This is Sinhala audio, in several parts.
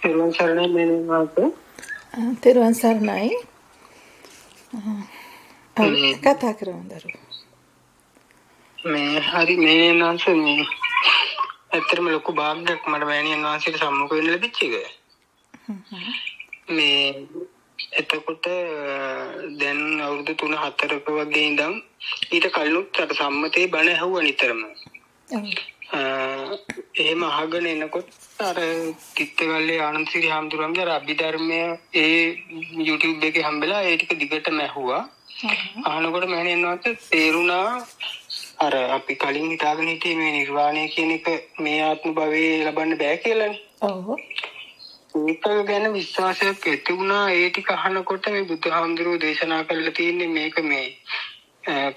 තෙරුවන් සරණයි මෙන්න මාත්. තෙරුවන් සරණයි. කතා කරමු දරුවෝ. මේ හරි මේ නැන්ස මේ ඇත්තටම ලොකු භාග්යක් මට මෑණියන් වහන්සේට සම්මුඛ වෙන්න ලැබිච්ච එක. මේ එතකොට දැන් අවුරුදු 3-4ක වගේ ඉඳන් ඊට කලිනුත් අර සම්මතේ බණ ඇහුවා නිතරම. එහෙම අහගෙන එනකොට අර කිත්තගල්ලේ ආනන්දසිරි හාමුදුරන්ගේ අර අභිධර්මය ඒ YouTube එකේ හම්බෙලා ඒ ටික දිගටම ඇහුවා. අහනකොට මෑණියන් වහන්සේ තේරුණා අර අපි කලින් හිතාගෙන හිටියේ මේ නිර්වාණය කියන එක මේ ආත්ම භවයේ ලබන්න බෑ කියලානේ. ඔව්. ඒක ගැන විශ්වාසයක් ඇති වුණා. ඒ ටික අහනකොට මේ බුදුහාමුදුරුවෝ දේශනා කළා තියෙන්නේ මේක මේ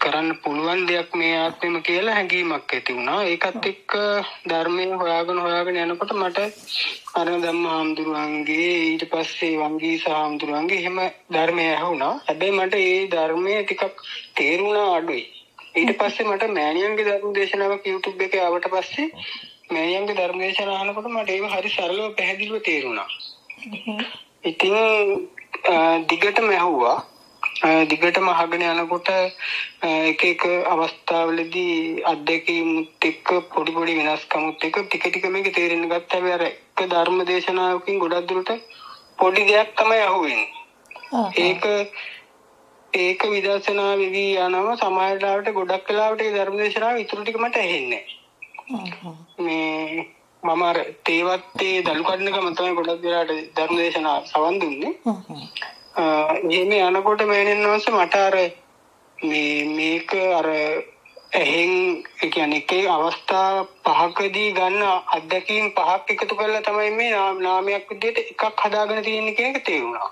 කරන්න පුළුවන් දෙයක් මේ ආත්මෙම කියලා හැඟීමක් ඇති වුණා. ඒකත් එක්ක ධර්මයේ හොයාගෙන යනකොට මට අර ධම්මහාමුදුරුවන්ගේ ඊට පස්සේ වංගීස හාමුදුරුවන්ගේ එහෙම ධර්මය ඇහුණා. හැබැයි මට ඒ ධර්මයේ ටිකක් තේරුණා අඩුයි. ඊට පස්සේ මට මෑණියන්ගේ ධර්ම දේශනාවක් YouTube එකේ ආවට පස්සේ මෑණියන්ගේ ධර්ම දේශනාව අහනකොට මට ඒක හරි සරලව පැහැදිලිව තේරුණා. ඉතින් දිගටම ඇහුවා. දිගටම අහගෙන යනකොට එක එක අවස්ථාවලදී අධ්‍යක්ීමුත් එක්ක පොඩි වෙනස්කමුත් එක්ක ටික මේක තේරෙන්න ගත්තා. හැබැයි අර එක ධර්ම දේශනාවකින් ගොඩක් දුරට පොඩි දෙයක් තමයි අහුවෙන්නේ. ඒක විදර්ශනා වෙවි යනවා. සමාජයට ගොඩක් වෙලාවට ඒ ධර්ම දේශනාව ඉතුරු ටික මට ඇහෙන්නේ නැහැ. මේ මම අර තේවත්තේ දලු කඩනකම තමයි ගොඩක් වෙලාවට ධර්ම දේශනාව සවන් දුන්නේ. එහෙම යනකොට මෑණියන් වහන්සේ මට අර මේක අර එහෙන් ඒ කියන්නේ එකේ අවස්ථා පහකදී ගන්න අත්දැකීම් පහක් එකතු කරලා තමයි මේ නාමයක් විදිහට එකක් හදාගෙන තියෙන්නේ කියන එක තේරුණා.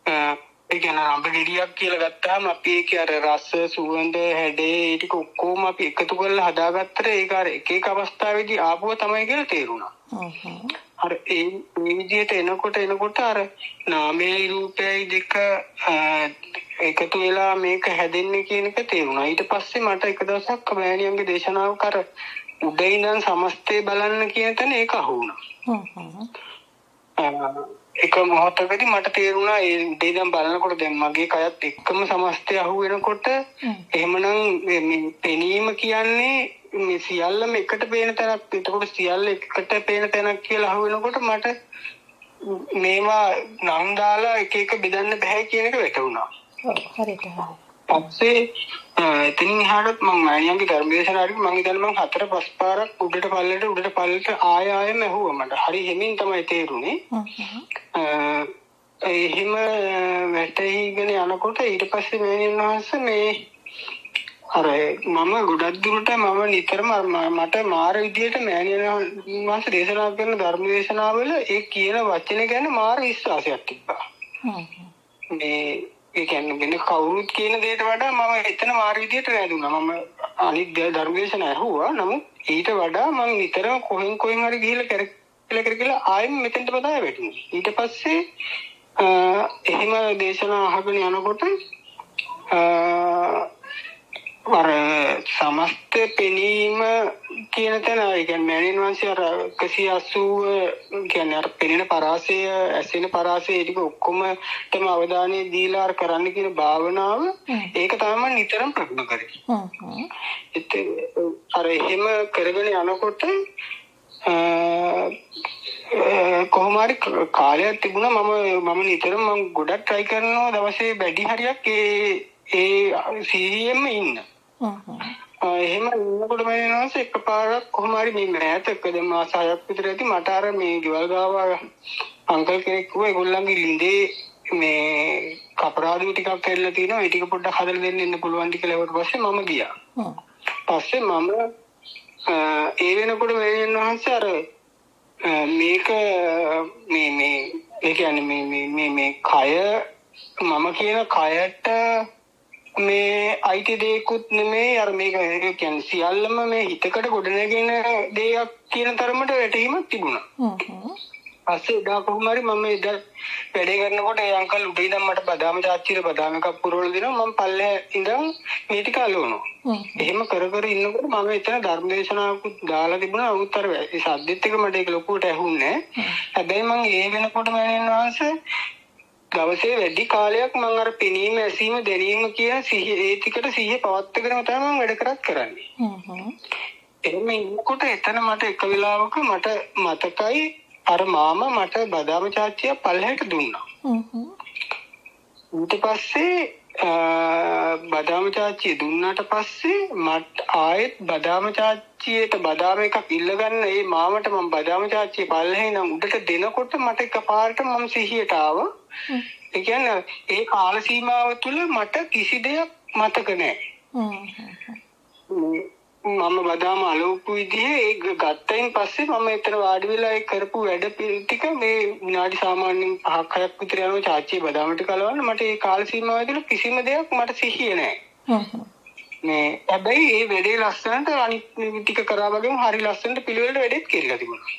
ඒ කියන්නේ රඹ ගෙඩියක් කියලා ගත්තාම අපි ඒකේ අර රස සුවඳ හැඩේ ඒ ටික ඔක්කොම අපි එකතු කරලා හදාගත්තට ඒක අර එක අවස්ථාවේදී ආපුව තමයි කියලා තේරුණා. අර ඒ විදිහට එනකොට අර නාමයයි රූපයයි දෙක එකතු වෙලා මේක හැදෙන්නේ කියන එක තේරුණා. ඊට පස්සේ මට එක දවසක් මෑණියන්ගේ දේශනාව කර උඩ ඉඳන් සමස්තය බලන්න කියන තැන ඒක අහු වුණා. එක මොහොතකදී මට තේරුණා ඒ උඩ ඉඳන් බලනකොට දැන් මගේ කයත් එක්කම සමස්තය අහු වෙනකොට එහෙමනම් මේ පෙනීම කියන්නේ මේ සියල්ලම එකට පේන තැනක්. එතකොට සියල්ල එකට පේන තැනක් කියලා අහු වෙනකොට මට මේවා නම් දාලා එක බෙදන්න බෑ කියන එක වැටහුණා. හරියට. පස්සේ එතනින් එහාට මම මෑණියන්ගේ ධර්මදේශනාවලදී මම ඉතින් මම 4-5 පාරක් උඩට පල්ලට ආයෙම ඇහුවා. මට හරි හිමින් තමයි තේරුනේ. එහෙම වැටහිගෙන යනකොට ඊට පස්සේ මෑණියන් වහන්සේ මේ අර මම ගොඩක් දුරට මම නිතරම මට මාර විදියට මෑණියන් වහන්සේ දේශනා කරන ධර්ම දේශනාවල ඒ කියන වචන ගැන මාර විශ්වාසයක් තිබ්බා. මේ ඒ කියන්නේ වෙන කවුරුත් කියන දෙයට වඩා මම එතන මාර විදියට වැදුනා. මම අනිත් ධර්ම දේශනා ඇහුවා. නමුත් ඊට වඩා මම නිතරම කොහෙන් හරි ගිහිල්ලා කරලා ආයෙත් මෙතෙන්ට බදාය වැටුණා. ඊට පස්සේ එහෙම දේශනා අහගෙන යනකොට අර සමස්ත පෙනීම කියන තැන ඒ කියන්නේ මෑණියන් වහන්සේ අර 180 කියන්නේ අර පෙනෙන පරාසය ඇසෙන පරාසය ටික ඔක්කොමටම අවධානය දීලා අර කරන්න කියන භාවනාව ඒක තමයි නිතරම ප්‍රගුණ කරේ. අර එහෙම කරගෙන යනකොට කොහොම හරි කාලයක් තිබුණා. මම නිතරම ගොඩක් try කරනවා දවසේ වැඩි හරියක් ඒ සීරියෙම ඉන්න. එහෙම ඉන්නකොට මම එනවාස එකපාරක් කොහොම හරි මේ මෑතක දැන් මාස 6ක් විතර ඇති මට අර මේ ගෙවල් ගාව අංකල් කෙනෙක් කිව්වා ඒගොල්ලන්ගේ ලිඳේ මේ කපරාදු ටිකක් ඇරිලා තිනවා. ඒ ටික පොඩ්ඩක් හදලා දෙන්න ඉන්න පුළුවන් ටික ලැබුවට පස්සේ මම ගියා. පස්සේ මම ඒ වෙනකොට මෑණියන් වහන්සේ අර මේක මේ ඒ කියන්නේ මේ කය මම කියන කයට මේ අයිති දෙයක්ුත් නෙමෙයි. අර මේක කියන්නේ සියල්ලම මේ හිතකට ගොඩනගෙන දෙයක් කියන තරමට වැටීමක් තිබුණා. පස්සේ එදා කොහොම හරි මම එදා වැඩේ කරනකොට ඒ අංකල් උඩ ඉඳන් මට බදාම චාච්චියට බදාම එකක් පුරවලා දෙනවා. මම පල්ලෙහා ඉඳන් මේ ටික අලවනවා. එහෙම කර කර ඉන්නකොට මම එතන ධර්මදේශනාවකුත් දාලා තිබුණා. අවුත් අර ඒ සද්දෙත් එක මට ඒක ලොකුවට ඇහුන්නේ නැහැ. හැබැයි මම ඒ වෙනකොට මෑණියන් වහන්සේ දවසේ වැඩි කාලයක් මම අර පෙනීම ඇසීම දැනීම කියන සිහිය ඒ ටිකට සිහිය පවත්වාගෙන තමයි මම වැඩ කරත් කරන්නේ. එහෙම ඉන්නකොට එතන මට එක වෙලාවක මට මතකයි අර මාමා මට බදාම චාච්චිය පල්ලෙහාට දුන්නා. ඊට පස්සේ බදාම චාච්චිය දුන්නාට පස්සේ මට ආයෙත් බදාම චාච්චියට බදාම එකක් ඉල්ලගන්න ඒ මාමට මම බදාම චාච්චිය පල්ලෙහා ඉඳන් උඩට දෙනකොට මට එකපාරට මම සිහියට ආවා. ඒ කියන්නේ ඒ කාල සීමාව තුළ මට කිසි දෙයක් මතක නැහැ. මම බදාම අලවපු විදිහේ ඒ ගත්තයින් පස්සේ මම එතන වාඩි වෙලා ඒ කරපු වැඩ ටික මේ විනාඩි සාමාන්‍යයෙන් 5-6ක් විතර යනවා චාච්චි බදාම ටික කලවන්න මට ඒ කාල සීමාව තුළ කිසිම දෙයක් මට සිහිය නැහැ. මේ හැබැයි ඒ වැඩේ ලස්සනට අනිත් ටික කරා වගේම හරි ලස්සනට පිළිවෙලට වැඩේත් කෙරලා තිබුණා.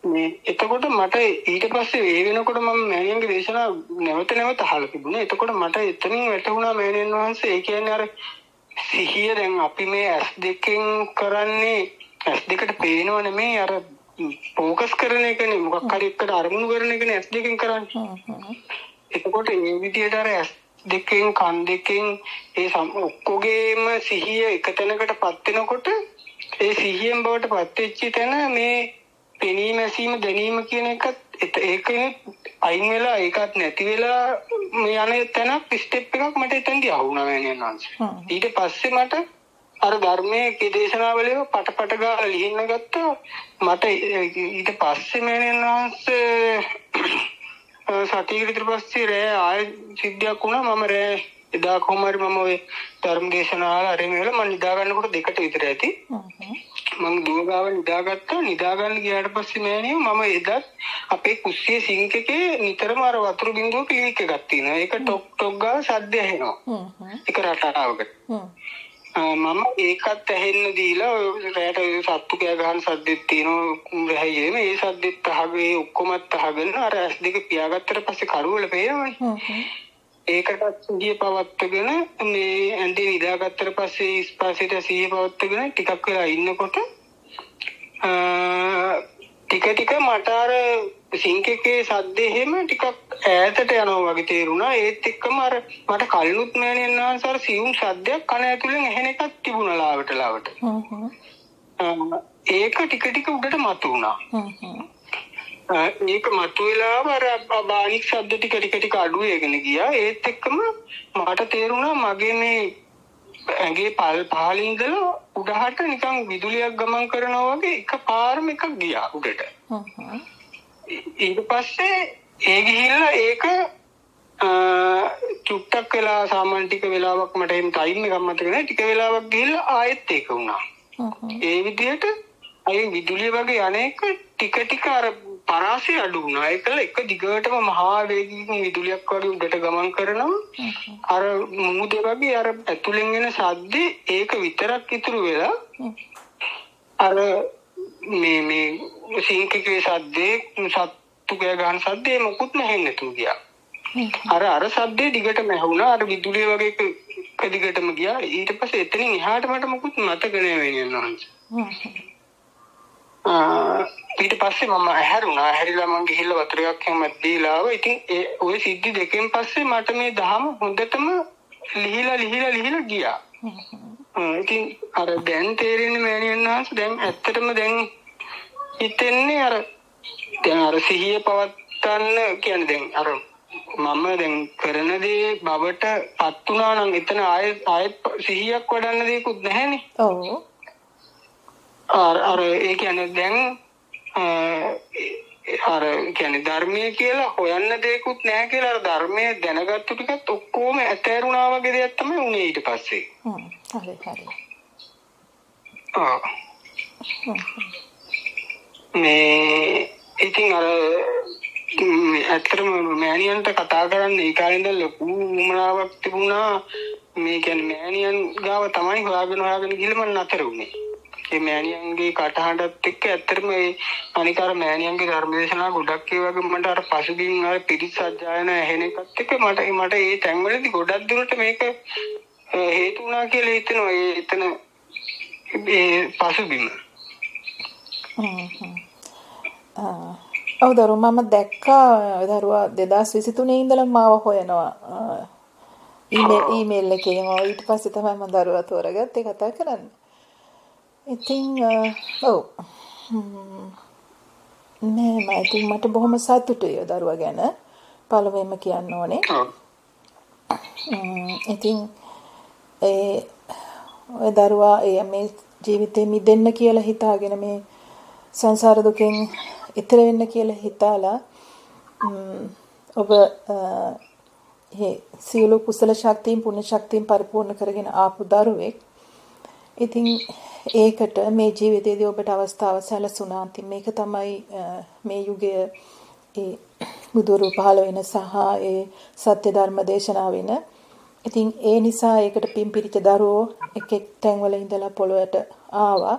මේ එතකොට මට ඊට පස්සේ ඒ වෙනකොට මම මෑණියන්ගේ දේශනා නැවත නැවත අහලා තිබුණා. එතකොට මට එතනින් වැටහුණා මෑණියන් වහන්සේ ඒ කියන්නේ අර සිහිය දැන් අපි මේ S2 කරන්නේ S2ට පේනව නෙමෙයි අර ફોකස් කරන එකනේ මොකක් හරි එකට අරමුණු කරන එකනේ S2 කරන්නේ. එතකොට මේ විදිහට අර S2 කන් දෙකෙන් ඒ ඔක්කොගේම සිහිය එක තැනකටපත් වෙනකොට ඒ සිහියෙන් බවට පත් වෙච්ච තැන මේ පෙනීම ඇසීම දැනීම කියන එකත් ඒකනේ අයින් වෙලා ඒකත් නැති වෙලා මේ යන තැනක් ස්ටෙප් එකක් මට එතනදී අහුණා මෑණියන් වහන්සේ. ඊට පස්සේ මට අර ධර්මයේ දේශනාවලිය පට ගාලා ලියන්න ගත්තා. මට ඊට පස්සේ මෑණියන් වහන්සේ සතිය විතර පස්සේ රෑ ආයෙ සිද්ධියක් වුණා. මම රෑ එදා කොහොම හරි මම ওই ධර්ම දේශනාවල අරගෙන වෙලා මම නිදා ගන්නකොට 2ට විතර ඇති. මම දුවගාව නිදාගත්තා. නිදා ගන්න ගියාට පස්සේ මෑණියෝ මම එදත් අපේ කුස්සියේ සිංක් එකේ නිතරම අර වතුර බින්දුව ක්ලිනික් එකක් තියෙනවා. ඒක ටොක් ටොක් ගාලා සද්ද ඇහෙනවා. ඒක රටාවකට. මම ඒකත් ඇහෙන්න දීලා රැට සත්තු කෑ ගහන සද්දෙත් තියෙනවා රැහැයේම ඒ සද්දෙත් අහගේ ඔක්කොමත් අහගෙන අර S2 පියාගත්තට පස්සේ කරුවල පේනවනේ. ඒකට සිහිය පවත්වාගෙන මේ ඇඳේ නිදාගත්තට පස්සේ ස්පර්ශයට සිහිය පවත්වාගෙන ටිකක් වෙලා ඉන්නකොට ටික මට අර සිංක් එකේ සද්දේ හැම ටිකක් ඈතට යනවා වගේ තේරුණා. ඒත් එක්කම අර මට කලිනුත් මෑණියන් වහන්සේ අර සියුම් සද්දයක් කන ඇතුලෙන් ඇහෙන එකක් තිබුණා ලාවට. ඒක ටික උඩට මතුවුණා. මේක මතුවලාම අර බානික් ශබ්ද ටික අඩු වෙගෙන ගියා. ඒත් එක්කම මට තේරුණා මගේ මේ ඇඟේ පහලින් ඉඳලා උඩහට නිකන් විදුලියක් ගමන් කරනවා වගේ එකපාරම එකක් ගියා උඩට. ඊට පස්සේ ඒ ගිහිල්ලා ඒක චුට්ටක් වෙලා සාමාන්‍ය ටික වෙලාවක් මට එහෙම ටයිම් එකක් මතක නැහැ. ටික වෙලාවක් ගිහිල්ලා ආයෙත් ඒක වුණා. ඒ විදිහට අය විදුලිය වගේ අනේක ටික අර පරාසය අඩු වුණා. ඒකල එක දිගටම මහා වේගකින් විදුලියක් වගේ උඩට ගමන් කරනවා. අර මුහුද වගේ අර ඇතුලෙන් එන සද්දේ ඒක විතරක් ඉතුරු වෙලා අර මේ සිංක් එකේ සද්දේ සත්තු කෑ ගහන සද්දේ මොකුත් නැහෙන්නේ නැතුව ගියා. අර සද්දේ දිගටම ඇහුණා. අර විදුලිය වගේ එක දිගටම ගියා. ඊට පස්සේ එතනින් එහාට මට මොකුත් මතක නෑ වෙන්නේ. ඊට පස්සේ මම ඇහැරුණා. ඇහැරිලා මම ගිහිල්ලා වතුර එකක් හැම දීලා ආවා. ඉතින් ඒ ওই සිද්ධි දෙකෙන් පස්සේ මට මේ දහම හොඳටම ලිහිලා ගියා. ඉතින් අර දැන් තේරෙන්නේ මෑණියන් වහන්සේ දැන් ඇත්තටම දැන් හිතෙන්නේ අර සිහිය පවත්වන්න කියන්නේ දැන් අර මම දැන් කරන දේ බවට පත් වුණා නම් එතන ආයෙත් සිහියක් වඩන්න දෙයක්වත් නැහැනේ. ඔව්. අර ඒ කියන්නේ දැන් අර කියන්නේ ධර්මයේ කියලා හොයන්න දෙයක්වත් නැහැ කියලා අර ධර්මයේ දැනගත්තු ටිකත් ඔක්කොම ඇතෑරුණා වගේ දෙයක් තමයි උනේ ඊට පස්සේ. හරි. මේ ඉතින් අර ඇත්තටම මෑණියන්ට කතා කරන්න ඒ කාලේ ඉඳන් ලොකු උමනාවක් තිබුණා. මේ කියන්නේ මෑණියන් ගාව තමයි හොයාගෙන ගිහලා මම නතර වුණේ. ඒ මෑණියන්ගේ කටහඬත් එක්ක ඇත්තටම ඒ අනික අර මෑණියන්ගේ ධර්මදේශනා ගොඩක් ඒ වගේ මට අර පසුබිම් අර පිරිත් සජ්ජායන ඇහෙන එකත් එක්ක මට ඒ තැන්වලදී ගොඩක් දුරට මේක හේතු වුණා කියලා හිතෙනවා. ඒ එතන ඒ පසුබිම. ඔව් දරුවා මම දැක්කා දරුවා 2023 ඉඳලා මාව හොයනවා ඊමේල් එකේම ඊට පස්සේ තමයි මම දරුවා තෝරගත්තේ කතා කරන්න. ඉතින් ඔව් ඉතින් මට බොහොම සතුටුයි දරුවා ගැන පළවෙනිම කියන්න ඕනේ. ඉතින් ඔය දරුවා මේ ජීවිතේ මිදෙන්න කියලා හිතාගෙන මේ සංසාර දුකෙන් ඈතර වෙන්න කියලා හිතාලා ඔබ සියලු කුසල ශක්තියින් පුණ්‍ය ශක්තියින් පරිපූර්ණ කරගෙන ආපු දරුවෙක්. ඉතින් ඒකට මේ ජීවිතයේදී ඔබට අවස්ථාව සැලසුණා. ඉතින් මේක තමයි මේ යුගයේ ඒ බුදුරු පහළ වෙන සහ ඒ සත්‍ය ධර්ම දේශනා වෙන. ඉතින් ඒ නිසා ඒකට පිම්පිරිච්ච දරුවෝ එක් එක් තැන්වල ඉඳලා පොළොවට ආවා.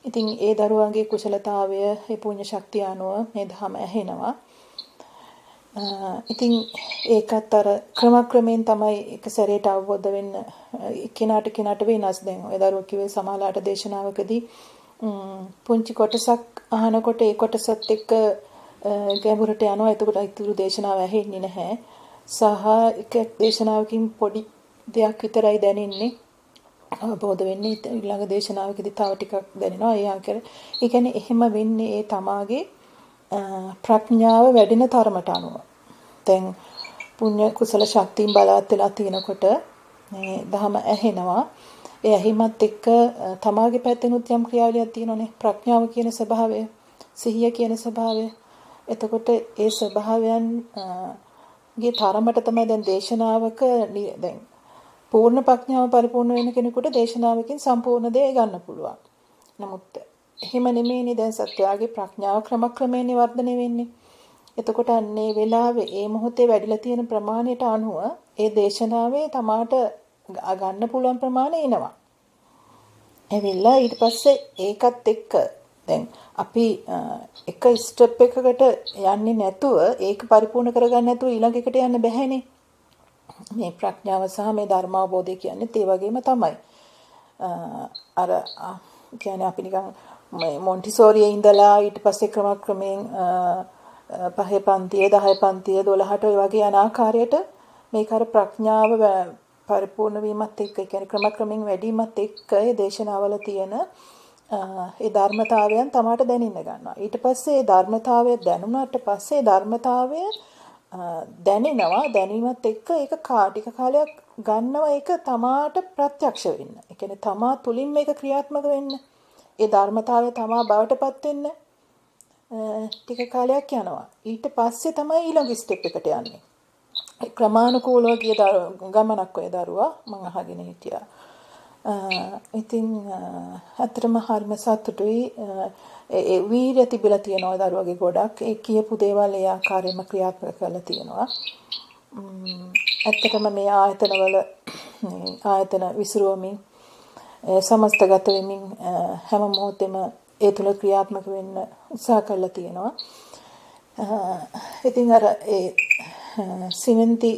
ඉතින් ඒ දරුවන්ගේ කුසලතාවය ඒ පුණ්‍ය ශක්තිය අනුව මේ ධම ඇහෙනවා. ඉතින් ඒකත් අර ක්‍රමක්‍රමයෙන් තමයි එක සැරේට අවබෝධ වෙන්න කෙනාට වෙනස්. දැන් ඔය දරුවෝ කිව්වේ සමාලාට දේශනාවකදී පුංචි කොටසක් අහනකොට ඒ කොටසත් එක්ක ගැඹුරට යනවා. එතකොට ඉතුරු දේශනාව ඇහෙන්නේ නැහැ. සහ එක දේශනාවකින් පොඩි දෙයක් විතරයි දැනෙන්නේ. අවබෝධ වෙන්නේ ඊළඟ දේශනාවකදී තව ටිකක් දැනෙනවා. ඒ කියන්නේ එහෙම වෙන්නේ ඒ තමාගේ ප්‍රඥාව වැඩෙන තරමට අනුව. දැන් පුණ්‍ය කුසල ශක්තියින් බලවත් වෙලා තිනකොට මේ ධම ඇහෙනවා. ඒ ඇහිමත් එක්ක තමාගේ පැත්තෙනුත් යම් ක්‍රියාවලියක් තියෙනවානේ. ප්‍රඥාව කියන ස්වභාවය, සිහිය කියන ස්වභාවය. එතකොට ඒ ස්වභාවයන් ගේ තරමට තමයි දැන් දේශනාවක දැන් පූර්ණ ප්‍රඥාව පරිපූර්ණ වෙන කෙනෙකුට දේශනාවකින් සම්පූර්ණ දේ ගන්න පුළුවන්. නමුත් එහෙම නෙමෙයිනේ දැන් සත්‍යයේ ප්‍රඥාව ක්‍රමක්‍රමයෙන් වර්ධනය වෙන්නේ. එතකොට අන්නේ වෙලාවේ ඒ මොහොතේ වැඩිලා තියෙන ප්‍රමාණයට අනුව ඒ දේශනාවේ තමාට ගන්න පුළුවන් ප්‍රමාණය එනවා. එවිලා ඊට පස්සේ ඒකත් එක්ක දැන් අපි එක ස්ටෙප් එකකට යන්නේ නැතුව ඒක පරිපූර්ණ කරගන්න නැතුව ඊළඟ එකට යන්න බැහැනේ. මේ ප්‍රඥාව සහ මේ ධර්ම අවබෝධය කියන්නේ ඒ වගේම තමයි. අර කියන්නේ අපි නිකන් මොන්ටිසෝරියේ ඉඳලා ඊට පස්සේ ක්‍රමක්‍රමයෙන් 5 පන්තිය 10 පන්තිය 12ට ඔය වගේ යන ආකාරයට මේක අර ප්‍රඥාව පරිපූර්ණ වීමත් එක්ක කියන්නේ ක්‍රමක්‍රමයෙන් වැඩිමත් එක්ක ඒ දේශනාවල තියෙන ඒ ධර්මතාවයන් තමාට දැනෙන්න ගන්නවා. ඊට පස්සේ ඒ ධර්මතාවය දැනුණාට පස්සේ ධර්මතාවය දැනෙනවා. දැනීමත් එක්ක ඒක ටික කාලයක් ගන්නවා. ඒක තමාට ප්‍රත්‍යක්ෂ වෙන්න. ඒ කියන්නේ තමා තුලින් මේක ක්‍රියාත්මක වෙන්න. ඒ ධර්මතාවය තමා බවටපත් වෙන්න ටික කාලයක් යනවා. ඊට පස්සේ තමයි ඊළඟ ස්ටෙප් එකට යන්නේ. ඒ ක්‍රමානුකූලව ගිය ගමනක් ඔය දරුවා මම අහගෙන හිටියා. ඉතින් අතරම හරිම සතුටුයි. ඒ වීර්ය තිබිලා තියෙනවා දරුවගේ ගොඩක්. ඒ කියපු දේවල් ඒ ආකාරයෙන්ම ක්‍රියාත්මක කරලා තියෙනවා. ඇත්තටම මේ ආයතනවල ආයතන විසිරුවමින් සමස්තගත වෙමින් හැම මොහොතෙම ඒ තුල ක්‍රියාත්මක වෙන්න උත්සාහ කරලා තියෙනවා. ඉතින් අර ඒ සිමෙන්ති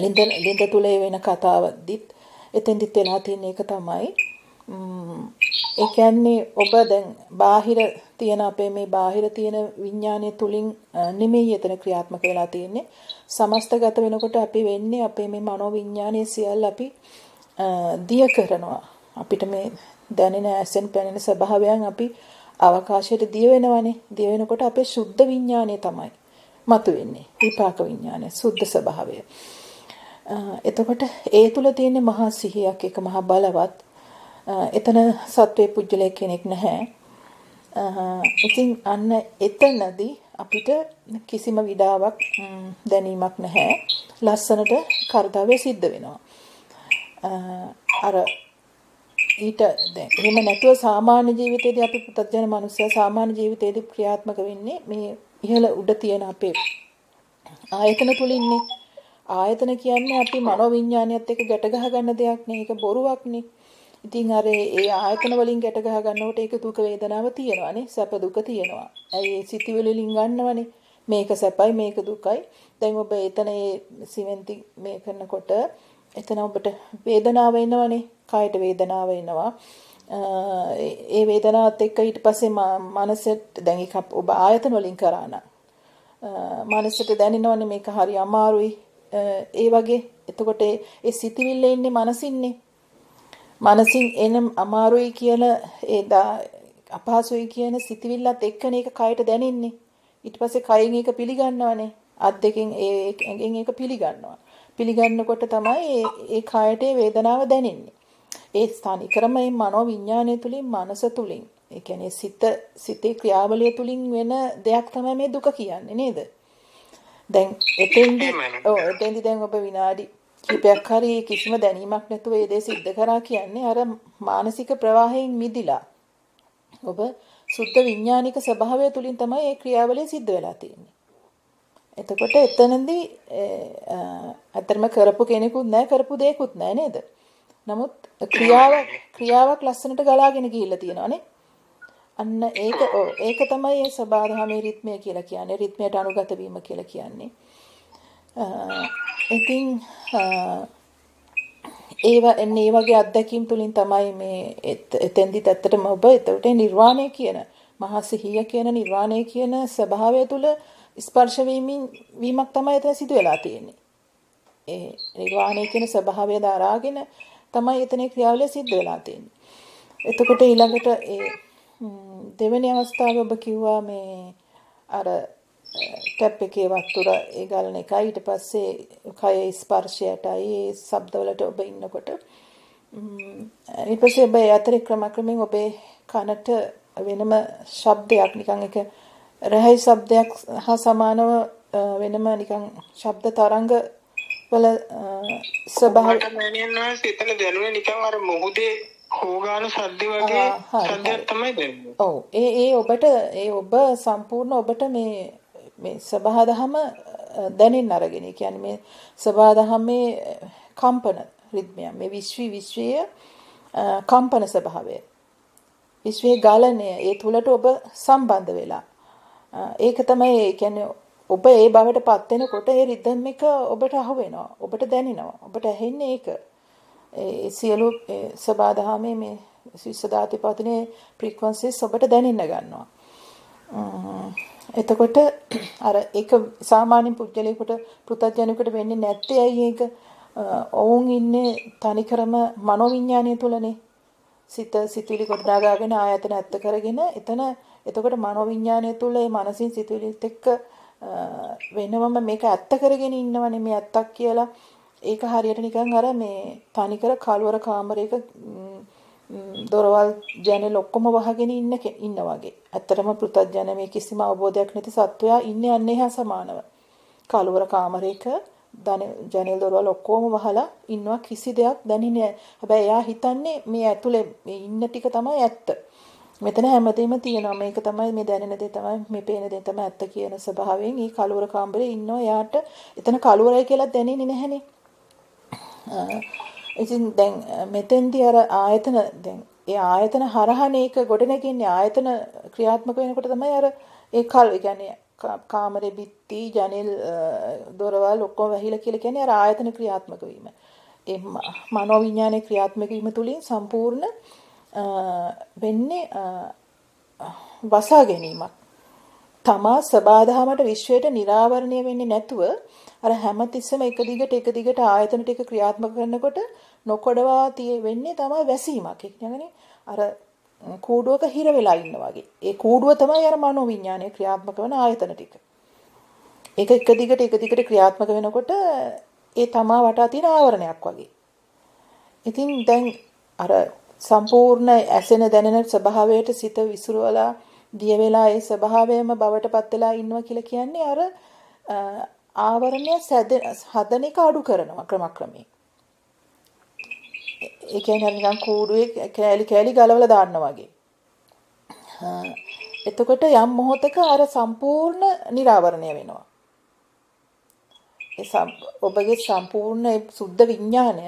ලින්ද තුලේ වෙන කතාවදිත් එතෙන්දිත් වෙලා තියෙන එක තමයි ඒ කියන්නේ ඔබ දැන් බාහිර තියෙන අපේ මේ බාහිර තියෙන විඥානය තුලින් නෙමෙයි එතන ක්‍රියාත්මක වෙලා තියෙන්නේ. සමස්තගත වෙනකොට අපි වෙන්නේ අපේ මේ මනෝ විඥානයේ සියල්ල අපි දිය කරනවා. අපිට මේ දැනෙන ඇසෙන් පෙනෙන ස්වභාවයන් අපි අවකාශයට දිය වෙනවනේ. දිය වෙනකොට අපේ සුද්ධ විඥානය තමයි මතුවෙන්නේ. විපාක විඥානය, සුද්ධ ස්වභාවය. එතකොට ඒ තුල තියෙන මහා සිහියක් එක මහා බලවත්. එතන සත්වේ පුජ්‍යලේ කෙනෙක් නැහැ. ඉතින් අන්න එතනදී අපිට කිසිම විඩාවක් දැනීමක් නැහැ. ලස්සනට කාර්යය සිද්ධ වෙනවා. අර ඊට දැන් එහෙම නැතුව සාමාන්‍ය ජීවිතේදී අපි පුතත්ජන මනුස්සයා සාමාන්‍ය ජීවිතේදී ක්‍රියාත්මක වෙන්නේ මේ ඉහළ උඩ තියෙන අපේ ආයතන තුලින්නේ. ආයතන කියන්නේ අපි මනෝවිඤ්ඤාණයත් එක්ක ගැට ගහ ගන්න දෙයක් නේ. ඒක බොරුවක් නේ. ඉතින් අර ඒ ආයතන වලින් ගැට ගහ ගන්නකොට ඒක දුක වේදනාව තියෙනවානේ. සැප දුක තියෙනවා. ඇයි ඒ සිතිවිලි වලින් ගන්නවනේ. මේක සැපයි මේක දුකයි. දැන් ඔබ එතන ඒ සිමෙන්ති මේ කරනකොට එතන ඔබට වේදනාව එනවනේ. කායට වේදනාව එනවා. ඒ වේදනාවත් එක්ක ඊට පස්සේ මනසට දැන් එක ඔබ ආයතන වලින් කරා නම් මනසට දැනෙනවනේ මේක හරි අමාරුයි. ඒ වගේ එතකොට ඒ සිතිවිල්ල ඉන්නේ මනසින්නේ. මනසින් එන අමාරුයි කියන ඒ අපහසුයි කියන සිතිවිල්ලත් එක්කනේ ඒක කයට දැනෙන්නේ. ඊට පස්සේ කයෙන් ඒක පිළිගන්නවනේ. අත් දෙකෙන් ඒකෙන් ඒක පිළිගන්නවා. පිළිගන්නකොට තමයි ඒ කයට වේදනාව දැනෙන්නේ. ඒ ස්ථානිකරම මේ මනෝ විඥානය තුලින් මනස තුලින් ඒ කියන්නේ සිතේ ක්‍රියාවලිය තුලින් වෙන දෙයක් තමයි මේ දුක කියන්නේ නේද? දැන් එතෙන්දි දැන් ඔබ විනාඩි කිහිපයක් හරි කිසිම දැනීමක් නැතුව ඒ දේ සිද්ධ කරා කියන්නේ අර මානසික ප්‍රවාහයෙන් මිදිලා ඔබ සුද්ධ විඥානික ස්වභාවය තුලින් තමයි ඒ ක්‍රියාවලිය සිද්ධ වෙලා තියෙන්නේ. එතකොට එතනදී අතරම කරපු කෙනෙකුත් නැහැ කරපු දෙයක්වත් නැහැ නේද? නමුත් ක්‍රියාවක් ලස්සනට ගලාගෙන ගිහිල්ලා තියෙනවානේ. අන්න ඒක තමයි ඒ සබාධමේ රිද්මය කියලා කියන්නේ. රිද්මයට අනුගත වීම කියලා කියන්නේ. ඉතින් ඒ වගේ අත්දැකීම් තුලින් තමයි මේ එතෙන්දිත් ඇත්තටම ඔබ එතකොට නිර්වාණය කියන මහා සිහිය කියන නිර්වාණය කියන ස්වභාවය තුල ස්පර්ශ වීමක් තමයි එතන සිදු වෙලා තියෙන්නේ. ඒ නිර්වාණය කියන ස්වභාවය දරාගෙන තමයි එතන ක්‍රියාවලිය සිද්ධ වෙලා තියෙන්නේ. එතකොට ඊළඟට ඒ දෙවෙනි අවස්ථාවේ ඔබ කිව්වා මේ අර ටැප් එකේ වතුර ඒ ගලන එකයි ඊට පස්සේ කයේ ස්පර්ශයටයි ඒ ශබ්දවලට ඔබ ඉන්නකොට ඊට පස්සේ ඔබ අතරේ ක්‍රමක්‍රමයෙන් ඔබේ කනට වෙනම ශබ්දයක් නිකන් එක රහයි ශබ්දයක් හා සමානව වෙනම නිකන් ශබ්ද තරංග වල ස්වභාවය එතන දැනුනේ නිකන් අර මොහොතේ හෝගාන සද්ද වගේ සද්දයක් තමයි දැනෙන්නේ. ඔව් ඒ ඔබ සම්පූර්ණ ඔබට මේ සබහාදහම දැනෙන්න අරගෙන. ඒ කියන්නේ මේ සබහාදහමේ කම්පන රිද්මය මේ විශ්වයේ කම්පන ස්වභාවය. විශ්වයේ ගලණය ඒ තුලට ඔබ සම්බන්ධ වෙලා. ඒක තමයි ඒ කියන්නේ ඔබ ඒ බවට පත් වෙනකොට ඒ රිද්ම් එක ඔබට අහු වෙනවා. ඔබට දැනෙනවා. ඔබට ඇහෙන්නේ ඒක. ඒ සියලු සබාධාමේ මේ විශ්වදාතිපතිනේ ෆ්‍රීකවන්සිස් ඔබට දැනෙන්න ගන්නවා. එතකොට අර ඒක සාමාන්‍ය පුද්ගලයෙකුට පෘථග්ජනෙකුට වෙන්නේ නැත්තේ ඇයි ඒක? ඔවුන් ඉන්නේ තනිකරම මනෝවිඤ්ඤාණය තුලනේ. සිතුවිලි ගොඩනගාගෙන ආයතන ඇත්ත කරගෙන එතකොට මනෝවිඤ්ඤාණය තුල මේ මනසින් සිතුවිලිත් එක්ක වෙනවම මේක ඇත්ත කරගෙන ඉන්නවනේ මේ ඇත්තක් කියලා. ඒක හරියට නිකන් අර මේ තනිකර කලවර කාමරයක දොරවල් ජනෙල් ඔක්කොම වහගෙන ඉන්න වගේ. ඇත්තටම පෘථග්ජන මේ කිසිම අවබෝධයක් නැති සත්වයා ඉන්නේ අන්නේ හා සමානව. කලවර කාමරයක ජනෙල් දොරවල් ඔක්කොම වහලා ඉන්නවා කිසි දෙයක් දැනෙන්නේ නැහැ. හැබැයි එයා හිතන්නේ මේ ඇතුලේ මේ ඉන්න ටික තමයි ඇත්ත. මෙතන හැමදේම තියෙනවා. මේක තමයි මේ දැනෙන දේ තමයි මේ පේන දේ තමයි ඇත්ත කියන ස්වභාවයෙන් මේ කලවර කාමරේ ඉන්නවා. එයාට එතන කලවරයි කියලා දැනෙන්නේ නැහනේ. ඉතින් දැන් මෙතෙන්දී අර ආයතන දැන් ඒ ආයතන හරහානේ ඒක ගොඩනගන්නේ ආයතන ක්‍රියාත්මක වෙනකොට තමයි අර ඒ කියන්නේ කාමරේ බිත්ති ජනෙල් දොරවල් ඔක්කොම වැහිලා කියලා කියන්නේ අර ආයතන ක්‍රියාත්මක වීම. ඒ මනෝවිඤ්ඤාණයේ ක්‍රියාත්මක වීම තුලින් සම්පූර්ණ වෙන්නේ වසා ගැනීමක්. තමා සබාධමයට විශ්වයට නිරාවරණය වෙන්නේ නැතුව අර හැමතිස්සෙම එක දිගට ආයතන ටික ක්‍රියාත්මක කරනකොට නොකොඩවා වෙන්නේ තමයි වැසීමක්. ඒ කියන්නේ අර කූඩුවක හිර වෙලා ඉන්න වගේ. ඒ කූඩුව තමයි අර මනෝවිඤ්ඤාණය ක්‍රියාත්මක වෙන ආයතන ටික. ඒක එක දිගට ක්‍රියාත්මක වෙනකොට ඒ තමා වටා තියෙන ආවරණයක් වගේ. ඉතින් දැන් අර සම්පූර්ණ ඇසෙන දැනෙන ස්වභාවයට සිත විසිරවලා දිය වෙලා ඒ ස්වභාවයම බවට පත් වෙලා ඉන්නවා කියලා කියන්නේ අර ආවරණය හදන එක අඩු කරනවා ක්‍රමක්‍රමයෙන්. ඒ කියන්නේ නිකන් කූඩුවේ කෑලි ගලවලා දාන්න වගේ. එතකොට යම් මොහොතක අර සම්පූර්ණ නිරාවරණය වෙනවා. ඔබගේ සම්පූර්ණ සුද්ධ විඥානය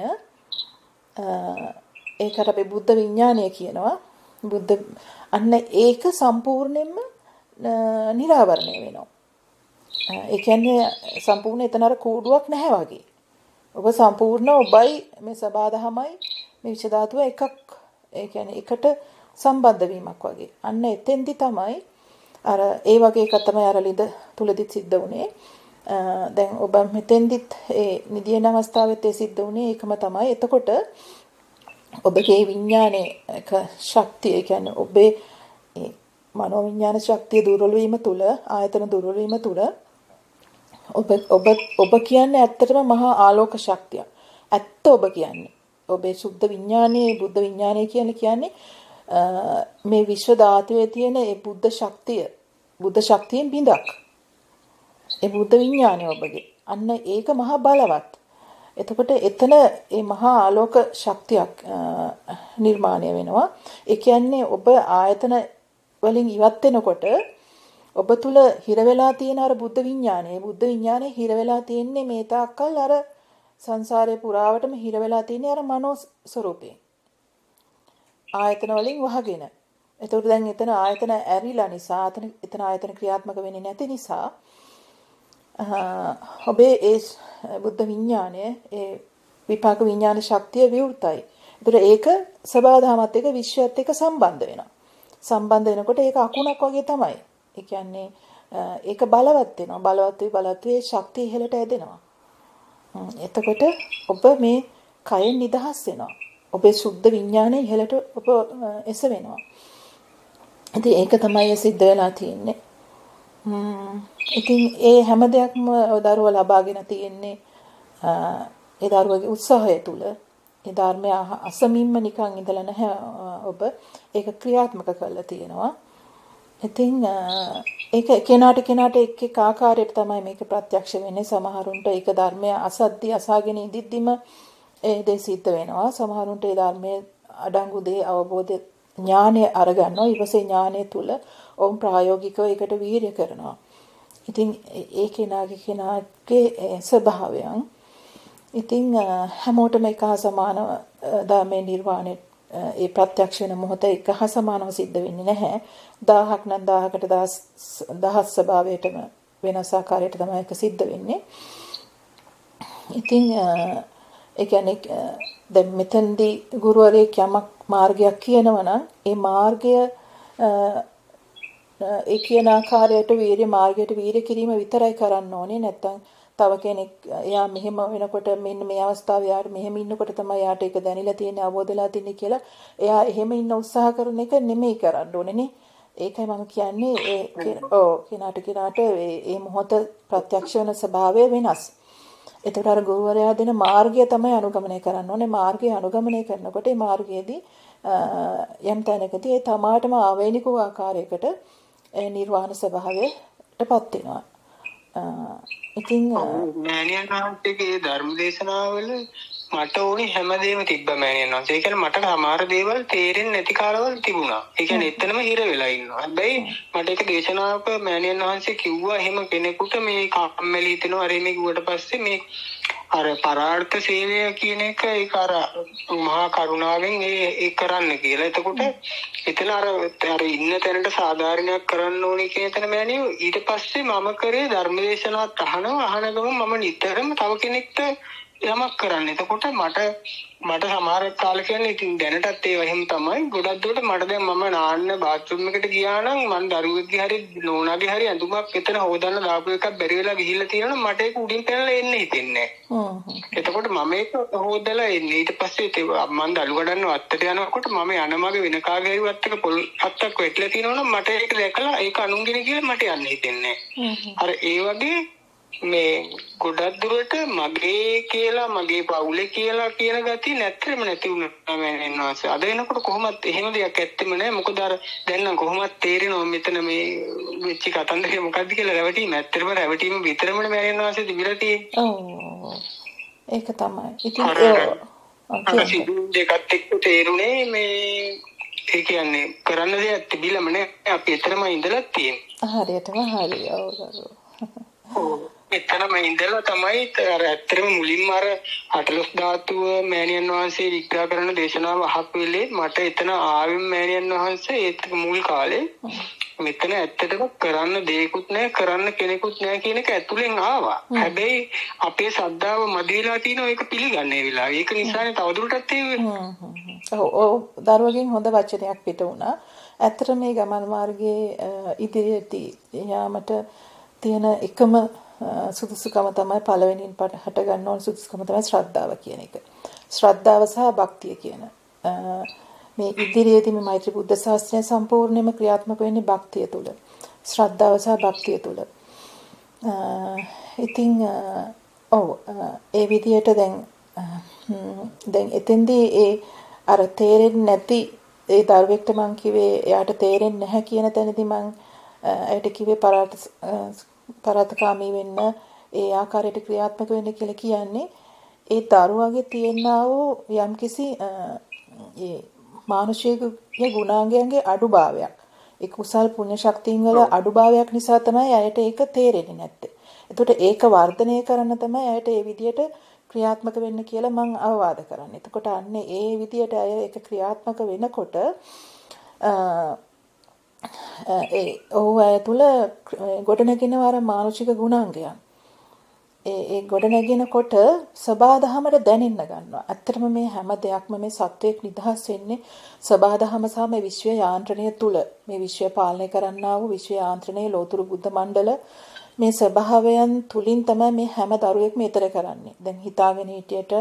ඒකට අපි බුද්ධ විඥානය කියනවා. අන්න ඒක සම්පූර්ණයෙන්ම නිරාවරණය වෙනවා. ඒ කියන්නේ සම්පූර්ණ එතන අර කූඩුවක් නැහැ වගේ. ඔබ සම්පූර්ණ ඔබයි මේ සබාදහමයි මේ විෂ ධාතුව එකක්. ඒ කියන්නේ එකට සම්බන්ධ වීමක් වගේ. අන්න එතෙන්දි තමයි අර ඒ වගේ එකක් තමයි අර ලිද තුලදිත් සිද්ධ වුණේ. දැන් ඔබ මෙතෙන්දිත් ඒ නිදියන අවස්ථාවෙත් ඒ සිද්ධ වුණේ ඒකම තමයි. එතකොට ඔබගේ විඥානයේ ශක්තිය කියන්නේ ඔබේ මනෝ විඥාන ශක්තිය දුර්වල වීම තුල ආයතන දුර්වල වීම තුල ඔබ කියන්නේ ඇත්තටම මහා ආලෝක ශක්තිය. ඇත්ත ඔබ කියන්නේ. ඔබේ සුද්ධ විඥානයේ බුද්ධ විඥානය කියන්නේ මේ විශ්ව ධාතුවේ තියෙන ඒ බුද්ධ ශක්තියෙන් බිඳක්. ඒ බුද්ධ විඥානය ඔබගේ. අන්න ඒක මහා බලවත්. එතකොට එතන මේ මහා ආලෝක ශක්තියක් නිර්මාණය වෙනවා. ඒ කියන්නේ ඔබ ආයතන වලින් ඉවත් වෙනකොට ඔබ තුල හිර වෙලා තියෙන අර බුද්ධ විඥානය හිර වෙලා තියෙන්නේ මේ තාක්කල් අර සංසාරේ පුරාවටම හිර වෙලා තියෙන අර මනෝ ස්වરૂපේ. ආයතන වලින් වහගෙන. එතකොට දැන් එතන ආයතන ඇරිලා නිසා එතන ආයතන ක්‍රියාත්මක වෙන්නේ නැති නිසා ඔබේ ඒ බුද්ධ විඥානය ඒ විපාක විඥාන ශක්තිය විවෘතයි. ඒතර ඒක සබාධමත් එක්ක විශ්වයත් එක්ක සම්බන්ධ වෙනවා. සම්බන්ධ වෙනකොට ඒක අකුණක් වගේ තමයි. ඒ කියන්නේ ඒක බලවත් වෙනවා. බලවත් වේ ශක්තිය ඉහළට ඇදෙනවා. එතකොට ඔබ මේ කයෙන් නිදහස් වෙනවා. ඔබේ සුද්ධ විඥානය ඉහළට ඔබ එසවෙනවා. ඉතින් ඒක තමයි සිද්ධ වෙලා තියෙන්නේ. ඉතින් ඒ හැම දෙයක්ම දරුවා ලබාගෙන තියෙන්නේ ඒ දරුවගේ උත්සාහය තුල. ඒ ධර්මය අසමින්ම නිකන් ඉඳලා නැහැ ඔබ. ඒක ක්‍රියාත්මක කරලා තියෙනවා. ඉතින් ඒක කෙනාට එක් ආකාරයට තමයි මේක ප්‍රත්‍යක්ෂ වෙන්නේ. සමහරුන්ට ඒක ධර්මය අසාගෙන ඉදිද්දිම ඒ දේ සිද්ධ වෙනවා. සමහරුන්ට ඒ ධර්මයේ අඩංගු දේ අවබෝධ ඥානය අරගන්නවා. ඊපස්සේ ඥානය තුල ඔවුන් ප්‍රායෝගිකව ඒකට වීර්ය කරනවා. ඉතින් ඒ කෙනාගේ ස්වභාවයන් ඉතින් හැමෝටම එක හා සමානව ධර්මයේ නිර්වාණය ඒ ප්‍රත්‍යක්ෂ වෙන මොහොත එක හා සමානව සිද්ධ වෙන්නේ නැහැ. 1000ක් නම් 1000කට 1000 ස්වභාවයටම වෙනස් ආකාරයට තමයි ඒක සිද්ධ වෙන්නේ. ඉතින් ඒ කියන්නේ දැන් මෙතෙන්දී ගුරුවරයෙක් යමක් මාර්ගයක් කියනවා නම් ඒ මාර්ගය ඒ කියන ආකාරයට මාර්ගයට වීර්ය කිරීම විතරයි කරන්න ඕනේ. නැත්තම් තව කෙනෙක් එයා මෙහෙම වෙනකොට මෙන්න මේ අවස්ථාවේ යාට මෙහෙම ඉන්නකොට තමයි යාට ඒක දැනෙලා තියෙන්නේ අවබෝධලා තින්නේ කියලා එයා එහෙම ඉන්න උත්සාහ කරන එක නෙමෙයි කරන්න ඕනේ නේ. ඒකයි මම කියන්නේ කෙනාට මේ මොහොත ප්‍රත්‍යක්ෂ වෙන ස්වභාවය වෙනස්. ඒතර අර ගුරුවරයා දෙන මාර්ගය තමයි අනුගමනය කරන්න ඕනේ. මාර්ගය අනුගමනය කරනකොට මේ මාර්ගයේදී යම් තැනකදී ඒ තමාටම ආවේනික ආකාරයකට නිර්වාණ ස්වභාවයටපත් වෙනවා. ඉතින් මෑණියන් වහන්සේගේ ධර්ම දේශනාවල මට ඕනේ හැමදේම තිබ්බ මෑණියන් වහන්සේ. ඒ කියන්නේ මට සමහර දේවල් තේරෙන්නේ නැති කාලවල තිබුණා. ඒ කියන්නේ එතනම හිර වෙලා ඉන්නවා. හැබැයි මට ඒක දේශනාවක මෑණියන් වහන්සේ කිව්වා එහෙම කෙනෙකුට මේ කම්මැලි හිතෙනවා. අර මේ කිව්වට පස්සේ මේ අර පරාර්ථ සේවය කියන එක ඒක අර මහා කරුණාවෙන් ඒ කරන්න කියලා. එතකොට එතන අර ඉන්න තැනට සාධාරණයක් කරන්න ඕනේ කියන තැන මෑණියෝ ඊට පස්සේ මම කරේ ධර්මදේශනාත් අහන ගමන් මම නිතරම තව කෙනෙක්ට යමක් කරන්න. එතකොට මට සමහර කාලේ කියන්නේ ඉතින් දැනටත් ඒව එහෙම තමයි. ගොඩක් දුරට මට දැන් මම නාන්න බාත්රූම් එකට ගියා නම් මම දරුවෙක්ගේ හරි නෝනාගේ හරි ඇඳුමක් එතන හොදන්න දාපු එකක් බැරි වෙලා ගිහිල්ලා තියෙනවා මට ඒක උඩින් පැනලා එන්න හිතෙන්නේ නැහැ. එතකොට මම ඒක හොදලා එන්නේ. ඊට පස්සේ මම දළු ගඩන්න වත්තට යනකොට මම යන මගේ වෙන කාගේ හරි වත්තක පොල් අත්තක් වෙట్లా තියෙනවනම් මට ඒක දැකලා ඒක අනුන්ගෙන කියලා මට යන්න හිතෙන්නේ නැහැ. අර ඒ වගේ මේ ගොඩක් දුරට මගේ කියලා මගේ පවුලේ කියලා කියන ගතිය නැත්තරම නැති වුණා මෑණියන් වහන්සේ. අද වෙනකොට කොහොමත් එහෙම දෙයක් ඇත්තෙම නැහැ. මොකද අර දැන් නම් කොහොමත් තේරෙනවා මෙතන මේ වෙච්ච කතන්දරේ මොකද්ද කියලා රැවටීම. ඇත්තටම රැවටීම විතරමනේ මෑණියන් වහන්සේ තිබිලා තියෙන්නේ. ඔව්. ඒක තමයි. ඉතින් දෙකත් එක්ක තේරුනේ මේ ඒ කියන්නේ කරන්න දෙයක් තිබිලම නැහැ. අපි එතරම් ඉඳලා තියෙන්නේ. හරියටම හරි. ඔව්. එතනම ඉඳලා තමයි අර ඇත්තටම මුලින්ම අර අටලොස් ධාතුව මෑණියන් වහන්සේ විග්‍රහ කරන දේශනාව අහපු වෙලේ මට එතන ආවෙම මෑණියන් වහන්සේ ඒත් මුල් කාලේ මෙතන ඇත්තටම කරන්න දෙයක්වත් නැහැ කරන්න කෙනෙකුත් නැහැ කියන එක ඇතුලෙන් ආවා. හැබැයි අපේ ශ්‍රද්ධාව මදි වෙලා තියෙනවා ඒක පිළිගන්නේ වෙලාව. ඒක නිසානේ තවදුරටත් ඔව් දරුවගෙන් හොඳ වචනයක් පිට වුණා. ඇත්තට මේ ගමන් මාර්ගයේ ඉදිරියට යාමට තියෙන එකම සුදුසුකම තමයි පළවෙනියෙන් හට ගන්න ඕන සුදුසුකම තමයි ශ්‍රද්ධාව කියන එක. ශ්‍රද්ධාව සහ භක්තිය කියන මේ ඉදිරියේදී මේ මෛත්‍රී බුද්ධ ශාස්ත්‍රය සම්පූර්ණයෙන්ම ක්‍රියාත්මක වෙන්නේ භක්තිය තුල. ශ්‍රද්ධාව සහ භක්තිය තුල. ඉතින් ඒ විදිහට දැන් එතෙන්දී ඒ අර තේරෙන්නේ නැති ඒ දරුවෙක්ට මං කිව්වේ එයාට තේරෙන්නේ නැහැ කියන තැනදී මං ඇයට කිව්වේ පරාතකාමී වෙන්න ඒ ආකාරයට ක්‍රියාත්මක වෙන්න කියලා කියන්නේ ඒ දරුවාගේ තියෙනා වූ යම්කිසි ඒ මානුෂික ගුණාංගයන්ගේ අඩුභාවයක් ඒ කුසල් පුණ්‍ය ශක්තියින් වල අඩුභාවයක් නිසා තමයි ඇයට ඒක තේරෙන්නේ නැත්තේ. එතකොට ඒක වර්ධනය කරන්න තමයි ඇයට ඒ විදියට ක්‍රියාත්මක වෙන්න කියලා මම අවවාද කරන්නේ. එතකොට අන්නේ ඒ විදියට අය ඒක ක්‍රියාත්මක වෙනකොට ඔය තුල ගොඩනැගෙන වර මානසික ගුණාංගයන් ඒ ගොඩනැගෙනකොට සබාදහමට දැනෙන්න ගන්නවා. ඇත්තටම මේ හැම දෙයක්ම මේ සත්වයක් නිදහස් වෙන්නේ සබාදහම සහ මේ විශ්ව යාන්ත්‍රණය තුල. මේ විශ්වය පාලනය කරන්නා වූ විශ්ව යාන්ත්‍රණයේ ලෝතුරු බුද්ධ මණ්ඩල මේ ස්වභාවයන් තුලින් තමයි මේ හැම දරුවෙක්ම ඊතර කරන්නේ. දැන් හිතාගෙන හිටියට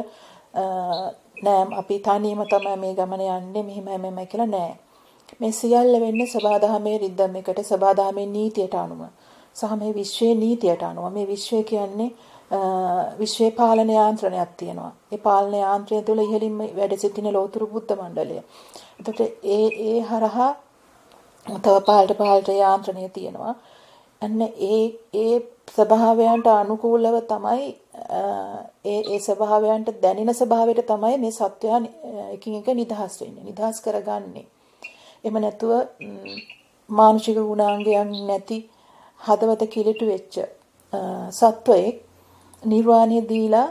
නෑ අපි තනියම තමයි මේ ගමන යන්නේ මෙහෙමයි කියලා නෑ. මේ සියල්ල වෙන්නේ සබාදහමේ රිද්දම් එකට සබාදහමේ නීතියට අනුව. සහ මේ විශ්වයේ නීතියට අනුව. මේ විශ්වය කියන්නේ විශ්ව පාලන යාන්ත්‍රණයක් තියෙනවා. ඒ පාලන යාන්ත්‍රණය තුළ ඉහළින්ම වැඩ සිටින ලෝතුරු බුද්ධ මණ්ඩලය. එතකොට ඒ හරහා තව පාලට යාන්ත්‍රණය තියෙනවා. අන්න ඒ ස්වභාවයන්ට අනුකූලව තමයි ඒ ස්වභාවයන්ට දැනෙන ස්වභාවයට තමයි මේ සත්වයන් එකින් එක නිදහස් වෙන්නේ. නිදහස් කරගන්නේ. එහෙම නැතුව මානසික ගුණාංගයන් නැති හදවත කිලිටු වෙච්ච සත්වයේ නිර්වාණය දීලා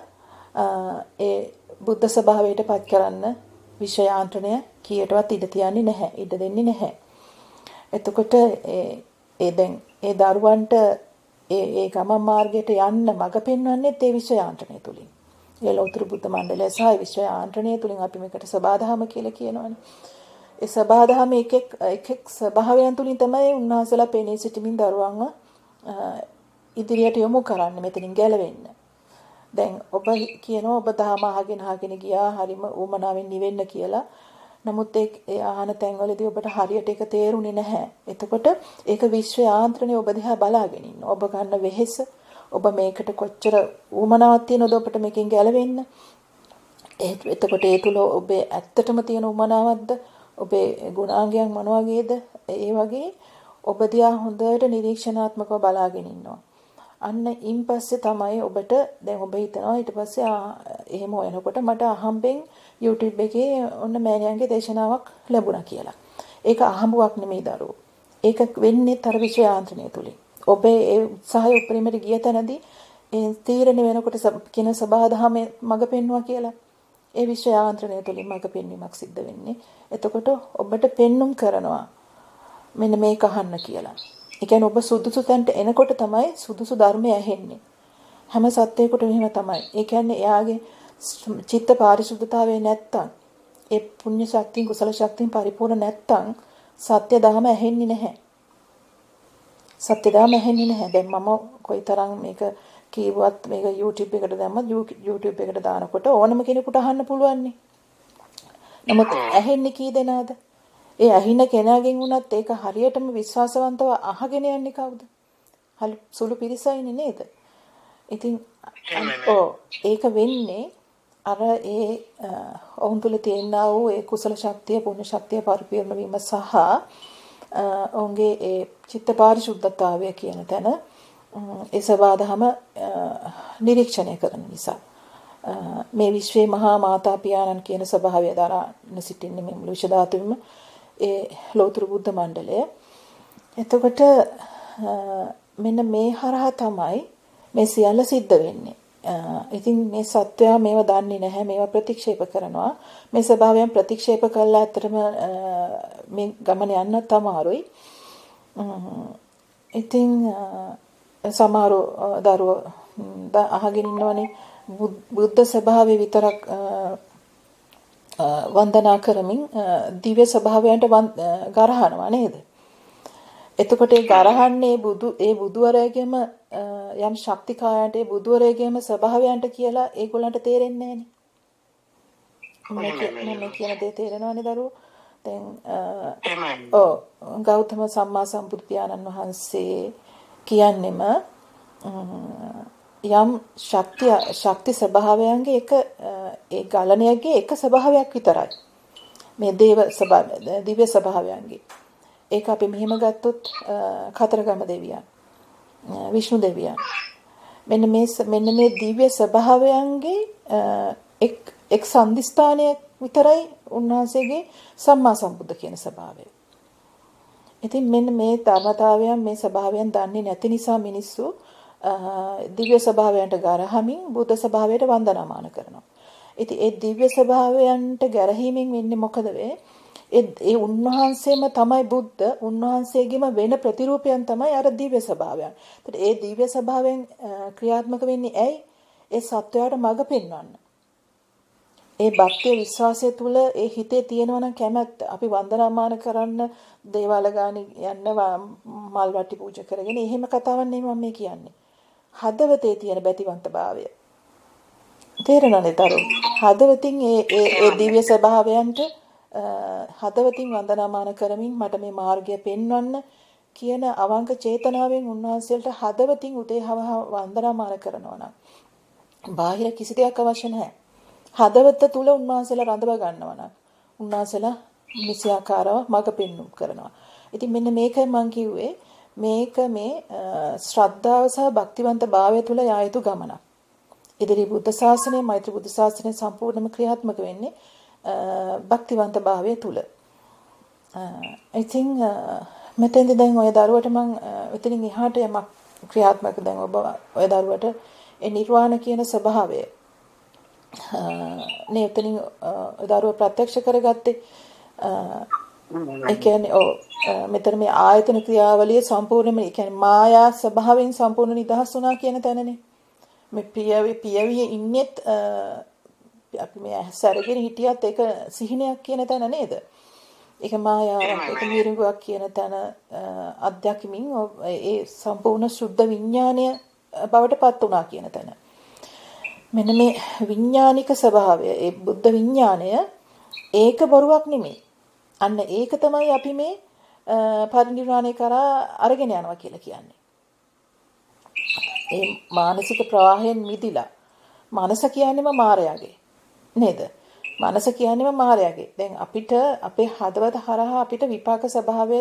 ඒ බුද්ධ ස්වභාවයට පත් කරන්න විෂයාන්ත්‍රණය කීයටවත් ඉඩ තියන්නේ නැහැ. ඉඩ දෙන්නේ නැහැ. එතකොට ඒ දරුවන්ට ඒ ගමන් මාර්ගයට යන්න මඟ පෙන්වන්නේ ඒ විෂයාන්ත්‍රණය තුලින්. ඒ ලෝතර බුද්ධ මණ්ඩලය සහ විෂයාන්ත්‍රණය තුලින් අපි මේකට සබාධම කියලා කියනවනේ. ඒ සබාධම එක ස්වභාවයන් තුලින් තමයි උන්වහන්සේලා පෙනී සිටමින් දරුවන්ව ඉදිරියට යොමු කරන්න මෙතනින් ගැලවෙන්න. දැන් ඔබ කියනවා ඔබ දහම අහගෙන ගියා හරිම උමනාවෙන් නිවෙන්න කියලා. නමුත් ඒ ආහන තැන්වලදී ඔබට හරියට ඒක තේරුනේ නැහැ. එතකොට ඒක විශ්ව යාන්ත්‍රණය ඔබ දිහා බලාගෙන ඉන්න. ඔබ ගන්න වෙහෙස ඔබ මේකට කොච්චර උමනාවක් තියනවද ඔබට මේකෙන් ගැලවෙන්න? එතකොට ඒ තුල ඔබේ ඇත්තටම තියෙන උමනාවක්ද? ඔබේ ගුණාංගයන් මොන වගේද? ඒ වගේ ඔබ දිහා හොඳට නිරීක්ෂණාත්මකව බලාගෙන ඉන්නවා. අන්න ඉන් පස්සේ තමයි ඔබට දැන් ඔබ හිතනවා ඊට පස්සේ එහෙම වෙනකොට මට අහම්බෙන් YouTube එකේ ඔන්න මෑණියන්ගේ දේශනාවක් ලැබුණා කියලා. ඒක අහඹුවක් නෙමෙයි දරුවෝ. ඒක වෙන්නේ තර විෂයාන්ත්‍රණය තුලින්. ඔබ ඒ උත්සාහය උපරිමයට ගිය තැනදී ඒ තීරණය වෙනකොට කියන සබාධමයේ මඟ පෙන්වුවා කියලා. ඒ විෂයාන්ත්‍රණය තුලින් මඟ පෙන්වීමක් සිද්ධ වෙන්නේ. එතකොට ඔබට පෙන්눔 කරනවා මෙන්න මේක අහන්න කියලා. ඒ කියන්නේ ඔබ සුදුසු තැනට එනකොට තමයි සුදුසු ධර්මය ඇහෙන්නේ. හැම සත්‍යයකටම එහෙම තමයි. ඒ කියන්නේ එයාගේ චිත්ත පාරිශුද්ධතාවය නැත්තම් ඒ පුණ්‍ය ශක්තිය කුසල ශක්තිය පරිපූර්ණ නැත්තම් සත්‍ය ධර්ම ඇහෙන්නේ නැහැ. සත්‍ය ධර්ම ඇහෙන්නේ නැහැ. දැන් මම කොයිතරම් මේක කීවත් මේක YouTube එකට දැම්මත් YouTube එකට දානකොට ඕනම කෙනෙකුට අහන්න පුළුවන් නේ. නමුත් ඇහෙන්නේ කී දෙනාද? ඒ අහින කෙනාගෙන් වුණත් ඒක හරියටම විශ්වාසවන්තව අහගෙන යන්නේ කවුද? සුළු පිරිසයිනේ නේද? ඉතින් ඒක වෙන්නේ අර ඒ ඔවුන් තුළ තියෙනා වූ ඒ කුසල ශක්තිය, පුණ්‍ය ශක්තිය පරිපූර්ණ වීම සහ ඔවුන්ගේ ඒ චිත්ත පාරිශුද්ධතාවය කියන තැන ඒ සබාධම නිරීක්ෂණය කරන නිසා මේ විශ්වයේ මහා මාතා පියාණන් කියන ස්වභාවය දරාන සිටින්නේ මේ මුළු විශ්ව ධාතුවෙම ඒ ලෝතර බුද්ධ මණ්ඩලය. එතකොට මෙන්න මේ හරහා තමයි මේ සියල්ල සිද්ධ වෙන්නේ. ඉතින් මේ සත්වයා මේව දන්නේ නැහැ. මේවා ප්‍රතික්ෂේප කරනවා. මේ ස්වභාවයන් ප්‍රතික්ෂේප කළා ඇත්තටම මේ ගමන යන්නත් අමාරුයි. ඉතින් සමහර දරුවෝ අහගෙන ඉන්නවනේ බුද්ධ ස්වභාවය විතරක් වන්දනා කරමින් දිව්‍ය ස්වභාවයන්ට ගරහනවා නේද? එතකොට ඒ ගරහන්නේ ඒ බුදුවරයාගේම යම් ශක්තිකායන්ට ඒ බුදුවරයාගේම ස්වභාවයන්ට කියලා ඒගොල්ලන්ට තේරෙන්නේ නැහැ නේ. මම කියන දේ තේරෙනවනේ දරුවෝ. දැන් ගෞතම සම්මා සම්බුදු පියාණන් වහන්සේ කියන්නෙම යම් ශක්ති ස්වභාවයන්ගේ ඒ ගලණයගේ එක ස්වභාවයක් විතරයි. මේ දිව්‍ය ස්වභාවයන්ගේ. ඒක අපි මෙහෙම ගත්තොත් කතරගම දෙවියන්, විෂ්ණු දෙවියන්. මෙන්න මේ දිව්‍ය ස්වභාවයන්ගේ එක් සම්දිස්ථානයක් විතරයි උන්වහන්සේගේ සම්මා සම්බුද්ධ කියන ස්වභාවය. ඉතින් මෙන්න මේ ධර්මතාවයන් මේ ස්වභාවයන් දන්නේ නැති නිසා මිනිස්සු දිව්‍ය ස්වභාවයන්ට ගරහමින් බුද්ධ ස්වභාවයට වන්දනාමාන කරනවා. ඉතින් ඒ දිව්‍ය ස්වභාවයන්ට ගැරහීමෙන් වෙන්නේ මොකද වෙන්නේ? ඒ උන්වහන්සේම තමයි බුද්ධ, උන්වහන්සේගේම වෙන ප්‍රතිරූපයන් තමයි අර දිව්‍ය ස්වභාවයන්. ඒත් ඒ දිව්‍ය ස්වභාවයෙන් ක්‍රියාත්මක වෙන්නේ ඇයි? ඒ සත්වයාට මඟ පෙන්වන්න. ඒ භක්තිය විශ්වාසය තුල ඒ හිතේ තියෙනවා නම් කැමැත්ත අපි වන්දනාමාන කරන්න දේවාල ගානේ යන්න මල් වට්ටි පූජා කරගෙන එහෙම කතාවක් නෙමෙයි මම කියන්නේ. හදවතේ තියෙන බැතිවන්තභාවය. තේරෙනවද තරු? හදවතින් ඒ දිව්‍ය ස්වභාවයන්ට හදවතින් වන්දනාමාන කරමින් මට මේ මාර්ගය පෙන්වන්න කියන අවංක චේතනාවෙන් උන්වහන්සේට හදවතින් උදේහව වන්දනාමාන කරනවා නම් බාහිර කිසි දෙයක් අවශ්‍ය නැහැ. හදවත තුල උන්වහන්සේලා රඳව ගන්නවා නම් උන්වහන්සේලා නිසියාකාරව මඟ පෙන්වුම් කරනවා. ඉතින් මෙන්න මේකයි මම කිව්වේ මේක මේ ශ්‍රද්ධාව සහ භක්තිවන්ත භාවය තුල යා යුතු ගමනක්. ඉදිරි බුද්ධ ශාසනය, මෛත්‍රී බුද්ධ ශාසනය සම්පූර්ණයෙන්ම ක්‍රියාත්මක වෙන්නේ භක්තිවන්ත භාවය තුල. ඉතින් මෙතෙන්ද දැන් ඔය දරුවට මම එතනින් එහාට යමක් ක්‍රියාත්මක දැන් ඔය දරුවට ඒ නිර්වාණ කියන ස්වභාවය නේ එතනින් දරුව ප්‍රත්‍යක්ෂ කරගත්තේ. ඒ කියන්නේ මෙතන මේ ආයතන ක්‍රියාවලිය සම්පූර්ණයෙන්ම ඒ කියන්නේ මායා ස්වභාවයෙන් සම්පූර්ණ නිදහස් වුණා කියන තැනනේ. මේ පියවියේ ඉන්නේත් අපි මේ සැරගෙන හිටියත් ඒක සිහිනයක් කියන තැන නේද? ඒක මායාවක්, ඒක මිරිඟුවක් කියන තැන අධ්‍යාත්මින් ඒ සම්පූර්ණ සුද්ධ විඥානය බවට පත් වුණා කියන තැන. මෙන්න මේ විඥානික ස්වභාවය, ඒ බුද්ධ විඥානය ඒක බොරුවක් නෙමෙයි. අන්න ඒක තමයි අපි මේ පරිනිර්වාණය කරා අරගෙන යනවා කියලා කියන්නේ. ඒ මානසික ප්‍රවාහයෙන් මිදිලා මනස කියන්නේම මායාවේ නේද? මනස කියන්නේම මායාවේ. දැන් අපිට අපේ හදවත හරහා අපිට විපාක ස්වභාවය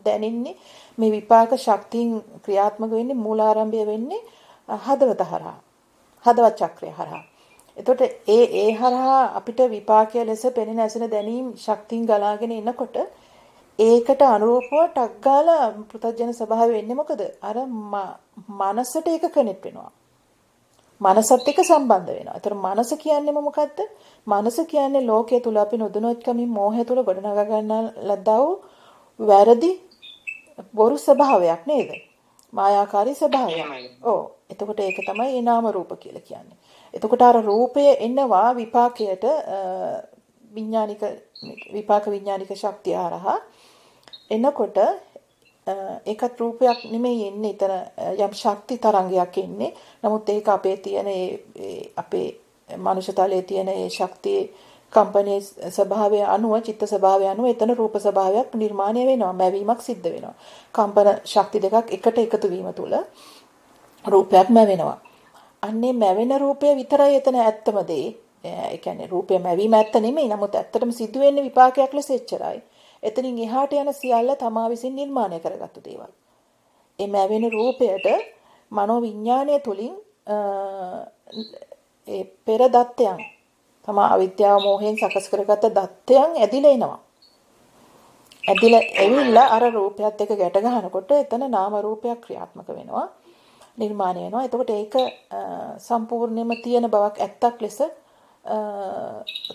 දැනෙන්නේ මේ විපාක ශක්තියින් ක්‍රියාත්මක වෙන්නේ මූලාරම්භය වෙන්නේ හදවත හරහා. හදවත් චක්‍රය හරහා. එතකොට ඒ හරහා අපිට විපාකය ලෙස පෙනෙන ඇසෙන දැනීම් ශක්තියින් ගලාගෙන එනකොට ඒකට අනුරූපව ටක් ගාලා පෘථජන ස්වභාවය වෙන්නේ මොකද? අර මනසට ඒක කනෙක්ට් වෙනවා. මනසත් එක්ක සම්බන්ධ වෙනවා. ඒතර මනස කියන්නේම මොකද්ද? මනස කියන්නේ ලෝකයේ තුල අපි නොදැනුවත්කමින් මෝහය තුල ගොඩනගා ගන්න ලද්දා වූ වැරදි බොරු ස්වභාවයක් නේද? මායාකාරී ස්වභාවයක්. ඔව්. එතකොට ඒක තමයි ඒ නාම රූප කියලා කියන්නේ. එතකොට අර රූපය එනවා විපාකයට විපාක විඥානික ශක්තිය හරහා එනකොට ඒකත් රූපයක් නෙමෙයි එන්නේ. ඊතර යම් ශක්ති තරංගයක් එන්නේ. නමුත් ඒක අපේ තියෙන අපේ මනුෂ්‍ය තලයේ තියෙන ඒ ශක්තියේ කම්පනයේ ස්වභාවය අනුව, චිත්ත ස්වභාවය අනුව එතන රූප ස්වභාවයක් නිර්මාණය වෙනවා. මැවීමක් සිද්ධ වෙනවා. කම්පන ශක්ති දෙකක් එකට එකතු වීම තුළ රූපයක් මැවෙනවා. අන්නේ මැවෙන රූපය විතරයි එතන ඇත්තම දේ. ඒ කියන්නේ රූපය මැවීම ඇත්ත නෙමෙයි. නමුත් ඇත්තටම සිදුවෙන්නේ විපාකයක් ලෙස එච්චරයි. එතනින් එහාට යන සියල්ල තමා විසින් නිර්මාණය කරගත්තු දේවල්. ඒ මැවෙන රූපයට මනෝ විඥාණය තුලින් ඒ පෙර දත්තයන් තමා අවිද්‍යාව මෝහයෙන් සකස් කරගත්ත දත්තයන් ඇදිලා එනවා. ඇදිලා එවිලා අර රූපයත් එක්ක ගැට ගන්නකොට එතන නාම රූපයක් ක්‍රියාත්මක වෙනවා. නිර්මාණය වෙනවා. එතකොට ඒක සම්පූර්ණයෙන්ම තියෙන බවක් ඇත්තක් ලෙස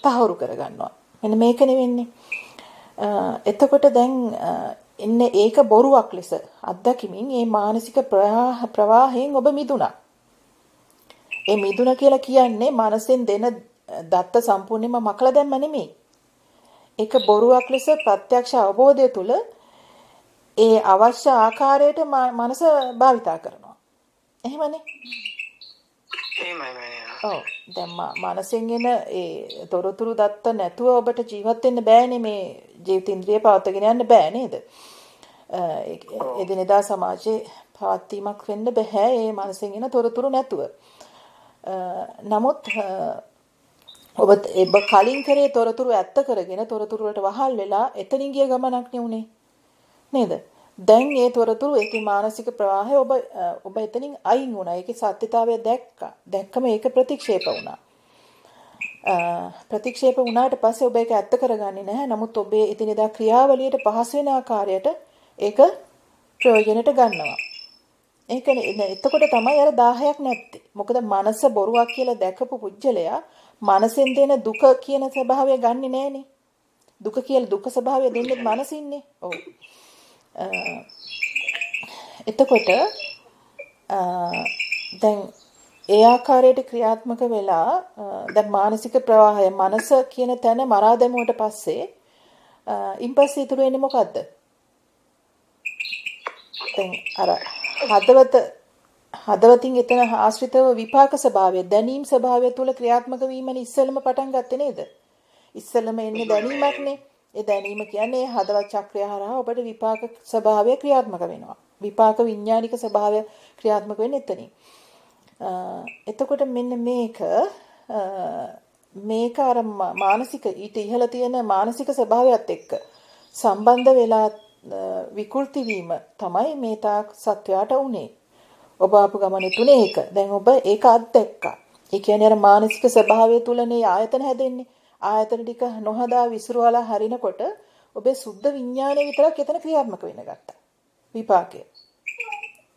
තහවුරු කරගන්නවා. මෙන්න මේකනේ වෙන්නේ. එතකොට දැන් එන්නේ ඒක බොරුවක් ලෙස අත්දැකීමින් මේ මානසික ප්‍රවාහයෙන් ඔබ මිදුණා. ඒ මිදුණ කියලා කියන්නේ මනසෙන් දෙන දත්ත සම්පූර්ණයෙන්ම මකලා දැම්ම නෙමෙයි. ඒක බොරුවක් ලෙස ප්‍රත්‍යක්ෂ අවබෝධය තුළ ඒ අවශ්‍ය ආකාරයට මනස භාවිතා කරනවා. එහෙමනේ. ඔව්. දැන් මනසෙන් එන ඒ තොරතුරු දත්ත නැතුව ඔබට ජීවත් වෙන්න බෑනේ මේ ජීවිතේන්ද්‍රිය පවත්වාගෙන යන්න බෑ නේද? එදිනෙදා සමාජයේ පවත්වීමක් වෙන්න බෑ ඒ මනසෙන් එන තොරතුරු නැතුව. නමුත් ඔබ කලින් කරේ තොරතුරු ඇත්ත කරගෙන තොරතුරු වලට වහල් වෙලා එතනින් ගිය ගමනක් නෙුනේ නේද? දැන් ඒ තොරතුරු ඒකේ මානසික ප්‍රවාහය ඔබ එතනින් අයින් වුණා. ඒකේ සත්‍යතාවය දැක්කා. දැක්කම ඒක ප්‍රතික්ෂේප වුණා. ප්‍රතික්ෂේප වුණාට පස්සේ ඔබ ඒක ඇත්ත කරගන්නේ නැහැ. නමුත් ඔබේ එදිනෙදා ක්‍රියාවලියට පහසු වෙන ආකාරයට ඒක ප්‍රයෝජනට ගන්නවා. ඒකනේ එතකොට තමයි අර 10ක් නැත්තේ. මොකද මනස බොරුවක් කියලා දැකපු පුජ්‍යලයා මනසෙන් දෙන දුක කියන ස්වභාවය ගන්නෙ නෑනේ. දුක කියලා දුක ස්වභාවය දෙන්නේ මනසින්නේ. ඔව්. එතකොට දැන් ඒ ආකාරයට ක්‍රියාත්මක වෙලා දැන් මානසික ප්‍රවාහය මනස කියන තැන මරා දැමුවට පස්සේ ඉම්පස්සේ ඉතුරු වෙන්නේ මොකද්ද? දැන් අර හදවතින් එතන ආශ්‍රිතව විපාක ස්වභාවය දැනීම් ස්වභාවය තුල ක්‍රියාත්මක වීමනේ ඉස්සෙල්ලම පටන් ගත්තේ නේද? ඉස්සෙල්ලම එන්නේ දැනීමක්නේ. ඒ දැනීම කියන්නේ හදවත් චක්‍රය හරහා ඔබට විපාක ස්වභාවය ක්‍රියාත්මක වෙනවා. විපාක විඥානික ස්වභාවය ක්‍රියාත්මක වෙන්නේ එතනින්. එතකොට මෙන්න මේක අර මානසික ඊට ඉහළ තියෙන මානසික ස්වභාවයත් එක්ක සම්බන්ධ වෙලා විකෘති වීම තමයි මේ තාක් සත්වයාට උනේ. ඔබ ආපු ගමනේ තුනේ ඒක. දැන් ඔබ ඒක අත්දැක්කා. ඒ කියන්නේ අර මානසික ස්වභාවය තුලනේ ආයතන හැදෙන්නේ. ආයතන ටික නොහදා විසිරුවලා හරිනකොට ඔබේ සුද්ධ විඥානය විතරක් එතන ක්‍රියාත්මක වෙන්න ගත්තා. විපාකය.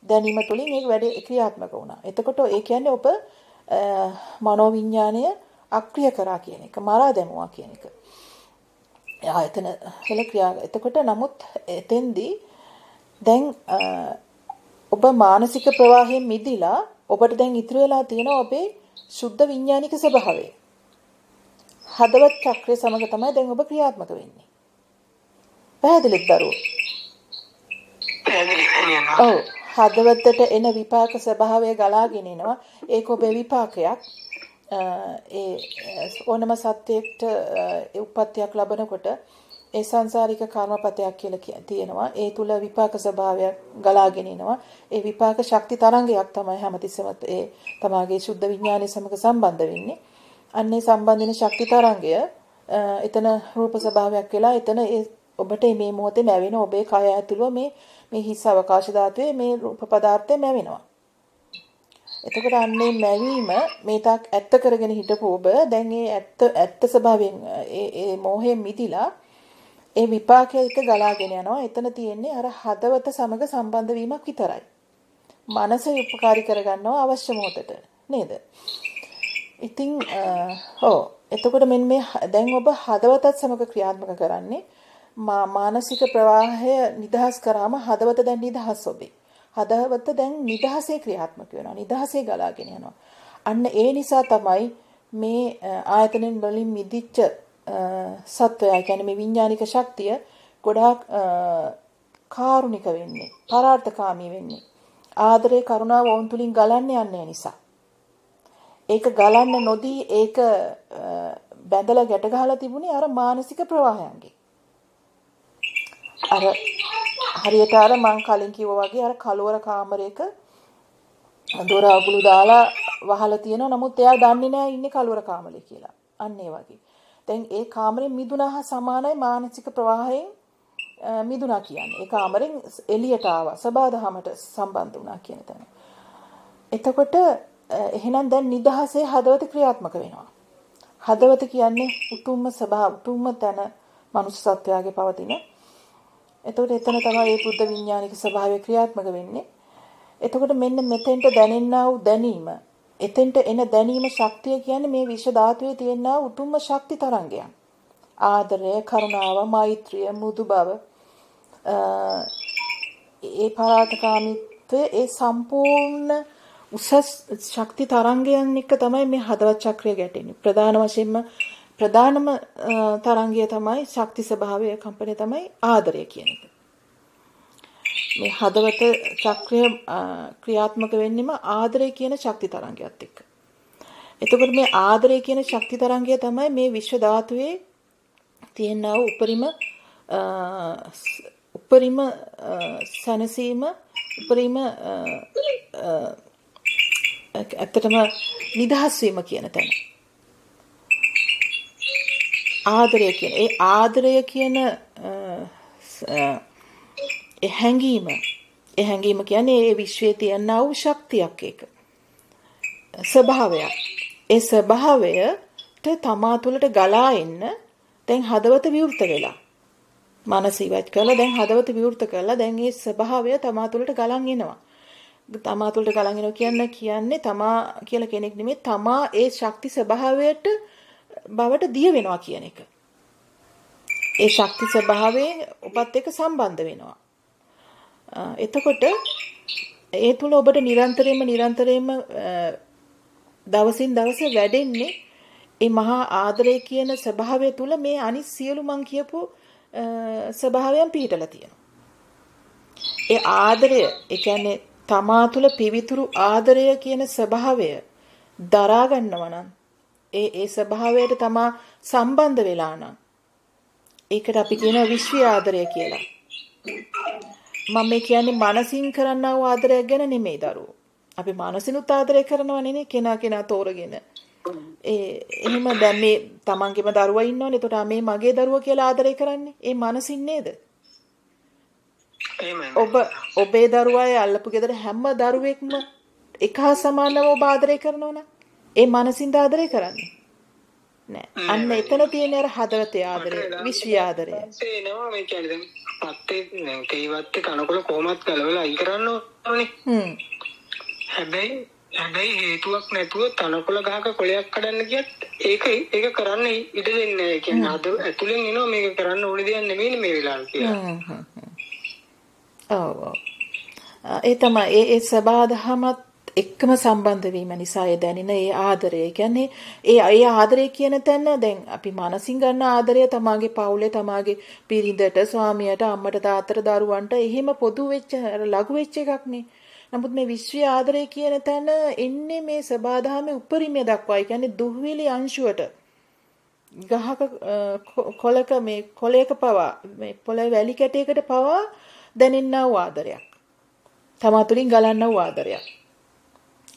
දැනීම තුලින් මේක වැඩි ක්‍රියාත්මක වුණා. එතකොට ඒ කියන්නේ ඔබ මනෝවිඥානය අක්‍රිය කරා කියන එක, මරා දැමුවා කියන එක. ආයතන වල ක්‍රියා. එතකොට නමුත් එතෙන්දී දැන් ඔබ මානසික ප්‍රවාහයෙන් මිදිලා ඔබට දැන් ඉතුරු වෙලා තියෙන ඔබේ සුද්ධ විඥානික ස්වභාවය. හදවත් චක්‍රය සමග තමයි දැන් ඔබ ක්‍රියාත්මක වෙන්නේ. පැහැදිලිද දරුවෝ? ඔව්. හදවතට එන විපාක ස්වභාවය ගලාගෙන එනවා. ඒක ඔබේ විපාකයක්. ඒ ඕනම සත්‍යයකට උප්පත්තියක් ලැබනකොට ඒ සංසාරික කර්මපතයක් කියලා තියෙනවා. ඒ තුල විපාක ස්වභාවයක් ගලාගෙන එනවා. ඒ විපාක ශක්ති තරංගයක් තමයි හැමතිස්සෙම ඒ තමාගේ සුද්ධ විඥානය සමග සම්බන්ධ වෙන්නේ. අන්නේ සම්බන්ධ වෙන ශක්ති තරංගය එතන රූප ස්වභාවයක් වෙලා එතන ඔබට මේ මොහොතේ නැවෙන ඔබේ කය ඇතුළේ මේ හිස් අවකාශ ධාතුවේ මේ රූප පදාර්ථය නැවෙනවා. එතකොට අන්නේ මැවීම මේ තාක් ඇත්ත කරගෙන හිටපු ඔබ දැන් ඒ ඇත්ත ස්වභාවයෙන් ඒ මෝහයෙන් මිදිලා ඒ විපාකයේ එක ගලාගෙන යනවා. එතන තියෙන්නේ අර හදවත සමග සම්බන්ධ වීමක් විතරයි. මනස උපකාරී කරගන්නවා අවශ්‍ය මොහොතට නේද? ඉතින් එතකොට මෙන්න මේ දැන් ඔබ හදවතත් සමග ක්‍රියාත්මක කරන්නේ මානසික ප්‍රවාහය නිදහස් කරාම හදවත දැන් නිදහස් ඔබේ. හදවත දැන් නිදහසේ ක්‍රියාත්මක වෙනවා. නිදහසේ ගලාගෙන යනවා. අන්න ඒ නිසා තමයි මේ ආයතනෙන් වලින් මිදිච්ච සත්වයා කියන්නේ මේ විඥානික ශක්තිය ගොඩාක් කාරුණික වෙන්නේ. පරාර්ථකාමී වෙන්නේ. ආදරේ කරුණාව වොන් තුලින් ගලන්න යන්නේ නිසා. ඒක ගලන්න නොදී ඒක බැඳලා ගැට ගහලා තිබුණේ අර මානසික ප්‍රවාහයන්ගේ. අර හරියට අර මං කලින් කිව්වා වගේ අර කලවර කාමරයක දොර අගුළු දාලා වහලා තියෙනවා. නමුත් එයා දන්නේ නැහැ ඉන්නේ කලවර කාමරේ කියලා. අන්න ඒ වගේ. දැන් ඒ කාමරෙන් මිදුණා හා සමානයි මානසික ප්‍රවාහයෙන් මිදුණා කියන්නේ. ඒ කාමරෙන් එළියට ආවා. සබාදහමට සම්බන්ධ වුණා කියන තැන. එතකොට එහෙනම් දැන් නිදහසේ හදවත ක්‍රියාත්මක වෙනවා. හදවත කියන්නේ උතුම්ම ස්වභාව, උතුම්ම තැන මනුස්ස සත්වයාගේ පවතින. එතකොට එතන තමයි මේ බුද්ධ විඥානික ස්වභාවය ක්‍රියාත්මක වෙන්නේ. එතකොට මෙන්න මෙතෙන්ට දැනෙන්නා වූ දැනීම, එතෙන්ට එන දැනීම ශක්තිය කියන්නේ මේ විශ්ව ධාතුවේ තියෙනා උතුම්ම ශක්ති තරංගයක්. ආදරය, කරුණාව, මෛත්‍රිය, මෘදු බව, ඒ පරාතකාමීත්වය, ඒ සම්පූර්ණ උසස් ශක්ති තරංගයන් එක තමයි මේ හදවත් චක්‍රය ගැටෙන්නේ. ප්‍රධානම තරංගය තමයි ශක්ති ස්වභාවය කම්පණය තමයි ආදරය කියන එක. මේ හදවත චක්‍රය ක්‍රියාත්මක වෙන්නෙම ආදරය කියන ශක්ති තරංගයත් එක්ක. එතකොට මේ ආදරය කියන ශක්ති තරංගය තමයි මේ විශ්ව ධාතුවේ තියෙනා උපරිම සනසීම, උපරිම ඇත්තටම නිදහස් වීම කියන තැන. ආදරය කියන හැඟීම කියන්නේ ඒ විශ්වයේ තියෙනා වූ ශක්තියක් ඒක. ස්වභාවයක්. ඒ ස්වභාවයට තමා තුළට ගලා එන්න දැන් හදවත විවෘත වෙලා. මනස ඉවත් කරලා දැන් හදවත විවෘත කරලා දැන් මේ ස්වභාවය තමා තුළට ගලන් එනවා. තමා තුළට ගලන් එනවා කියන්නේ තමා කියලා කෙනෙක් නෙමෙයි, තමා ඒ ශක්ති ස්වභාවයට බවට දිය වෙනවා කියන එක. ඒ ශක්ති ස්වභාවයෙන් ඔබත් එක්ක සම්බන්ධ වෙනවා. එතකොට ඒ තුල ඔබට නිරන්තරයෙන්ම දවසින් දවස වැඩෙන්නේ ඒ මහා ආදරය කියන ස්වභාවය තුල මේ අනිත් සියලු මං කියපු ස්වභාවයන් පිහිටලා තියෙනවා. ඒ ආදරය, ඒ කියන්නේ තමා තුල පිවිතුරු ආදරය කියන ස්වභාවය දරා ගන්නවා නම්, ඒ ස්වභාවයට තමා සම්බන්ධ වෙලා නම්, ඒකට අපි කියනවා විශ්වීය ආදරය කියලා. මම මේ කියන්නේ මනසින් කරන්නා වූ ආදරයක් ගැන නෙමෙයි දරුවෝ. අපි මනසිනුත් ආදරය කරනවා නේ කෙනා තෝරගෙන. එහෙම දැන් මේ තමන්ගේම දරුවා ඉන්නවනේ. එතකොට මේ මගේ දරුවා කියලා ආදරය කරන්නේ ඒ මනසින් නේද? ඔබේ දරුවායි අල්ලපු ගෙදර හැම දරුවෙක්ම එක හා සමානව ඔබ ආදරය කරනවා නම් ඒ මනසින් ආදරය කරන්නේ නෑ. අන්න එතන තියෙන අර හදවතේ ආදරය, විශ්වීය ආදරය. ඒනවා මේ කියන්නේ දැන් පත්තේ දැන් කේවත් කනකොල කොහොමත් ගලවලා අයින් කරන්න ඕනේ. හැබැයි හේතුවක් නැතුව තනකොළ ගහක කොලයක් කඩන්න ගියත් ඒක කරන්න ඉඩ දෙන්නේ නැහැ. ඒ කියන්නේ අද ඇතුලෙන් එනවා මේක කරන්න ඕනේ දෙයක් නෙමෙයි මේ වෙලාවට කියලා. ඔව්. ඒ තමයි ඒ සබාධමත් එක්කම සම්බන්ධ වීම නිසා ඒ දැනෙන ඒ ආදරය. කියන්නේ ඒ ආදරය කියන තැන දැන් අපි මනසින් ගන්න ආදරය තමාගේ පවුලේ, තමාගේ පිරිඳට, ස්වාමියාට, අම්මට, තාත්තට, දරුවන්ට එහෙම පොදු වෙච්ච ලඝු වෙච්ච එකක් නේ. නමුත් මේ විශ්වීය ආදරය කියන තැන එන්නේ මේ සබාධමේ උපරිමය දක්වා. ඒ කියන්නේ දුහවිලි අංශුවට ගහක කොලක මේ කොලයක පවා මේ පොළේ වැලි කැටයකට පවා දැනෙන්නා වූ ආදරයක්. තමා තුළින් ගලන්නා වූ ආදරයක්.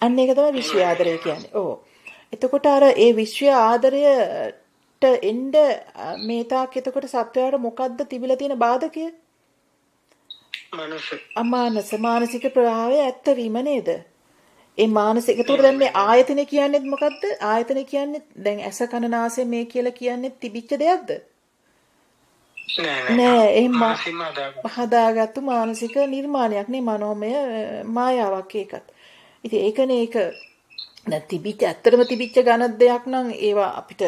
අන්න ඒක තමයි විශ්වීය ආදරය කියන්නේ. ඔව්. එතකොට අර ඒ විශ්වීය ආදරයට එන්න මේ තාක් එතකොට සත්වයාට මොකද්ද තිබිලා තියෙන බාධකය? මානසික ප්‍රවාහය ඇත්තවීම නේද? ඒ මානසික. එතකොට දැන් මේ ආයතන කියන්නේ මොකද්ද? ආයතන කියන්නේ දැන් ඇස කන නාසය මේ කියලා කියන්නේ තිබිච්ච දෙයක්ද? නෑ. එහෙම හදාගත්තු මානසික නිර්මාණයක් නේ, මනෝමය මායාවක් ඒකත්. ඉතින් ඒකනේ ඒක ඇත්තටම තිබිච්ච ඝන දෙයක් නම් ඒවා අපිට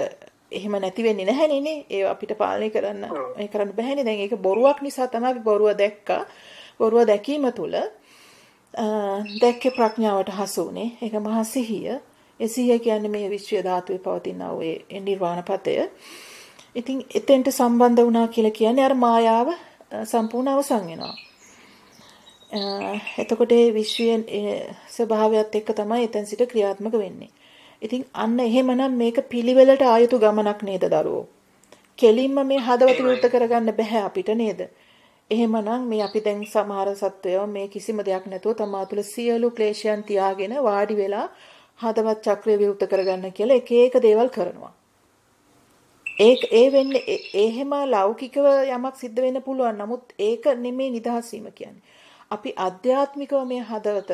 එහෙම නැති වෙන්නේ නැහැනේ නේ. ඒවා අපිට පාලනය කරන්න බෑනේ. දැන් ඒක බොරුවක් නිසා තමයි අපි බොරුව දැක්කා. බොරුව දැකීම තුළ දැක්කේ ප්‍රඥාවට හසු වුනේ. ඒක මහා සිහිය. ඒ සිහිය කියන්නේ මේ විශ්ව ධාතුවේ පවතින ඒ නිර්වාණ පතය. ඉතින් එතෙන්ට සම්බන්ධ වුණා කියලා කියන්නේ අර මායාව සම්පූර්ණ අවසන් වෙනවා. එතකොට ඒ විශ්වයේ ස්වභාවයත් එක්ක තමයි එතෙන් සිට ක්‍රියාත්මක වෙන්නේ. ඉතින් අන්න එහෙමනම් මේක පිළිවෙලට ආයුතු ගමනක් නේද දරුවෝ? කෙලින්ම මේ හදවත විවෘත කරගන්න බෑ අපිට නේද? එහෙමනම් මේ අපි දැන් සමහර සත්වයෝ මේ කිසිම දෙයක් නැතුව තමා තුළ සියලු ක්ලේශයන් තියාගෙන වාඩි වෙලා හදවත් චක්‍රය විවෘත කරගන්න කියලා එක දේවල් කරනවා. ඒ වෙන්නේ එහෙම ලෞකිකව යමක් සිද්ධ වෙන්න පුළුවන්. නමුත් ඒක නෙමෙයි නිදහස් වීම කියන්නේ. අපි අධ්‍යාත්මිකව මේ හදවත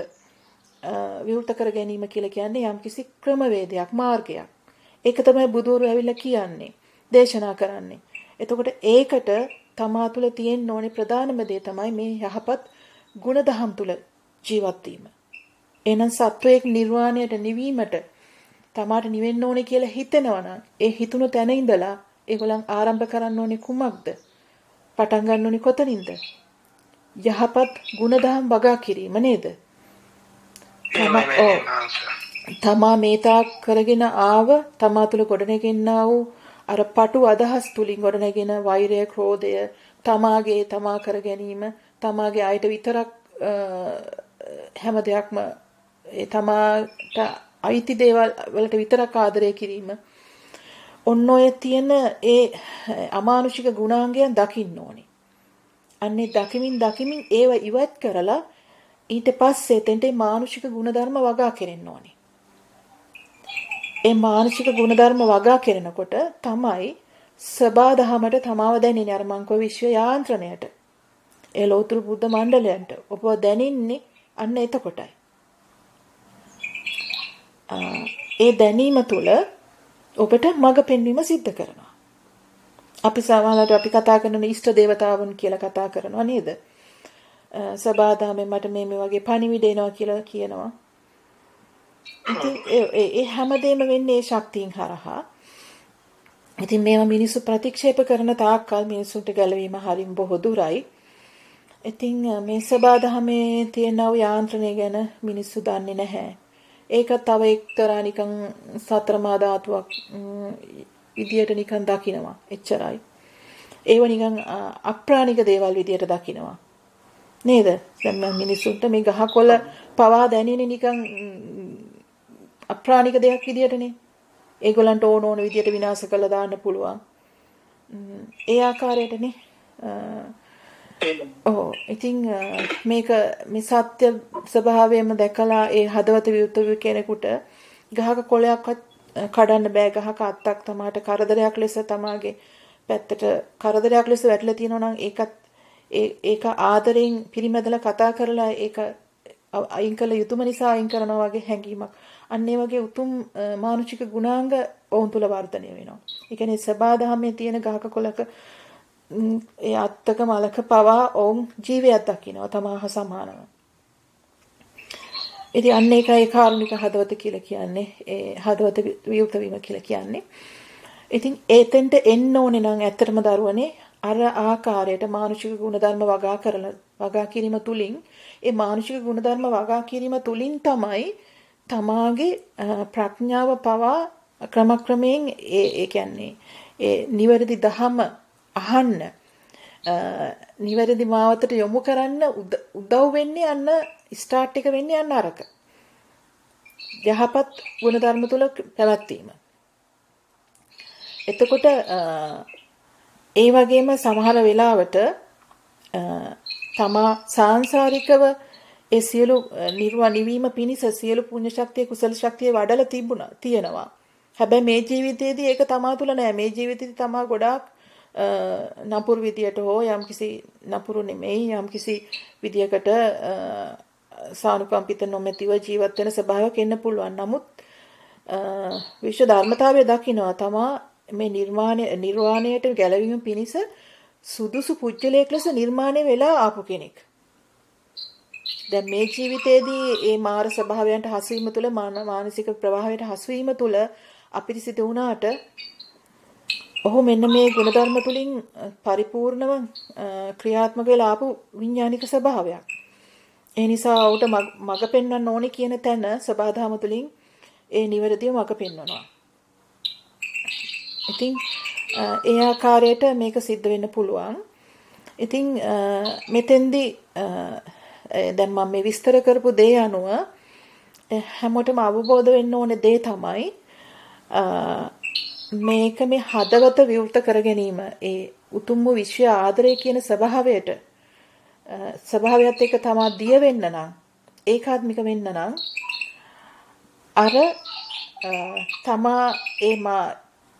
විවෘත කර ගැනීම කියලා කියන්නේ යම්කිසි ක්‍රමවේදයක්, මාර්ගයක්. ඒක තමයි බුදුවරු ඇවිල්ලා කියන්නේ, දේශනා කරන්නේ. එතකොට ඒකට තමා තුළ තියෙන්න ඕනේ ප්‍රධානම දේ තමයි මේ යහපත් ගුණධම් තුළ ජීවත් වීම. එහෙනම් සත්වයක් නිර්වාණයට නිවීමට තමාට නිවෙන්න ඕනේ කියලා හිතෙනවා නම් ඒ හිතුණු තැන ඉඳලා ඒගොල්ලන් ආරම්භ කරන්න ඕනේ කුමක්ද? පටන් ගන්න ඕනේ කොතනින්ද? යහපත් ගුණධම් වගා කිරීම නේද? තමා මේතා කරගෙන ආව තමා තුළ ගොඩනැගෙන්නා වූ අර පටු අදහස් තුලින් ගොඩනැගෙන වෛරය, ක්‍රෝධය, තමා කර ගැනීම, තමාගේ අයට විතරක් හැම දෙයක්ම තමාට අයිති දේවල් වලට විතරක් ආදරය කිරීම. ඔන්න ඔය තියෙන ඒ අමානුෂික ගුණාංගයන් දකින්න ඕනේ. අන්නේ දකිමින් ඒව ඉවත් කරලා ඊට පස්සේ තෙන්ටේ මානුෂික ගුණධර්ම වගා කෙරෙන්න ඕනේ. ඒ මානසික ගුණධර්ම වගා කරනකොට තමයි සබාදහමට තමාව දැනෙන්නේ අර මං කෝ විශ්ව යාන්ත්‍රණයට. ඒ ලෝතුරු බුද්ධ මණ්ඩලයන්ට ඔබ දැනින්නේ අන්න එතකොටයි. ඒ දැනීම තුළ ඔබට මඟ පෙන්වීම සිද්ධ කරනවා. අපි සාමාන්‍යයෙන් අපි කතා කරන ඉෂ්ට දේවතාවුන් කියලා කතා කරනවා නේද? සබාදහමෙන් මට මේ වගේ පණිවිඩ එනවා කියලා කියනවා. ඉතින් ඒ හැමදේම වෙන්නේ ඒ ශක්තියින් හරහා. ඉතින් මේවා මිනිස්සු ප්‍රතික්ෂේප කරන තාක්කල් මිනිසුන්ට ගැලවීම හරිම බොහෝ දුරයි. ඉතින් මේ සබාදහමේ තියෙන යාන්ත්‍රණය ගැන මිනිස්සු දන්නේ නැහැ. ඒක තව එක්තරා නිකන් සතරමා ධාතුවක් විදියට නිකන් දකිනවා. එච්චරයි. ඒව නිකන් අප්‍රාණික දේවල් විදියට දකිනවා. නේද? දැන් මිනිස්සුන්ට මේ ගහකොළ පවා දැනෙන්නේ නිකන් අප්‍රාණික දෙයක් විදියටනේ. ඒගොල්ලන්ට ඕන විදියට විනාශ කරලා දාන්න පුළුවන්. ඒ ආකාරයටනේ. ඉතින් මේක මේ සත්‍ය ස්වභාවයම දැකලා ඒ හදවත විවුර්ත කෙනෙකුට ගහක කොළයක්වත් කඩන්න බෑ. ගහක අත්තක් තමාට කරදරයක් ලෙස තමාගේ පැත්තට කරදරයක් ලෙස වැටලා තියෙනවා නම් ඒක ආදරෙන් පිරිමැදලා කතා කරලා ඒක අයින් කළ යුතුම නිසා අයින් කරනවා වගේ හැඟීමක්. අන්න ඒ වගේ උතුම් මානසික ගුණාංග ඔවුන් තුල වර්ධනය වෙනවා. ඒ කියන්නේ සබාදහමේ තියෙන ගහක කොළක ඒ අත්තක මලක පවා ඔවුන් ජීවයක් දකිනවා තමාහ සමානව. ඉතින් අන්න ඒකයි කාරුණික හදවත කියලා කියන්නේ. ඒ හදවත විවුර්ත වීම කියලා කියන්නේ. ඉතින් ඒතෙන්ට එන්න ඕනේ නම් ඇත්තටම දරුවනේ අර ආකාරයට මානසික ගුණධර්ම වගා කිරීම තුලින් ඒ මානසික ගුණධර්ම වගා කිරීම තුලින් තමයි තමාගේ ප්‍රඥාව පවා ක්‍රමක්‍රමයෙන් ඒ කියන්නේ ඒ නිවැරදි දහම අහන්න නිවැරදි මාවතට යොමු කරන්න උදව් වෙන්නේ අන්න ස්ටාර්ට් එක වෙන්නේ අන්න අරක. යහපත් ගුණධර්ම තුල පැවැත්වීම. එතකොට ඒ වගේම සමහර වෙලාවට තමා සාංශාරිකව ඒ සියලු නිවීම පිණිස සියලු පුණ්‍ය ශක්තිය කුසල ශක්තිය වඩලා තියෙනවා. හැබැයි මේ ජීවිතයේදී ඒක තමා තුල නෑ. මේ ජීවිතේදී තමා ගොඩාක් නපුරු විදියට හෝ යම්කිසි නපුරු නෙමෙයි යම්කිසි විදියකට සානුකම්පිත නොමැතිව ජීවත් වෙන ස්වභාවයක් එන්න පුළුවන්. නමුත් විශ්ව ධර්මතාවය දකිනවා තමා මේ නිර්වාණයට ගැලවීම පිණිස සුදුසු පුජ්‍යලයක් ලෙස නිර්මාණය වෙලා ආපු කෙනෙක්. දැන් මේ ජීවිතේදී මේ මාර ස්වභාවයන්ට හසුවීම තුළ මානසික ප්‍රවාහයට හසුවීම තුළ අපිරිසිදු වුණාට ඔහු මෙන්න මේ ගුණධර්ම තුලින් පරිපූර්ණව ක්‍රියාත්මක වෙලා ආපු විඥානික ස්වභාවයක්. ඒ නිසා ඔහුට මඟ පෙන්වන්න ඕනේ කියන තැන සබාධාම තුලින් ඒ නිවැරදිව මඟ පෙන්වනවා. ඉතින් ඒ ආකාරයට මේක සිද්ධ වෙන්න පුළුවන්. ඉතින් මෙතෙන්දී දැන් මම මේ විස්තර කරපු දේ අනුව හැමෝටම අවබෝධ වෙන්න ඕනේ දේ තමයි මේක මේ හදවත විවෘත කර ගැනීම ඒ උතුම් වූ විශ්ව ආදරය කියන ස්වභාවයත් එක්ක තමා දිය වෙන්න නම් ඒකාත්මික වෙන්න නම් අර තමා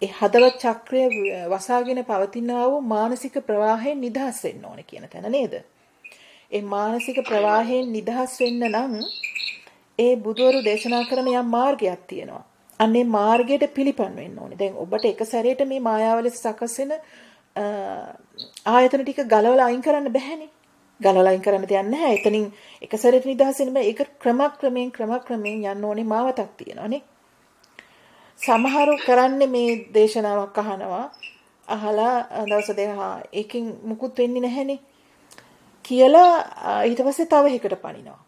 ඒ හදවත් චක්‍රය වසාගෙන පවතිනා වූ මානසික ප්‍රවාහයෙන් නිදහස් වෙන්න ඕනේ කියන තැන නේද? ඒ මානසික ප්‍රවාහයෙන් නිදහස් වෙන්න නම් ඒ බුදවරු දේශනා කරන යම් මාර්ගයක් තියෙනවා. අන්නේ මාර්ගයට පිළිපන් වෙන්න ඕනේ. දැන් ඔබට එක සැරේට මේ මායාව ලෙස සකස් වෙන ආයතන ටික ගලවලා අයින් කරන්න බැහැනේ. ගලවලා අයින් කරන්න දෙයක් නැහැ. එතනින් එක සැරේට නිදහස් වෙන්න බෑ. ඒක ක්‍රමක්‍රමයෙන් යන්න ඕනේ මාවතක් තියෙනවානේ. සමහරු කරන්නේ මේ දේශනාවක් අහනවා. අහලා දවස් දෙක ඒකෙන් මුකුත් වෙන්නේ නැහැනේ කියලා ඊට පස්සේ තව එකකට පනිනවා.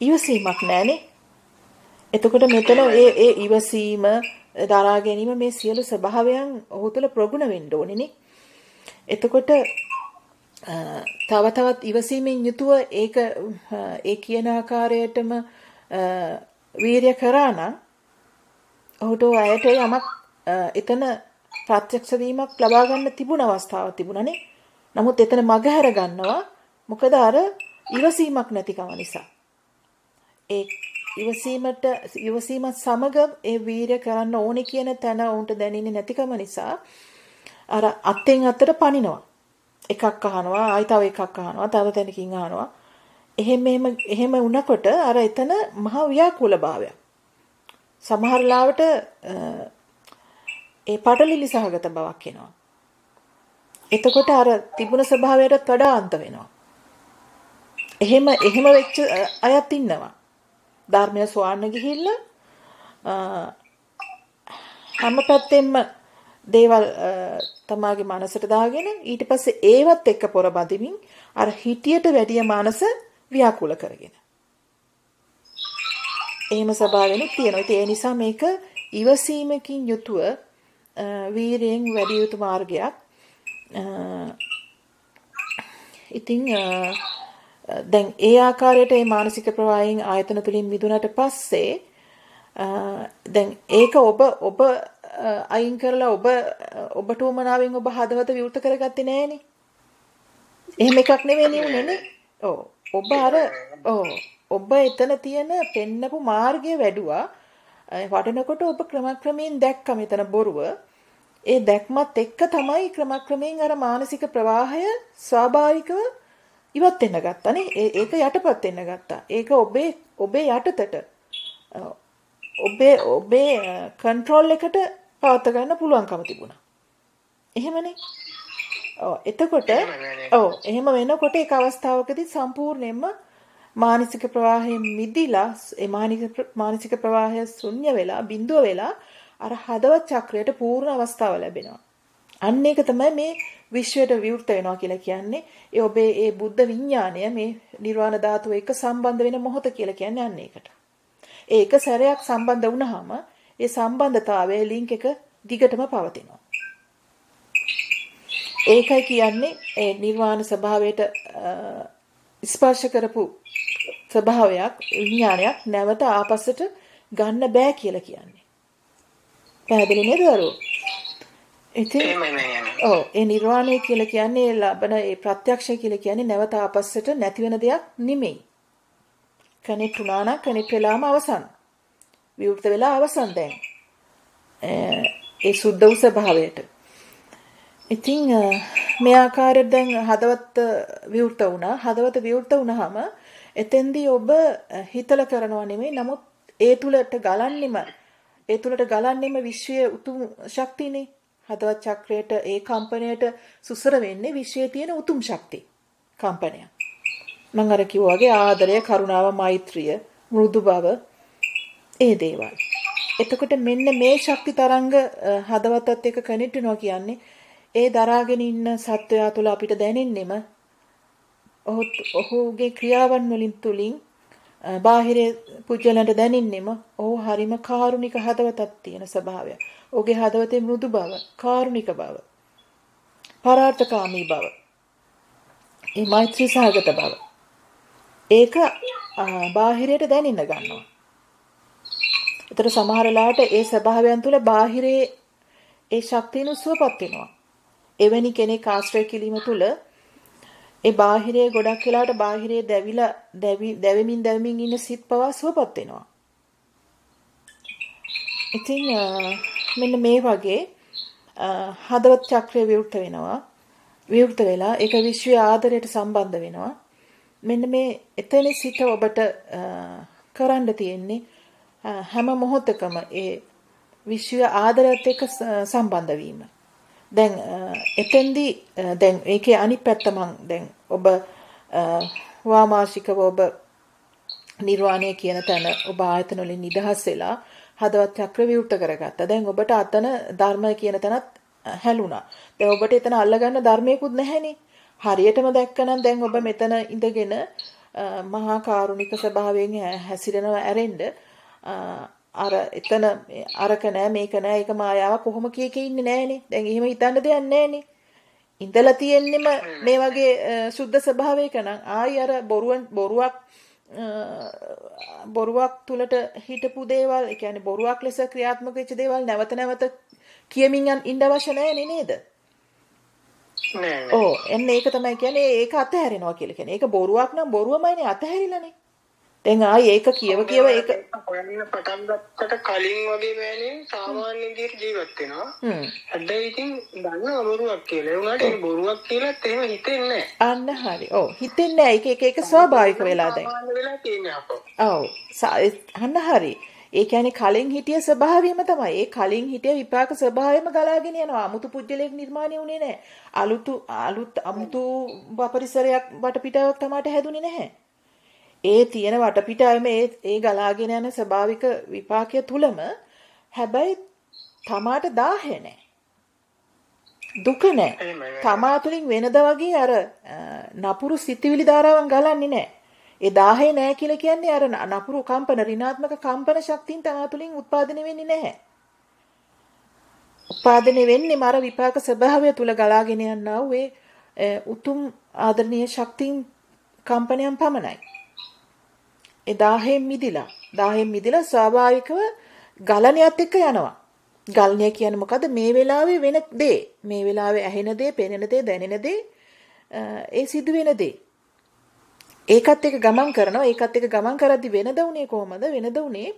ඉවසීමක් නැහැනේ. එතකොට මෙතන ඒ ඉවසීම දරා ගැනීම මේ සියලු ස්වභාවයන් ඔහු තුළ ප්‍රගුණ වෙන්න ඕනේනේ. එතකොට තව තවත් ඉවසීමෙන් යුතුව ඒක ඒ කියන ආකාරයටම වීර්ය කරා නම් ඔහුට අයට යමක් එතන ප්‍රත්‍යක්ෂ වීමක් ලබා ගන්න තිබුණ අවස්ථාවක් තිබුණානේ. නමුත් එතන මගහැර ගන්නවා. මොකද අර ඉවසීමක් නැතිකම නිසා. ඒ ඉවසීමත් සමග ඒ වීර්ය කරන්න ඕනේ කියන තැන උන්ට දැනෙන්නේ නැතිකම නිසා අර අත්ෙන් අතට පනිනවා. එකක් අහනවා, ආයි තව එකක් අහනවා, තව තැනකින් අහනවා. එහෙම වුණකොට අර එතන මහා ව්‍යාකූල භාවයක්. සමහර ලාවට ඒ පටලිලි සහගත බවක් එනවා. එතකොට අර තිබුණ ස්වභාවයටත් වඩා අන්ත වෙනවා. එහෙම වෙච්ච අයත් ඉන්නවා. ධර්මය සොයන්න ගිහිල්ලා හැම පැත්තෙම දේවල් තමාගේ මනසට දාගෙන ඊට පස්සේ ඒවත් එක්ක පොරබදිමින් අර හිතියට වැඩිය මනස ව්‍යාකූල කරගෙන. එහෙම ස්වභාවයක් තියෙනවා. ඒ නිසා මේක ඉවසීමකින් යුතුව වීරයෙන් වැඩි යුතු මාර්ගයක්. ඉතින් දැන් ඒ ආකාරයට මේ මානසික ප්‍රවාහයෙන් ආයතන තුලින් මිදුණට පස්සේ දැන් ඒක ඔබ අයින් කරලා ඔබට උමනාවෙන් ඔබ හදවත විවෘත කරගත්තේ නෑනේ. එහෙම එකක් නෙවෙයි නේ. ඔබ එතන තියෙන පෙන්නපු මාර්ගය වැඩුවා. වඩනකොට ඔබ ක්‍රමක්‍රමයෙන් දැක්ක මෙතන බොරුව. ඒ දැක්මත් එක්ක තමයි ක්‍රමක්‍රමයෙන් අර මානසික ප්‍රවාහය ස්වාභාවිකව ඉවත් වෙන්න ගත්තානේ. ඒක යටපත් වෙන්න ගත්තා. ඒක ඔබේ යටතට ඔබේ කන්ට්‍රෝල් එකට පවත් ගන්න පුළුවන්කම තිබුණා. එහෙමනේ. එතකොට එහෙම වෙනකොට ඒක අවස්ථාවකදී සම්පූර්ණයෙන්ම මානසික ප්‍රවාහයෙන් මිදිලා ඒ මානසික ප්‍රවාහය ශුන්‍ය වෙලා බිඳුව වෙලා අර හදවත් චක්‍රයට පූර්ණ අවස්ථාව ලැබෙනවා. අන්න ඒක තමයි මේ විශ්වයට විවෘත වෙනවා කියලා කියන්නේ. ඒ ඔබේ ඒ බුද්ධ විඥාණය මේ නිර්වාණ ධාතුව එක්ක සම්බන්ධ වෙන මොහොත කියලා කියන්නේ අන්න ඒකට. ඒක සැරයක් සම්බන්ධ වුණාම ඒ සම්බන්ධතාවයේ ලින්ක් එක දිගටම පවතිනවා. ඒකයි කියන්නේ ඒ නිර්වාණ ස්වභාවයට ස්පර්ශ කරපු ස්වභාවයක් විඥානයක් නැවත ආපස්සට ගන්න බෑ කියලා කියන්නේ. පැහැදිලි නේද දරුවෝ? ඉතින් ඒ නිර්වාණය කියලා කියන්නේ ලබන ඒ ප්‍රත්‍යක්ෂය කියලා කියන්නේ නැවත ආපස්සට නැති වෙන දෙයක් නෙමෙයි. කනෙක්ට් වුණා නම් කනෙක්ට් වෙලාම අවසන්. විවෘත වෙලා අවසන් දැන්. ඒ සුද්ධ වූ ස්වභාවයට. ඉතින් මේ ආකාරයෙන් දැන් හදවත විවෘත වුණා. හදවත විවෘත වුණාම එතෙන්දී ඔබ හිතල කරනවා නෙමෙයි. නමුත් ඒ තුලට ගලන්නෙම විශ්වයේ උතුම් ශක්තියනේ. හදවත් චක්‍රයට ඒ කම්පණයට සුසර වෙන්නේ විශ්වයේ තියෙන උතුම් ශක්තිය. කම්පනය. මම අර කිව්වා වගේ ආදරය, කරුණාව, මෛත්‍රිය, මෘදු බව ඒ දේවල්. එතකොට මෙන්න මේ ශක්ති තරංග හදවතත් එක්ක කනෙක්ට් වෙනවා කියන්නේ ඒ දරාගෙන ඉන්න සත්වයා තුළ අපිට දැනෙන්නෙම ඔහුගේ ක්‍රියාවන් වලින් තුලින් බාහිර පුජ්‍යලන්ට දැනෙන්නෙම ඔහු හරිම කාරුණික හදවතක් තියෙන ස්වභාවය. ඔහුගේ හදවතේ මෘදු බව, කාරුණික බව, පරාර්ථකාමී බව, ඒ මෛත්‍රී සහගත බව. ඒක බාහිරයට දැනෙන්න ගන්නවා. ඒතර සමහර වෙලාවට ඒ ස්වභාවයන් තුළ බාහිරේ ඒ ශක්තියන සුවපත් වෙනවා. එවැනි කෙනෙක් ආශ්‍රය කිරීම තුළ ඒ බාහිරේ ගොඩක් වෙලාවට බාහිරේ දැවෙමින් ඉන්න සිත් පවා සුවපත් වෙනවා. ඉතින් මෙන්න මේ වගේ හදවත් චක්‍රය විවෘත වෙනවා. විවෘත වෙලා ඒක විශ්වයේ ආදරයට සම්බන්ධ වෙනවා. මෙන්න මේ එතන සිට ඔබට කරන්න තියෙන්නේ හැම මොහොතකම ඒ විශ්වයේ ආදරයත් එක්ක සම්බන්ධ වීම. දැන් එතෙන්දී දැන් ඒකේ අනිත් පැත්ත දැන් ඔබ වාමාශිකව ඔබ නිර්වාණය කියන තැන ඔබ ආයතන වලින් නිදහස් වෙලා හදවත් චක්‍ර විවෘත කරගත්තා. දැන් ඔබට අතන ධර්මය කියන තැනත් හැලුණා. දැන් ඔබට එතන අල්ලගන්න ධර්මයකුත් නැහැනේ. හරියටම දැක්කනම් දැන් ඔබ මෙතන ඉඳගෙන මහා කාරුණික ස්වභාවයෙන් හැසිරෙනව ඇරෙන්න අර එතන අරක නෑ මේක නෑ ඒක මායාව කොහොම කීක ඉන්නේ නෑනේ. දැන් එහෙම හිතන්න දෙයක් නෑනේ. ඉඳලා තියෙන්නෙම මේ වගේ සුද්ධ ස්වභාවයක නම් ආයි අර බොරුවක් තුලට හිටපු දේවල්, ඒ කියන්නේ බොරුවක් ලෙස ක්‍රියාත්මක වෙච්ච දේවල් නැවත නැවත කියමින් ඉන්න අවශ්‍ය නැහැ නේද? නෑ. එන්න ඒක තමයි කියන්නේ ඒක අතහැරෙනවා කියලා කියන්නේ. ඒක බොරුවක් නම් බොරුවමයිනේ අතහැරිලානේ. දැන් ආයි ඒක කියව ඒක හොයන්න පටන් ගත්තට කලින් වගේ මෑනේ සාමාන්‍ය විදිහට ජීවත් වෙනවා. හැබැයි ඉතින් දන්නවා බොරුවක් කියලා. ඒ වුණාට ඒ බොරුවක් කියලාත් එහෙම හිතෙන්නේ නැහැ. අන්න හරි. හිතෙන්නේ නැහැ. ඒක ස්වාභාවික වෙලා දැන්. සාමාන්‍ය වෙලා තියෙන්නේ අපෝ. අන්න හරි. ඒ කියන්නේ කලින් හිටිය ස්වභාවයම තමයි. ඒ කලින් හිටිය විපාක ස්වභාවයම ගලාගෙන යනවා. අමුතු පුජ්‍යලයක් නිර්මාණය වුණේ නැහැ. අමුතු පරිසරයක් වටපිටාවක් තමයි හැදුනේ නැහැ. ඒ තියෙන වටපිටාවෙම ඒ ගලාගෙන යන ස්වභාවික විපාකයේ තුලම හැබැයි තමාට දාහය නැහැ. දුක නැහැ. තමා තුලින් වෙනද වගේ අර නපුරු සිතිවිලි ධාරාවන් ගලන්නේ නැහැ. ඒ දාහය නැහැ කියලා කියන්නේ අර නපුරු කම්පන ඍණාත්මක කම්පන ශක්තියින් තමා තුලින් උත්පාදනය වෙන්නේ නැහැ. උත්පාදනය වෙන්නේ මර විපාක ස්වභාවය තුල ගලාගෙන යනා වූ උතුම් ආදරණීය ශක්තියින් කම්පනයන් පමණයි. ඒ 1000න් මිදිලා ස්වාභාවිකව ගලණයත් එක්ක යනවා. ගලණය කියන්නේ මොකද්ද? මේ වෙලාවේ වෙන දේ. මේ වෙලාවේ ඇහෙන දේ, පෙනෙන දේ, දැනෙන දේ, ඒ සිදු වෙන දේ. ඒකත් එක්ක ගමන් කරනවා. ඒකත් එක්ක ගමන් කරද්දි වෙනද උනේ කොහමද? වෙනද උනේ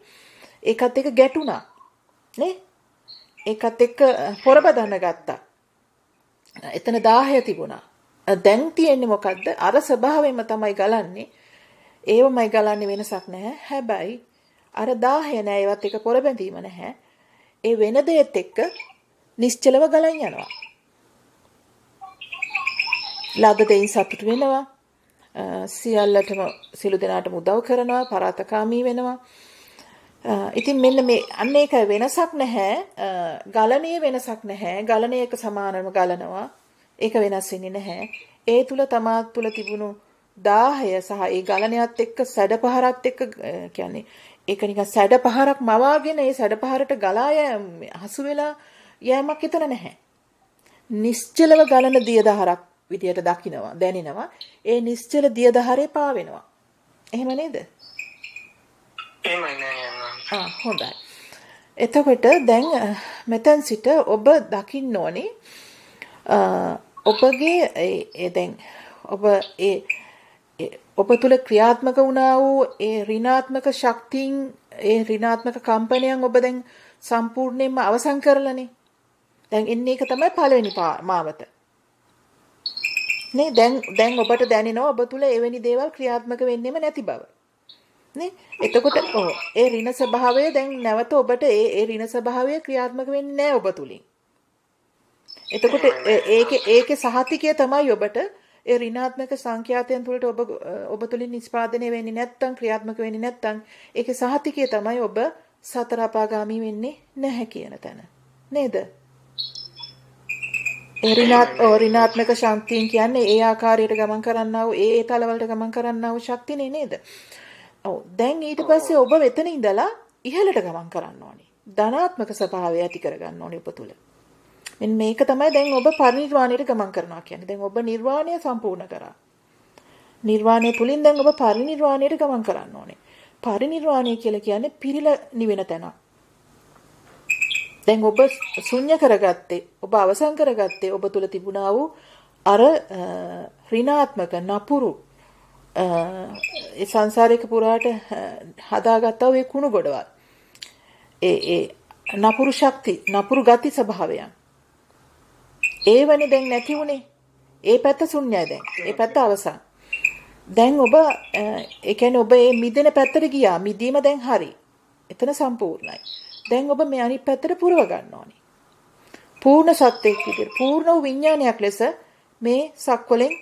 ඒකත් එක්ක ගැටුණා. නේ? ඒකත් එක්ක පොරබදන්න ගත්තා. එතන 1000 තිබුණා. දැන් තියෙන්නේ මොකද්ද? අර ස්වභාවයෙන්ම තමයි ගලන්නේ. ඒවමයි ගලන්නේ වෙනසක් නැහැ. හැබැයි අර 1000 නෑ ඒවත් එක පොර බැඳීම නැහැ. ඒ වෙන දෙයත් එක්ක නිශ්චලව ගලන් යනවා. ලද දෙයින් සතුට වෙනවා. සියල්ලටම සිළු දෙනාටම උදව් කරනවා. පරාතකාමී වෙනවා. ඉතින් මෙන්න මේ අන්න ඒක වෙනසක් නැහැ. ගලණයේ වෙනසක් නැහැ. ගලණයක සමානව ගලනවා. ඒක වෙනස් වෙන්නේ නැහැ. ඒ තුල තමා තුල තිබුණු 1000 සහ ඒ ගලණයත් එක්ක සැඩපහරත් එක්ක කියන්නේ ඒක නිකන් සැඩපහරක් මවාගෙන ඒ සැඩපහරට ගලා හසු වෙලා යෑමක් එතන නැහැ. නිශ්චලව ගලන දියදහරක් විදියට දකින්නවා දැනෙනවා. ඒ නිශ්චල දියදහරේ පාවෙනවා. එහෙම නේද? එහෙමයි නෑ. හොඳයි. එතකොට දැන් මෙතෙන් සිට ඔබ දකින්න ඕනේ ඔබගේ දැන් ඔබ තුල ක්‍රියාත්මක වුණා වූ ඒ ඍණාත්මක ශක්තියින් ඒ ඍණාත්මක කම්පනයන් ඔබ දැන් සම්පූර්ණයෙන්ම අවසන් කරලානේ. දැන් එන්නේ ඒක තමයි පළවෙනි මාවත. නේ දැන් ඔබට දැනෙනවා ඔබ තුල එවැනි දේවල් ක්‍රියාත්මක වෙන්නෙම නැති බව. නේ? එතකොට ඒ ඍණ ස්වභාවය දැන් නැවත ඔබට ඒ ඍණ ස්වභාවය ක්‍රියාත්මක වෙන්නේ නැහැ ඔබ තුලින්. එතකොට ඒකේ සහතිකය තමයි ඔබට ඒ ඍණාත්මක සංඛ්‍යාතයන් තුළට ඔබ තුලින් නිෂ්පාදනය වෙන්නේ නැත්නම් ක්‍රියාත්මක වෙන්නේ නැත්නම් ඒකේ සහතිකය තමයි ඔබ සතර අපාගාමී වෙන්නේ නැහැ කියන තැන. නේද? ඒ ඍණාත්මක ශක්තියින් කියන්නේ ඒ ආකාරයට ගමන් කරන්නා වූ ඒ තලවලට ගමන් කරන්නා වූ ශක්තියනේ නේද? දැන් ඊට පස්සේ ඔබ වෙතන ඉඳලා ඉහළට ගමන් කරන්න ඕනේ. ධනාත්මක ස්වභාවය ඇති කරගන්න ඕනේ ඔබ තුල. මෙන්න මේක තමයි දැන් ඔබ පරිනිර්වාණයට ගමන් කරනවා කියන්නේ. දැන් ඔබ නිර්වාණය සම්පූර්ණ කරා. නිර්වාණය තුලින් දැන් ඔබ පරිනිර්වාණයට ගමන් කරන්න ඕනේ. පරිනිර්වාණය කියලා කියන්නේ පිරිලා නිවෙන තැන. දැන් ඔබ ශුන්‍ය කරගත්තේ, ඔබ අවසන් කරගත්තේ ඔබ තුල තිබුණා වූ අර ඍණාත්මක නපුරු ඒ සංසාරික පුරාට හදාගත්තා වූ කුණු ගොඩවල්. ඒ නපුරු ශක්ති, නපුරු ගති ස්වභාවයන්. ඒවනේ දැන් නැති උනේ. ඒ පැත්ත ශුන්‍යයි දැන්. ඒ පැත්ත අවසන්. දැන් ඔබ ඒ කියන්නේ ඔබ මේ මිදෙන පැත්තට ගියා. මිදීම දැන් හරි. එතන සම්පූර්ණයි. දැන් ඔබ මේ අනිත් පැත්තට පුරව ගන්න ඕනේ. පූර්ණ සත්‍යයක් විදිහට පූර්ණ වූ විඥානයක් ලෙස මේ සක්වලෙන්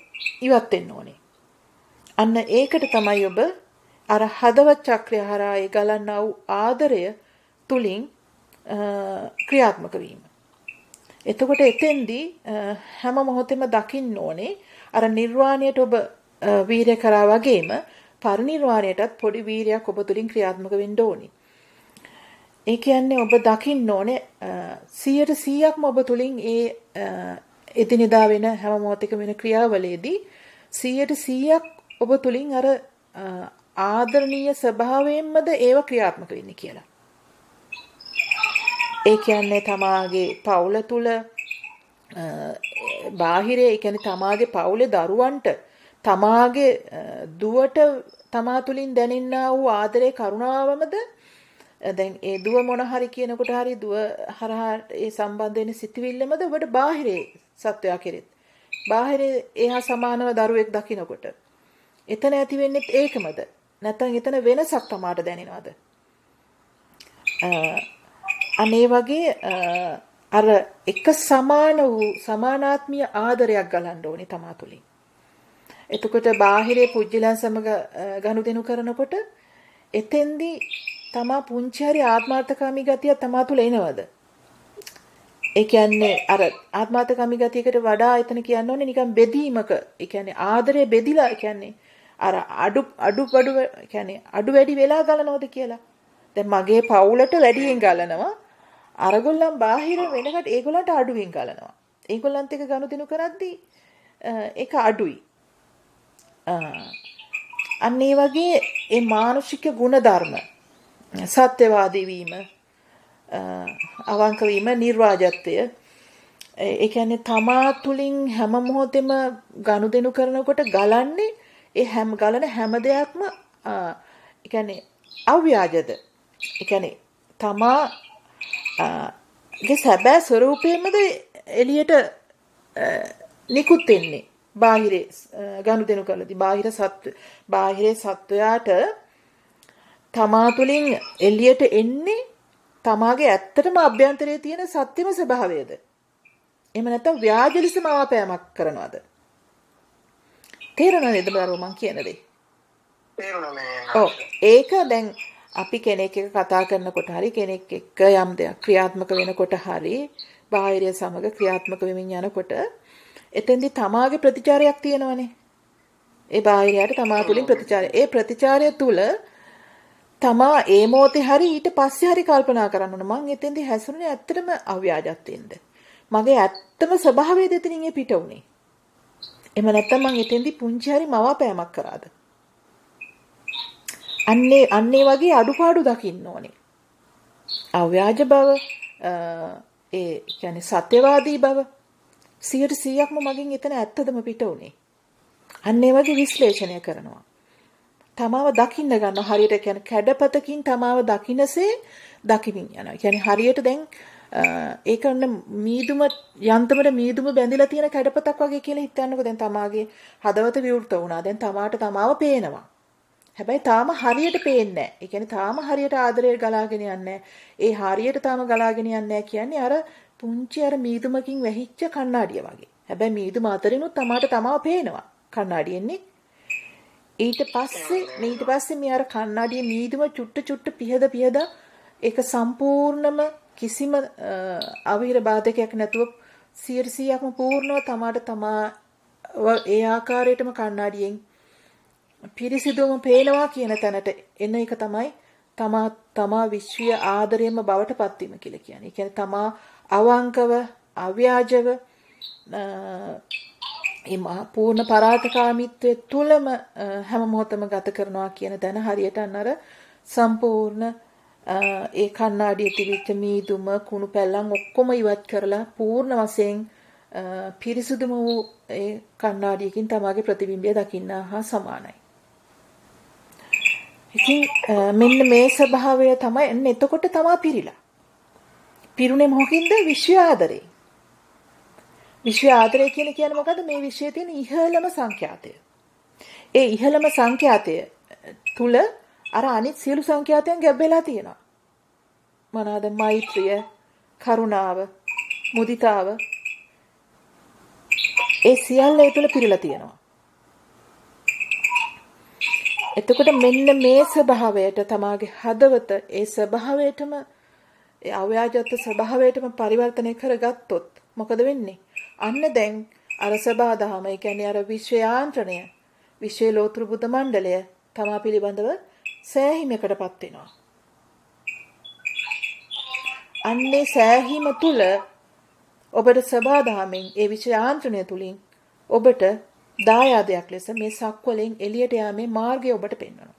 ඉවත් වෙන්න ඕනේ. අන්න ඒකට තමයි ඔබ අර හදවත් චක්‍රය හරහා ඒ ගලන්නා වූ ආදරය තුලින් ක්‍රියාත්මක වීම. එතකොට එතෙන්දී හැම මොහොතෙම දකින්න ඕනේ අර නිර්වාණයට ඔබ වීරය කරා වගේම පරිනිර්වාණයටත් පොඩි වීරයක් ඔබ තුලින් ක්‍රියාත්මක වෙන්න ඕනේ. ඒ කියන්නේ ඔබ දකින්න ඕනේ 100%ක්ම ඔබ තුලින් ඒ එදිනෙදා වෙන හැම මොහොතකම වෙන ක්‍රියාවලියේදී 100%ක් ඔබ තුලින් අර ආදරණීය ස්වභාවයෙන්මද ඒව ක්‍රියාත්මක වෙන්නේ කියලා. ඒ කියන්නේ තමාගේ පවුල තුල බාහිරේ, ඒ කියන්නේ තමාගේ පවුලේ දරුවන්ට තමාගේ දුවට තමා තුලින් දැනෙන්නා වූ ආදරේ කරුණාවමද දැන් ඒ දුව මොන හරි කියනකොට හරි දුව හරහා ඒ සම්බන්ධ වෙන සිතුවිල්ලමද ඔබට බාහිරේ සත්වයා කෙරෙත් බාහිරේ එහා සමානව දරුවෙක් දකින්නකොට එතන ඇති වෙන්නේ ඒකමද නැත්නම් එතන වෙනසක් තමාට දැනෙනවද? අනේ වගේ අර එක සමාන වූ සමානාත්මීය ආදරයක් ගලන්න ඕනේ තමා තුලින්. එතකොට බාහිරේ පුජ්‍යලයන් සමග ගනුදෙනු කරනකොට එතෙන්දී තමා පුංචි හරි ආත්මාර්ථකාමී ගතිය තමා තුල එනවද? ඒ කියන්නේ අර ආත්මාර්ථකාමී ගතියකට වඩා එතන කියන්න ඕනේ නිකන් බෙදීමක. ඒ කියන්නේ ආදරේ බෙදිලා කියන්නේ අර අඩු කියන්නේ අඩු වැඩි වෙලා ගලනවද කියලා. දැන් මගේ පවුලට වැඩියෙන් ගලනවා. අරගොල්ලන් බාහිර වෙනකට ඒගොල්ලන්ට අඩුවෙන් ගලනවා. ඒගොල්ලන්ත් එක්ක ගනුදෙනු කරද්දී ඒක අඩුයි. අන්න ඒ වගේ ඒ මානසික ගුණධර්ම සත්‍යවාදී වීම, අවංක වීම, නිර්වාජත්වය, ඒ කියන්නේ තමා තුලින් හැම මොහොතෙම ගනුදෙනු කරනකොට ගලන්නේ ඒ ගලන හැම දෙයක්ම ඒ කියන්නේ අව්‍යාජද. ඒ කියන්නේ තමා ගේ සැබෑ ස්වરૂපයෙන්මද එළියට නිකුත් වෙන්නේ. බාහිරේ ගනුදෙනු කළදී බාහිරේ සත්වයාට තමා තුළින් එළියට එන්නේ තමාගේ ඇත්තටම අභ්‍යන්තරයේ තියෙන සත්‍යම ස්වභාවයද? එහෙම නැත්නම් ව්‍යාජ ලෙස මවාපෑමක් කරනවද? තේරෙනවද මම කියන දේ? ඒක දැන් අපි කෙනෙක් එක්ක කතා කරනකොට හරි කෙනෙක් එක්ක යම් දෙයක් ක්‍රියාත්මක වෙනකොට හරි බාහිරය සමග ක්‍රියාත්මක වෙමින් යනකොට එතෙන්දී තමාගේ ප්‍රතිචාරයක් තියෙනවනේ. ඒ බාහිරයට තමා තුළින් ප්‍රතිචාරය. ඒ ප්‍රතිචාරය තුළ තමා ඒ මොහොතේ හරි ඊට පස්සේ හරි කල්පනා කරන්න ඕන මං එතෙන්දී හැසිරුනේ ඇත්තටම අව්‍යාජත්වෙන්ද? මගේ ඇත්තම ස්වභාවය දෙතනින් ඒ පිට උනේ. එහෙම නැත්නම් මං එතෙන්දී පුංචි හරි මවාපෑමක් කරාද? අන්නේ වගේ අඩුපාඩු දකින්න ඕනේ. අව්‍යාජ බව ඒ කියන්නේ සත්‍යවාදී බව 100%ක්ම මගෙන් එතන ඇත්තදම පිට උනේ. අන්නේ වගේ විශ්ලේෂණය කරනවා. තමාව දකින්න ගන්න හරියට කියන්නේ කැඩපතකින් තමාව දකින්නසේ දකිමින් යනවා. කියන්නේ හරියට දැන් ඒකන්න මීදුම යන්තමට මීදුම බැඳිලා තියෙන කැඩපතක් වගේ කියලා හිතන්නකෝ. දැන් තමාගේ හදවත විවෘත වුණා. දැන් තමාට තමාව පේනවා. හැබැයි තාම හරියට පේන්නේ නැහැ. ඒ කියන්නේ තාම හරියට ආදරය ගලාගෙන යන්නේ ඒ හරියට තාම ගලාගෙන යන්නේ කියන්නේ අර පුංචි අර මීදුමකින් වැහිච්ච කණ්ණාඩිය වගේ. හැබැයි මීදුම අතරිනුත් තමාට තමාව පේනවා කණ්ණාඩියෙන්නේ. ඊට පස්සේ මේ අර කණ්ණාඩියේ මීදුම චුට්ට පිහද ඒක සම්පූර්ණම කිසිම අවහිර බාධකයක් නැතුව 100%ක්ම පූර්ණව තමාට තමා ඒ ආකාරයටම කණ්ණාඩියෙන් පිරිසිදුම පේනවා කියන තැනට එන එක තමයි තමා විශ්වීය ආදරයෙන්ම බවට පත්වීම කියලා කියන්නේ. ඒ කියන්නේ තමා අවංකව, අව්‍යාජව මේ පූර්ණ පරාතකාමීත්වයේ තුලම හැම මොහොතම ගත කරනවා කියන තැන හරියට අර සම්පූර්ණ ඒ කණ්ණාඩියේ තිබිච්ච මීදුම කුණු පැල්ලම් ඔක්කොම ඉවත් කරලා පූර්ණ වශයෙන් පිරිසුදුම වූ ඒ කණ්ණාඩියකින් තමාගේ ප්‍රතිබිම්බය දකින්න හා සමානයි. ඉතින් මෙන්න මේ ස්වභාවය තමයි එන්නේ. එතකොට තමා පිරීලා. පිරුණේ මොකකින්ද? විශ්ව ආදරේ. විශ්ව ආදරය කියන්නේ මොකද්ද? මේ විශ්වයේ තියෙන ඉහළම සංඛ්‍යාතය. ඒ ඉහළම සංඛ්‍යාතය තුල අර අනිත් සියලු සංඛ්‍යාතයන් ගැබ් වෙලා තියෙනවා. මොනවාද? මෛත්‍රිය, කරුණාව, මුදිතාව. ඒ සියල්ල ඒ තුල පිරීලා තියෙනවා. එතකොට මෙන්න මේ ස්වභාවයට තමාගේ හදවත ඒ ස්වභාවයටම ඒ අව්‍යාජත් ස්වභාවයටම පරිවර්තනය කරගත්තොත් මොකද වෙන්නේ? අන්න දැන් අර සබාදහම ඒ කියන්නේ අර විශ්වයාන්ත්‍රණය විශ්වයේ ලෝතෘ බුද්ධ මණ්ඩලය තමා පිළිබඳව සෑහීමකටපත් වෙනවා. අන්නේ සෑහීම තුල ඔබට සබාදහමෙන් ඒ විශ්වයාන්ත්‍රණය තුලින් ඔබට දායාදයක් ලෙස මේ සක්වලෙන් එළියට යාමේ මාර්ගය ඔබට පෙන්වනවා.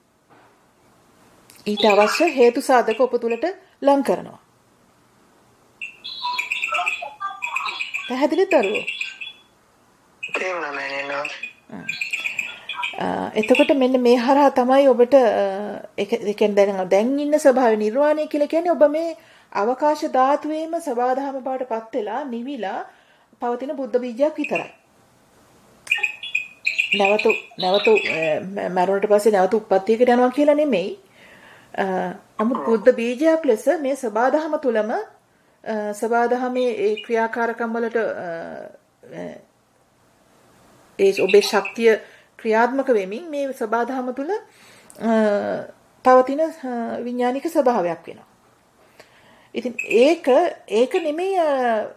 ඊට අවශ්‍ය හේතු සාධක ඔබ තුලට ලං කරනවා. පැහැදිලිද දරුවෝ? එතකොට මෙන්න මේ හරහා තමයි ඔබට ඒ කියන්නේ දැන් ඉන්න ස්වභාවය නිර්වාණය කියලා කියන්නේ ඔබ මේ අවකාශ ධාතුවේම සබාධම බවටපත් වෙලා නිවිලා පවතින බුද්ධ බීජයක් විතරයි. නැවත මරුණට පස්සේ නැවත උප්පත්තියකට යනවා කියලා නෙමෙයි. අමුත් බුද්ධ බීජයක් ලෙස මේ සබාධම තුලම සබාධමේ ඒ ක්‍රියාකාරකම් වලට ඒ ඔබේ ශක්තිය ක්‍රියාත්මක වෙමින් මේ සබාධම තුල පවතින විඥානික ස්වභාවයක් වෙනවා. ඉතින් ඒක නෙමෙයි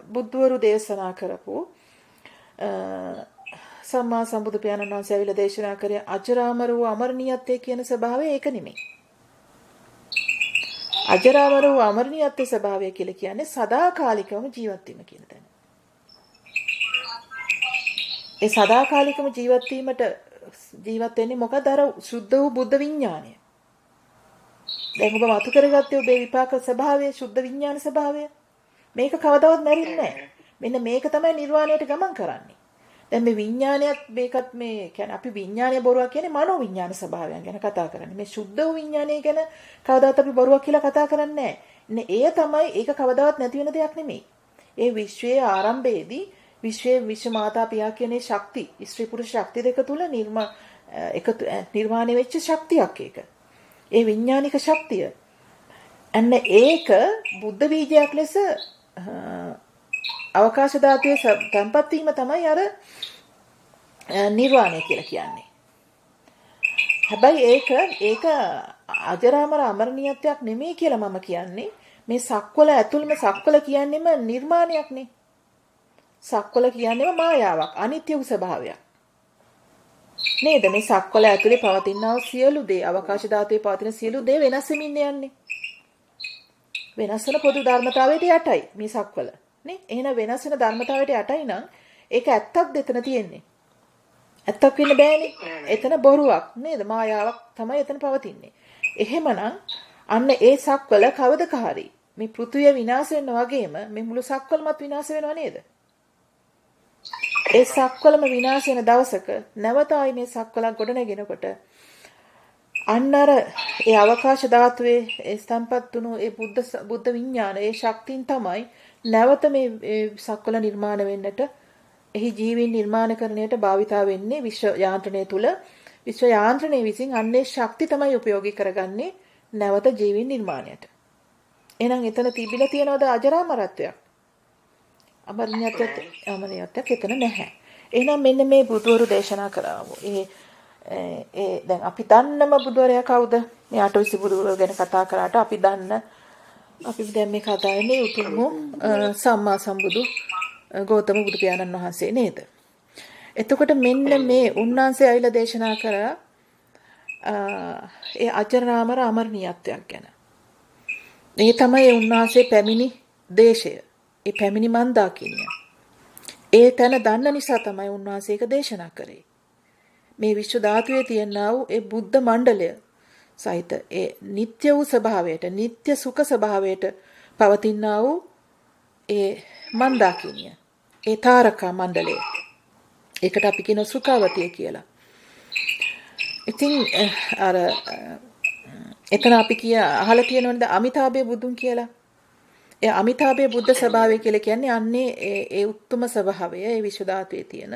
බුද්ධවරු දේශනා කරපු සම්මා සම්බුදු පියාණන් වහන්සේ ඇවිල්ලා දේශනා කරේ අජරාමර වූ අමරණීයත්වයේ කියන ස්වභාවය ඒක නෙමෙයි. අජරාමර වූ අමරණීයත්වයේ ස්වභාවය කියලා කියන්නේ සදාකාලිකවම ජීවත් වීම කියන තැන. ඒ සදාකාලිකම ජීවත් වෙන්නේ මොකද? අර සුද්ධ වූ බුද්ධ විඥානය. දැන් ඔබ මතු කරගත්තේ ඔබේ විපාක ස්වභාවය, සුද්ධ විඥාන ස්වභාවය. මේක කවදාවත් මැරෙන්නේ නැහැ. මෙන්න මේක තමයි නිර්වාණයට ගමන් කරන්නේ. දැන් මේ විඥානයත් මේකත් මේ කියන්නේ අපි විඥානය බොරුවක් කියන්නේ මනෝ විඥාන ස්වභාවයන් ගැන කතා කරන්නේ. මේ සුද්ධ වූ විඥානය ගැන කවදාවත් අපි බොරුවක් කියලා කතා කරන්නේ නැහැ. ඒක කවදාවත් නැති වෙන දෙයක් නෙමෙයි. ඒ විශ්වයේ ආරම්භයේදී විශ්වයේ විශ්ව මාතා පියා කියන ශක්ති, ස්ත්‍රී පුරුෂ ශක්ති දෙක තුල නිර්මාණය වෙච්ච ශක්තියක් ඒක. ඒ විඥානික ශක්තිය. අන්න ඒක බුද්ධ බීජයක් ලෙස අවකාශ ධාතුවේ තැන්පත් වීම තමයි අර නිර්වාණය කියලා කියන්නේ. හැබැයි ඒක අජරාමර අමරණීයත්වයක් නෙමෙයි කියලා මම කියන්නේ. මේ සක්වල ඇතුළම සක්වල කියන්නේම නිර්මාණයක්නේ. සක්වල කියන්නේම මායාවක්, අනිත්‍ය වූ ස්වභාවයක්. නේද? මේ සක්වල ඇතුලේ පවතිනා සියලු දේ, අවකාශ ධාතුවේ පවතින සියලු දේ වෙනස් වෙමින් යන්නේ. වෙනස් වෙන පොදු ධර්මතාවයට යටයි මේ සක්වල. නේ? එහෙනම් වෙනස් වෙන ධර්මතාවයට යටයි නම් ඒක ඇත්තක් දෙතන තියෙන්නේ. ඇත්තක් වෙන්න බෑනේ. එතන බොරුවක් නේද? මායාවක් තමයි එතන පවතින්නේ. එහෙමනම් අන්න ඒ සක්වල කවදක හරි මේ පෘථුවිය විනාශ වෙනවා වගේම මේ මුළු සක්වලමත් විනාශ වෙනවා නේද? ඒ සක්වලම විනාශ වෙන දවසක නැවත ආයි මේ සක්වලක් ගොඩනගෙනකොට අන්න අර ඒ අවකාශ ධාතුවේ ඒ ස්තම්පත් වුණු ඒ බුද්ධ විඥාන ඒ ශක්තියින් තමයි නැවත මේ සක්වල නිර්මාණ වෙන්නට එහි ජීවීන් නිර්මාණකරණයට භාවිතා වෙන්නේ විශ්ව යාන්ත්‍රණය තුල. විශ්ව යාන්ත්‍රණය විසින් අන්නේ ශක්ති තමයි උපයෝගී කරගන්නේ නැවත ජීවීන් නිර්මාණයට. එහෙනම් එතන තිබිලා තියනවද අජරාමරත්වයක්? අමරණීයත්වයක් එතන නැහැ. එහෙනම් මෙන්න මේ බුදුවරු දේශනා කරාවෝ. දැන් අපි දන්නම බුදුවරයා කවුද? මේ අටවිසි බුදුවරු ගැන කතා කරාට අපි දැන් මේ කතා කරන්නේ උතුම් සම්මා සම්බුදු ගෞතම බුදු පියාණන් වහන්සේ නේද? එතකොට මෙන්න මේ උන්වහන්සේ ඇවිල්ලා දේශනා කරා ඒ අජරාමර අමරණීයත්වයක් ගැන. ඒ තමයි උන්වහන්සේ පැමිණි දේශය. ඒ පැමිණි මන්දාකිනිය. ඒ තැන දන්න නිසා තමයි උන්වහන්සේ ඒක දේශනා කරේ. මේ විශ්ව ධාතුවේ තියෙනා වූ ඒ බුද්ධ මණ්ඩලය සහිත ඒ නিত্য වූ ස්වභාවයට, නিত্য සුඛ ස්වභාවයට පවතිනා වූ ඒ මන්දාකිනිය. ඒ තාරකා මණ්ඩලය. ඒකට අපි කියන සුඛවතිය කියලා. ඉතින් අර එතන අපි අහලා තියෙනවද අමිතාභය බුදුන් කියලා? ඒ අමිතාභය බුද්ධ ස්වභාවය කියලා කියන්නේ අන්නේ ඒ උත්තම ස්වභාවය, ඒ විශ්ව ධාතුවේ තියෙන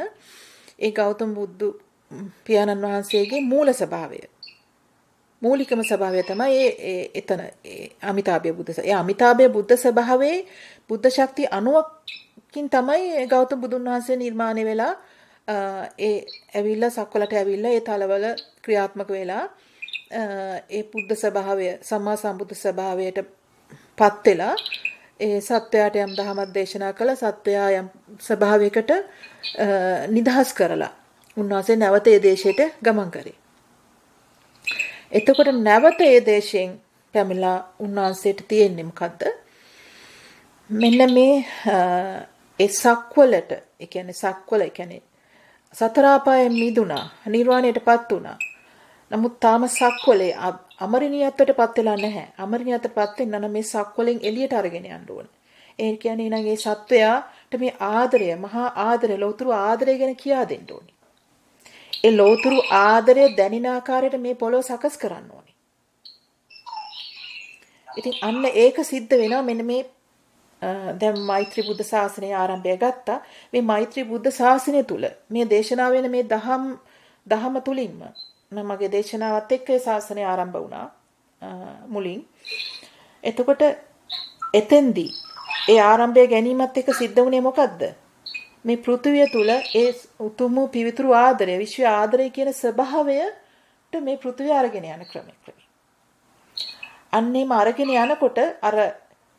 ඒ ගෞතම බුදු පියාණන් වහන්සේගේ මූල ස්වභාවය. මූලිකම ස්වභාවය තමයි එතන අමිතාභය බුද්ධ. ඒ අමිතාභය බුද්ධ ස්වභාවයේ බුද්ධ ශක්තිය 90කින් තමයි ගෞතම බුදුන් වහන්සේ නිර්මාණය වෙලා ඒ ඇවිල්ලා සක්වලට ඇවිල්ලා ඒ තලවල ක්‍රියාත්මක වෙලා ඒ බුද්ධ ස්වභාවය සම්මා සම්බුද්ධ ස්වභාවයට පත් වෙලා ඒ සත්වයාට යම් දහමක් දේශනා කළ සත්වයා යම් ස්වභාවයකට නිදහස් කරලා උන්වහන්සේ නැවත ඒ දේශයට ගමන් කරේ. එතකොට නැවත ඒ දේශයෙන් පැමිණලා උන්වහන්සේට තියෙන්නේ මොකද්ද? මෙන්න මේ ඒ සක්වලට, ඒ කියන්නේ සක්වල, ඒ කියන්නේ සතර ආපායෙන් මිදුණා, නිර්වාණයටපත් වුණා. නමුත් තාම සක්වලේ අමරණීයත්වයටපත් වෙලා නැහැ. අමරණීයත්වයටපත් වෙන්න නම් මේ සක්වලෙන් එළියට අරගෙන යන්න ඕනේ. ඒ කියන්නේ ඊළඟ ඒ සත්වයාට මේ ආදරය, මහා ආදරය, ලෞතුරු ආදරය ගැන කියා දෙන්න ඕනේ. ඒ ලෞතුරු ආදරය දැනෙන ආකාරයට මේ පොළොව සකස් කරන්න ඕනේ. ඉතින් අන්න ඒක සිද්ධ වෙනවා මෙන්න මේ දැන් මෛත්‍රී බුද්ධ ශාසනය ආරම්භය ගත්තා. මේ මෛත්‍රී බුද්ධ ශාසනය තුල මේ දේශනාව වෙන මේ දහම තුලින්ම මගේ දේශනාවත් එක්ක ඒ ශාසනය ආරම්භ වුණා මුලින්. එතකොට එතෙන්දී ඒ ආරම්භය ගැනීමත් එක්ක සිද්ධ වුණේ මොකද්ද? මේ පෘථුවිය තුල ඒ උතුම් පිවිතුරු ආදරය, විශ්ව ආදරය කියන ස්වභාවයට මේ පෘථුවිය අරගෙන යන ක්‍රමයක්. අන්නේම අරගෙන යනකොට අර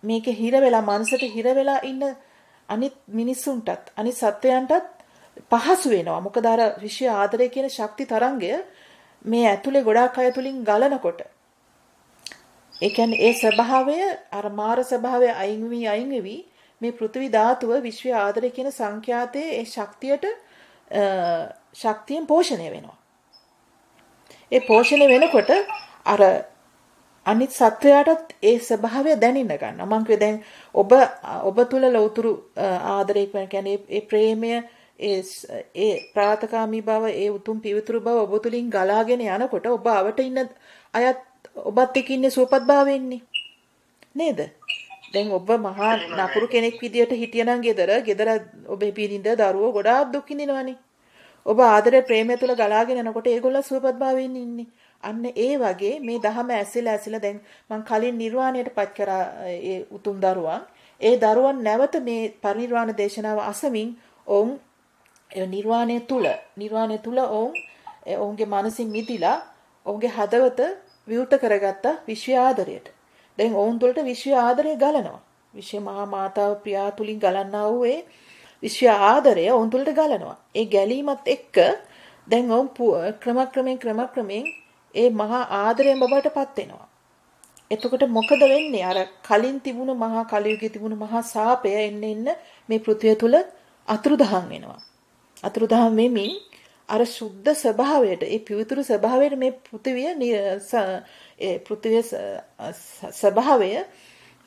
මේකේ හිර වෙලා මනසට හිර වෙලා ඉන්න අනිත් මිනිසුන්ටත් අනිත් සත්වයන්ටත් පහසු වෙනවා. මොකද අර විශ්ව ආදරය කියන ශක්ති තරංගය මේ ඇතුලේ ගොඩාක් අය තුලින් ගලනකොට ඒ කියන්නේ ඒ ස්වභාවය අර මාර ස්වභාවය අයින් වෙවි මේ පෘථිවි ධාතුව විශ්ව ආදරය කියන සංඛ්‍යාතයේ ඒ ශක්තියෙන් පෝෂණය වෙනවා. ඒ පෝෂණය වෙනකොට අර අනිත් සත්වයාටත් ඒ ස්වභාවය දැනෙන්න ගන්නවා. මම කිව්වේ දැන් ඔබ තුල ලෞතුරු ආදරය කියන්නේ ඒ ප්‍රේමය ඒ ප්‍රාතකාමී බව ඒ උතුම් පිවිතුරු බව ඔබ තුලින් ගලාගෙන යනකොට ඔබ අවට ඉන්න අයත් ඔබත් එක්ක ඉන්නේ සුවපත් භාවයෙන්නේ නේද? දැන් ඔබ මහා නපුරු කෙනෙක් විදියට හිටියනම් ගෙදර ඔබේ පිරිඳ දරුවෝ ගොඩාක් දුක් විඳිනවනේ. ඔබ ආදරේ ප්‍රේමය තුල ගලාගෙන යනකොට ඒගොල්ලෝ සුවපත් භාවයෙන් ඉන්නේ. අන්න ඒ වගේ මේ දහම ඇසිලා දැන් මං කලින් නිර්වාණයටපත් කරා ඒ උතුම් දරුවන්. ඒ දරුවන් නැවත මේ පරිනිර්වාණ දේශනාව අසමින් ඔවුන් නිර්වාණය තුල ඔවුන්ගේ මනසින් මිදිලා ඔවුන්ගේ හදවත විවෘත කරගත්ත විශ්ව ආදරයට. දැන් ඔවුන් තුළට විශ්ව ආදරය ගලනවා. විශ්ව මහා මාතාව ප්‍රියා තුලින් ගලන්නා වූ ඒ විශ්ව ආදරය ඔවුන් තුළට ගලනවා. ඒ ගැලීමත් එක්ක දැන් ඔවුන් ක්‍රමක්‍රමයෙන් ඒ මහා ආදරයෙන් බබටපත් වෙනවා. එතකොට මොකද වෙන්නේ? අර කලින් තිබුණු මහා කලියුගයේ තිබුණු මහා සාපය එන්න මේ පෘථිවිය තුල අතුරුදහන් වෙනවා. අතුරුදහන් වෙමින් අර සුද්ධ ස්වභාවයට, ඒ පිවිතුරු ස්වභාවයට මේ පෘථිවිය ස්වභාවය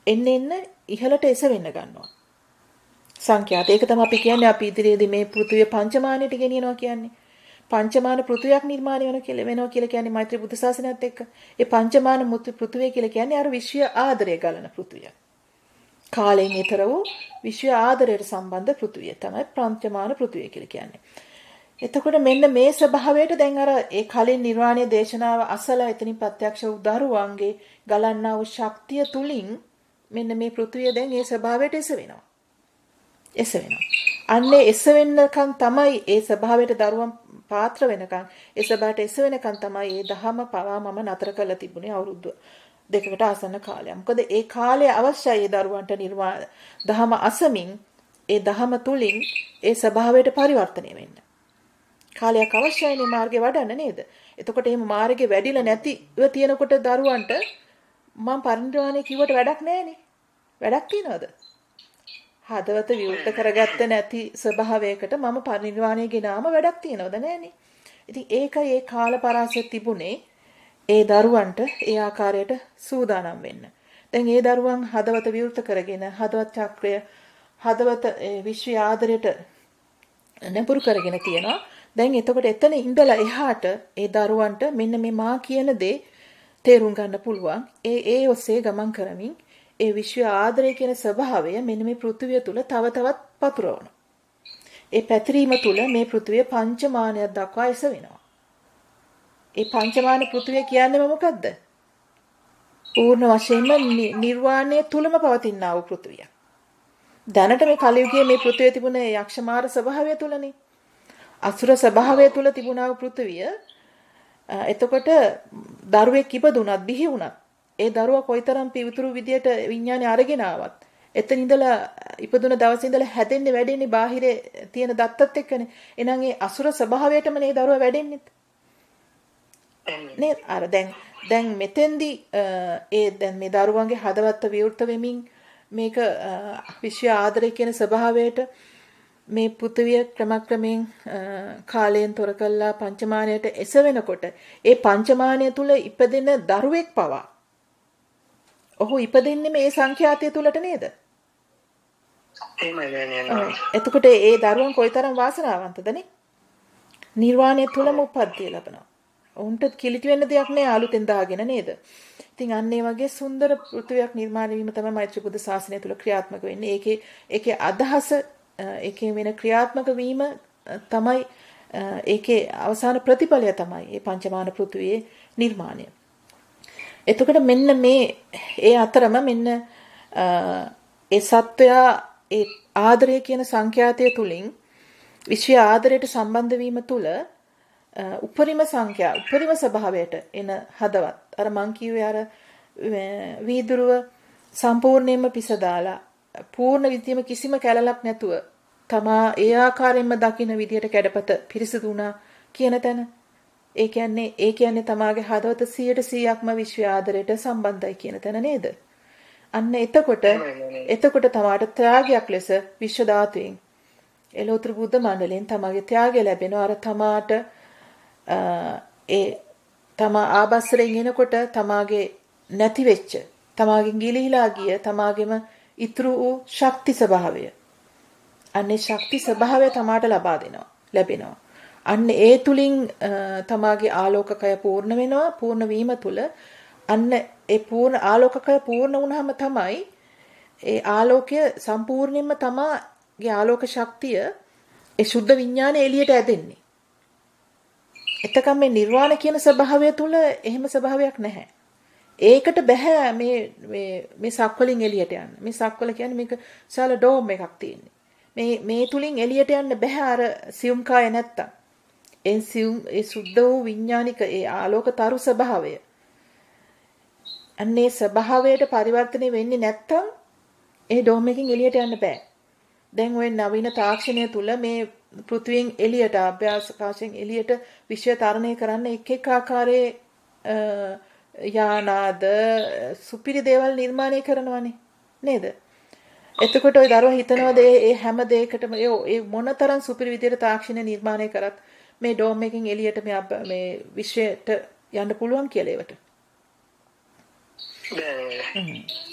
එන්න ඉහළට එසවෙන්න ගන්නවා. සංඛ්‍යාත. ඒක තමයි අපි කියන්නේ අපි ඉදිරියේදී මේ පෘථිවිය පංචමානයට ගෙනියනවා කියන්නේ. පංචමාන පෘථිවියක් නිර්මාණය වෙනවා කියලා කියන්නේ මෛත්‍රී බුද්ධ ශාසනයත් එක්ක. ඒ පංචමාන පෘථිවිය කියලා කියන්නේ අර විශ්ව ආදරය ගලන පෘථිවිය. කාලයෙන් ඊතර වූ විශ්ව ආදරයට සම්බන්ධ පෘථිවිය තමයි පංචමාන පෘථිවිය කියලා කියන්නේ. එතකොට මෙන්න මේ ස්වභාවයට දැන් අර ඒ කලින් නිර්වාණය දේශනාව අසලා එතනින් ප්‍රත්‍යක්ෂ වූ දරුවන්ගේ ගලන්නා වූ ශක්තිය තුලින් මෙන්න මේ පෘථිවිය දැන් ඒ ස්වභාවයට එසවෙනවා. අන්නේ එසවෙන්නකන් තමයි ඒ ස්වභාවයට දරුවන් පාත්‍ර වෙනකන් ඒ ස්වභාවයට එසවෙනකන් තමයි ඒ දහම පවා මම නතර කරලා තිබුණේ අවුරුදු 2කට ආසන්න කාලයක්. මොකද ඒ කාලය අවශ්‍යයි ඒ දරුවන්ට දහම අසමින් ඒ දහම තුලින් ඒ ස්වභාවයට පරිවර්තනය වෙන්න. කාලයක් අවශ්‍යයි මේ මාර්ගේ වඩන්න නේද? එතකොට එහෙම මාර්ගේ වැඩිලා නැතිව තියෙනකොට දරුවන්ට මම පරිණිරවාණය කිව්වට වැඩක් නැහැනේ. වැඩක් තියනවද? හදවත විවෘත කරගත්ත නැති ස්වභාවයකට මම පරිණිරවාණය ගෙනාම වැඩක් තියනවද නැහැනේ. ඉතින් ඒකයි ඒ කාල පරාසය තිබුණේ ඒ දරුවන්ට ඒ ආකාරයට සූදානම් වෙන්න. දැන් ඒ දරුවන් හදවත විවෘත කරගෙන හදවත් චක්‍රය හදවත විශ්ව ආදරයට නැඹුරු කරගෙන තියෙනවා. දැන් එතකොට එතන ඉඳලා එහාට ඒ දරුවන්ට මෙන්න මේ මා කියන දේ තේරුම් ගන්න පුළුවන්. ඒ ඔස්සේ ගමන් කරමින් ඒ විශ්ව ආදරය කියන ස්වභාවය මෙන්න මේ පෘථිවිය තුල තව තවත් පතුරවනවා. ඒ පැතිරීම තුල මේ පෘථිවිය පංචමානයක් දක්වා එසවෙනවා. ඒ පංචමාන පෘථිවිය කියන්නේ මොකක්ද? පූර්ණ වශයෙන්ම නිර්වාණය තුලම පවතිනා වූ පෘථිවිය. දැනට මේ කලියුගයේ මේ පෘථිවිය තිබුණ යක්ෂමාර ස්වභාවය තුලනේ. අසුර ස්වභාවය තුල තිබුණා වූ පෘථිවිය එතකොට දරුවෙක් ඉපදුනත් බිහි වුණත් ඒ දරුවා කොයිතරම් පිවිතුරු විදියට විඥානේ අරගෙන ආවත් එතන ඉඳලා ඉපදුන දවසේ ඉඳලා හැදෙන්නේ වැඩෙන්නේ බාහිරේ තියෙන දත්තත් එක්කනේ. එහෙනම් ඒ අසුර ස්වභාවයටම නේ දරුවා වැඩෙන්නේ. නේ අර දැන් මෙතෙන්දී දැන් මේ දරුවන්ගේ හදවත විවෘත වෙමින් මේක විශ්ව ආදරය කියන ස්වභාවයට මේ පෘථිවිය ක්‍රමක්‍රමයෙන් කාලයෙන් තොර කළා පංචමානයට එසවෙනකොට ඒ පංචමානය තුල ඉපදෙන දරුවෙක් පවා ඔහු ඉපදෙන්නේ මේ සංඛ්‍යාතය තුලට නේද? එතකොට ඒ දරුවන් කොයිතරම් වාසනාවන්තදනේ? නිර්වාණය තුලම උප්පත්තිය ලබනවා. උන්ට කිලිටි වෙන්න දෙයක් නෑ අලුතෙන් දාගෙන නේද? ඉතින් අන්න ඒ වගේ සුන්දර පෘථිවියක් නිර්මාණය වීම තමයි මෛත්‍රී බුද්ධ ශාසනය තුල ක්‍රියාත්මක වෙන්නේ. ඒකේ අදහස ඒකේ වෙන ක්‍රියාත්මක වීම තමයි ඒකේ අවසාන ප්‍රතිඵලය තමයි මේ පංචමාන පෘථිවියේ නිර්මාණය. එතකොට මෙන්න මේ ඒ අතරම මෙන්න ඒ සත්වයා ඒ ආදරය කියන සංඛ්‍යාතය තුලින් විශ්ව ආදරයට සම්බන්ධ වීම තුල උපරිම සංඛ්‍යා උපරිම ස්වභාවයට එන හදවත් අර මං කිව්වේ අර වීදුරුව සම්පූර්ණයෙන්ම පිස දාලා පූර්ණ විදියම කිසිම කැලලක් නැතුව තමා ඒ ආකාරයෙන්ම දකින්න විදියට කැඩපත පිරිසිදු වුණා කියන තැන ඒ කියන්නේ තමාගේ හදවත 100%ක්ම විශ්ව ආදරයට සම්බන්ධයි කියන තැන නේද? අන්න එතකොට තමාට ත්‍යාගයක් ලෙස විශ්ව ධාතුවෙන් එලෝතර බුද්ධ මණ්ඩලයෙන් තමාගේ ත්‍යාගය ලැබෙනවා. අර තමාට තමා ආබස්සරෙන් එනකොට තමාගේ නැති වෙච්ච තමාගෙන් ගිලිහිලා ගිය තමාගේම ඉතුරු වූ ශක්ති ස්වභාවය අන්නේ ශක්ති ස්වභාවය තමාට ලැබෙනවා. අන්න ඒ තුලින් තමාගේ ආලෝකකය පූර්ණ වෙනවා. පූර්ණ වීම තුල අන්න ඒ පූර්ණ ආලෝකකය පූර්ණ වුණාම තමයි ඒ ආලෝකය සම්පූර්ණයෙන්ම තමාගේ ආලෝක ශක්තිය ඒ සුද්ධ විඥානය එළියට ඇදෙන්නේ. එතකම් මේ නිර්වාණ කියන ස්වභාවය තුල එහෙම ස්වභාවයක් නැහැ. ඒකට බෑ මේ සක්වලින් එළියට යන්න. මේ සක්වල කියන්නේ මේක සාල ඩෝම් එකක් තියෙන්නේ. මේ තුලින් එළියට යන්න බෑ අර සියුම් කාය නැත්තම්. ඒ සුද්ධ වූ විඥානික ඒ ආලෝකතරු ස්වභාවය. අන්නේ ස්වභාවයට පරිවර්තනය වෙන්නේ නැත්තම් ඒ ඩෝම් එකකින් එළියට යන්න බෑ. දැන් ওই නවීන තාක්ෂණය තුල මේ පෘථිවියෙන් එළියට අභ්‍යාසකාශයෙන් එළියට විශ්ව තරණය කරන්න එක් ආකාරයේ යානාද සුපිරි දේවල් නිර්මාණය කරනවානේ නේද? එතකොට ওই දරුවා හිතනවාද ඒ හැම දෙයකටම ඒ මොනතරම් සුපිරි විදියට තාක්ෂණය නිර්මාණය කරත් මේ ඩෝම් එකකින් එළියට මේ විශ්වයට යන්න පුළුවන් කියලා ඒවට.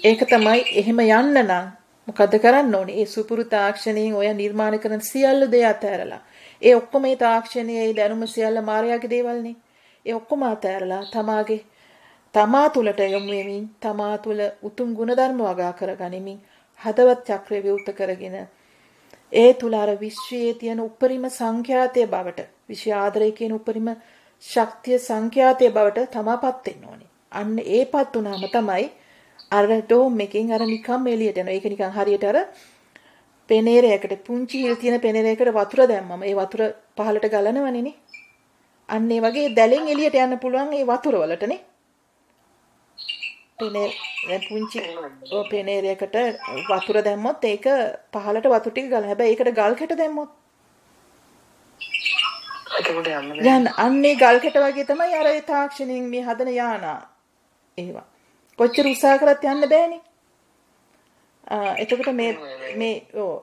ඒක තමයි එහෙම යන්න නම් මොකද කරන්න ඕනේ? ඒ සුපුරු තාක්ෂණයෙන් ඔය නිර්මාණ කරන සියල්ල දේ අතහැරලා. ඒ ඔක්කොම මේ තාක්ෂණයේ ඒ දැනුම සියල්ල මායාවේ දේවල්නේ. ඒ ඔක්කොම අතහැරලා තමා තුලට යොමු වෙමින් තමා තුල උතුම් ගුණධර්ම වගා කරගනිමින් හදවත් චක්‍රය විවෘත කරගෙන ඒ තුල අර විශ්වයේ තියෙන උපරිම සංඛ්‍යාතයේ බවට විශ්ව ආදරය කියන උපරිම ශක්තිය සංඛ්‍යාතයේ බවට තමාපත් වෙන්න ඕනේ. අන්න ඒපත් උනාම තමයි අර ඩෝම් එකෙන් අර නිකම් එළියට යනවා. ඒක නිකන් හරියට අර පෙනේරයකට පුංචි හිල් තියෙන පෙනේරයකට වතුර දැම්මම ඒ වතුර පහළට ගලනවනේ නේ. අන්න ඒ වගේ දැලෙන් එළියට යන්න පුළුවන් ඒ වතුර වලටනේ. පුංචි පෙනේරයකට වතුර දැම්මොත් ඒක පහළට වතුර ටික ගලන. හැබැයි ඒකට ගල් කැට දැම්මොත් අන්නේ ගල් කැට වගේ තමයි අර ඒ තාක්ෂණයෙන් මේ හදන යානා. ඒවා කොච්චර උත්සාහ කරත් යන්න බෑනේ. එතකොට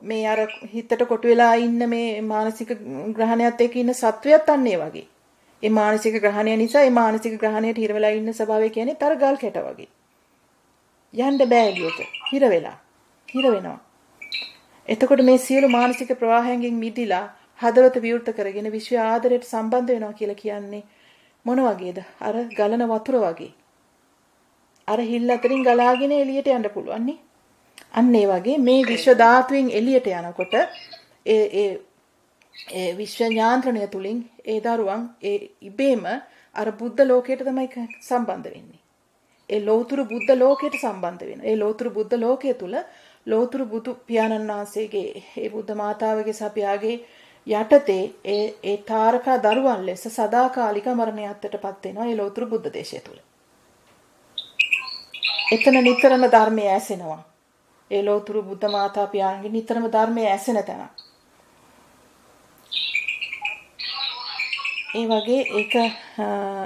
මේ අර හිතට කොටු වෙලා ඉන්න මේ මානසික ග්‍රහණයත් එක්ක ඉන්න සත්වයත් අන්නේ වගේ. ඒ මානසික ග්‍රහණය නිසා ඒ මානසික ග්‍රහණයට හිර වෙලා ඉන්න ස්වභාවය කියන්නේ තර ගල් කැට වගේ. යන්න බෑ එළියට. හිර වෙනවා. එතකොට මේ සියලු මානසික ප්‍රවාහයන්ගෙන් මිදිලා හදවත විවෘත කරගෙන විශ්ව ආදරයට සම්බන්ධ වෙනවා කියලා කියන්නේ මොන වගේද? අර ගලන වතුර වගේ. අර හිල් අතරින් ගලාගෙන එළියට යන්න පුළුවන් නේ. අන්න ඒ වගේ මේ විශ්ව ධාතුවෙන් එළියට යනකොට ඒ විශ්ව ඥාන්ත්‍රණය තුලින් ඒ දරුවන් ඒ ඉබේම අර බුද්ධ ලෝකයට තමයි සම්බන්ධ වෙන්නේ. ඒ ලෞතර බුද්ධ ලෝකයට සම්බන්ධ වෙන. ඒ ලෞතර බුද්ධ ලෝකයේ තුල ලෞතර බුදු පියාණන් වහන්සේගේ ඒ බුද්ධ මාතාවගේ සපයාගේ යටතේ ඒ තාරකා දරුවන් ලෙස සදාකාලික මරණයටපත් වෙනවා ඒ ලෝතුරු බුද්ධ දේශය තුල. එතන නිතරම ධර්මය ඇසෙනවා. ඒ ලෝතුරු බුද්ධ මාතා පියාණන්ගේ නිතරම ධර්මය ඇසෙන තැන. ඒ වගේ ඒක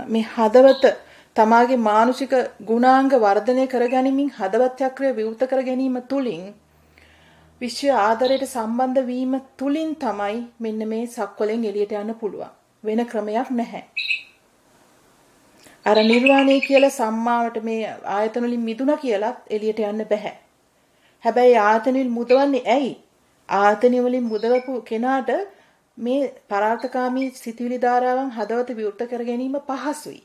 මේ හදවත තමාගේ මානසික ගුණාංග වර්ධනය කරගැනීමෙන් හදවත් චක්‍රය විවෘත කර ගැනීම තුලින් විශ්ව ආදරයට සම්බන්ධ වීම තුලින් තමයි මෙන්න මේ සක්වලෙන් එළියට යන්න පුළුවන්. වෙන ක්‍රමයක් නැහැ. අර නිර්වාණය කියලා සම්මාවට මේ ආයතන වලින් මිදුණා කියලත් එළියට යන්න බෑ. හැබැයි ආයතන වලින් මුදවන්නේ ඇයි? ආයතන වලින් මුදවපු කෙනාට මේ පරාර්ථකාමී සිතුවිලි ධාරාවන් හදවත විවෘත කර ගැනීම පහසුයි.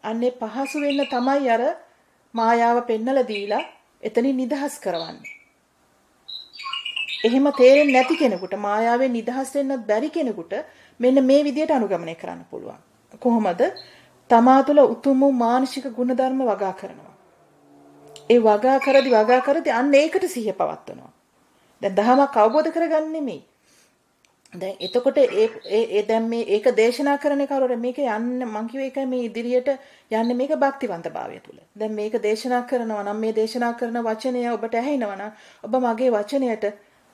අන්නේ පහසු වෙන්න තමයි අර මායාව පෙන්නලා දීලා එතනින් නිදහස් කරවන්නේ. එහෙම තේරෙන්නේ නැති කෙනෙකුට මායාවෙන් නිදහස් වෙන්නත් බැරි කෙනෙකුට මෙන්න මේ විදිහට අනුගමනය කරන්න පුළුවන්. කොහොමද? තමා තුළ උතුම් වූ මානසික ගුණධර්ම වගා කරනවා. ඒ වගා කරදි අන්න ඒකට සිහිය පවත්වනවා. දැන් දහමක් අවබෝධ කරගන්න නෙමෙයි. දැන් එතකොට දැන් මේ ඒක දේශනා කරන කවුරුර මේක යන්න මං කිව්ව එක මේ ඉදිරියට යන්න මේක භක්තිවන්ත භාවය තුල. දැන් මේක දේශනා කරනවා නම් මේ දේශනා කරන වචනය ඔබට ඇහෙනවා නම් ඔබ මගේ වචනයට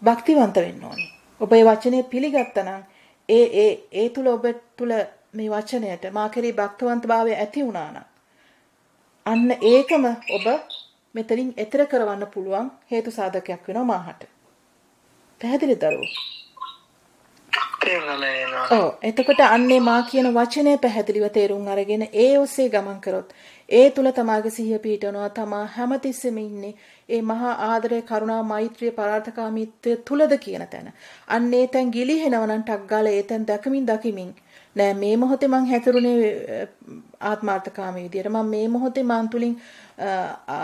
භක්තිවන්ත වෙන්න ඕනේ. ඔබ ඒ වචනය පිළිගත්තා නම් ඒ තුල ඔබ තුල මේ වචනයට මා කෙරෙහි භක්තිවන්ත භාවය ඇති වුණා නම් අන්න ඒකම ඔබ මෙතනින් එතර කරවන්න පුළුවන් හේතු සාධකයක් වෙනවා මාහට. පැහැදිලිද දරුවෝ? ඔව් එතකොට අන්නේ මා කියන වචනය පැහැදිලිව තේරුම් අරගෙන ඒ ඔස්සේ ගමන් කරොත් ඒ තුල තමාගේ සිහිය පිහිටවනවා. තමා හැමතිස්සෙම ඉන්නේ ඒ මහා ආදරය කරුණා මෛත්‍රිය පරාර්ථකාමීත්වය තුලද කියන තැන. අන්නේ තැන් ගිලිහෙනව නම් ටක් ගාලා ඒ තැන් දකිමින් නෑ මේ මොහොතේ මං හැතරුනේ ආත්මාර්ථකාමී විදියට. මම මේ මොහොතේ මං තුලින්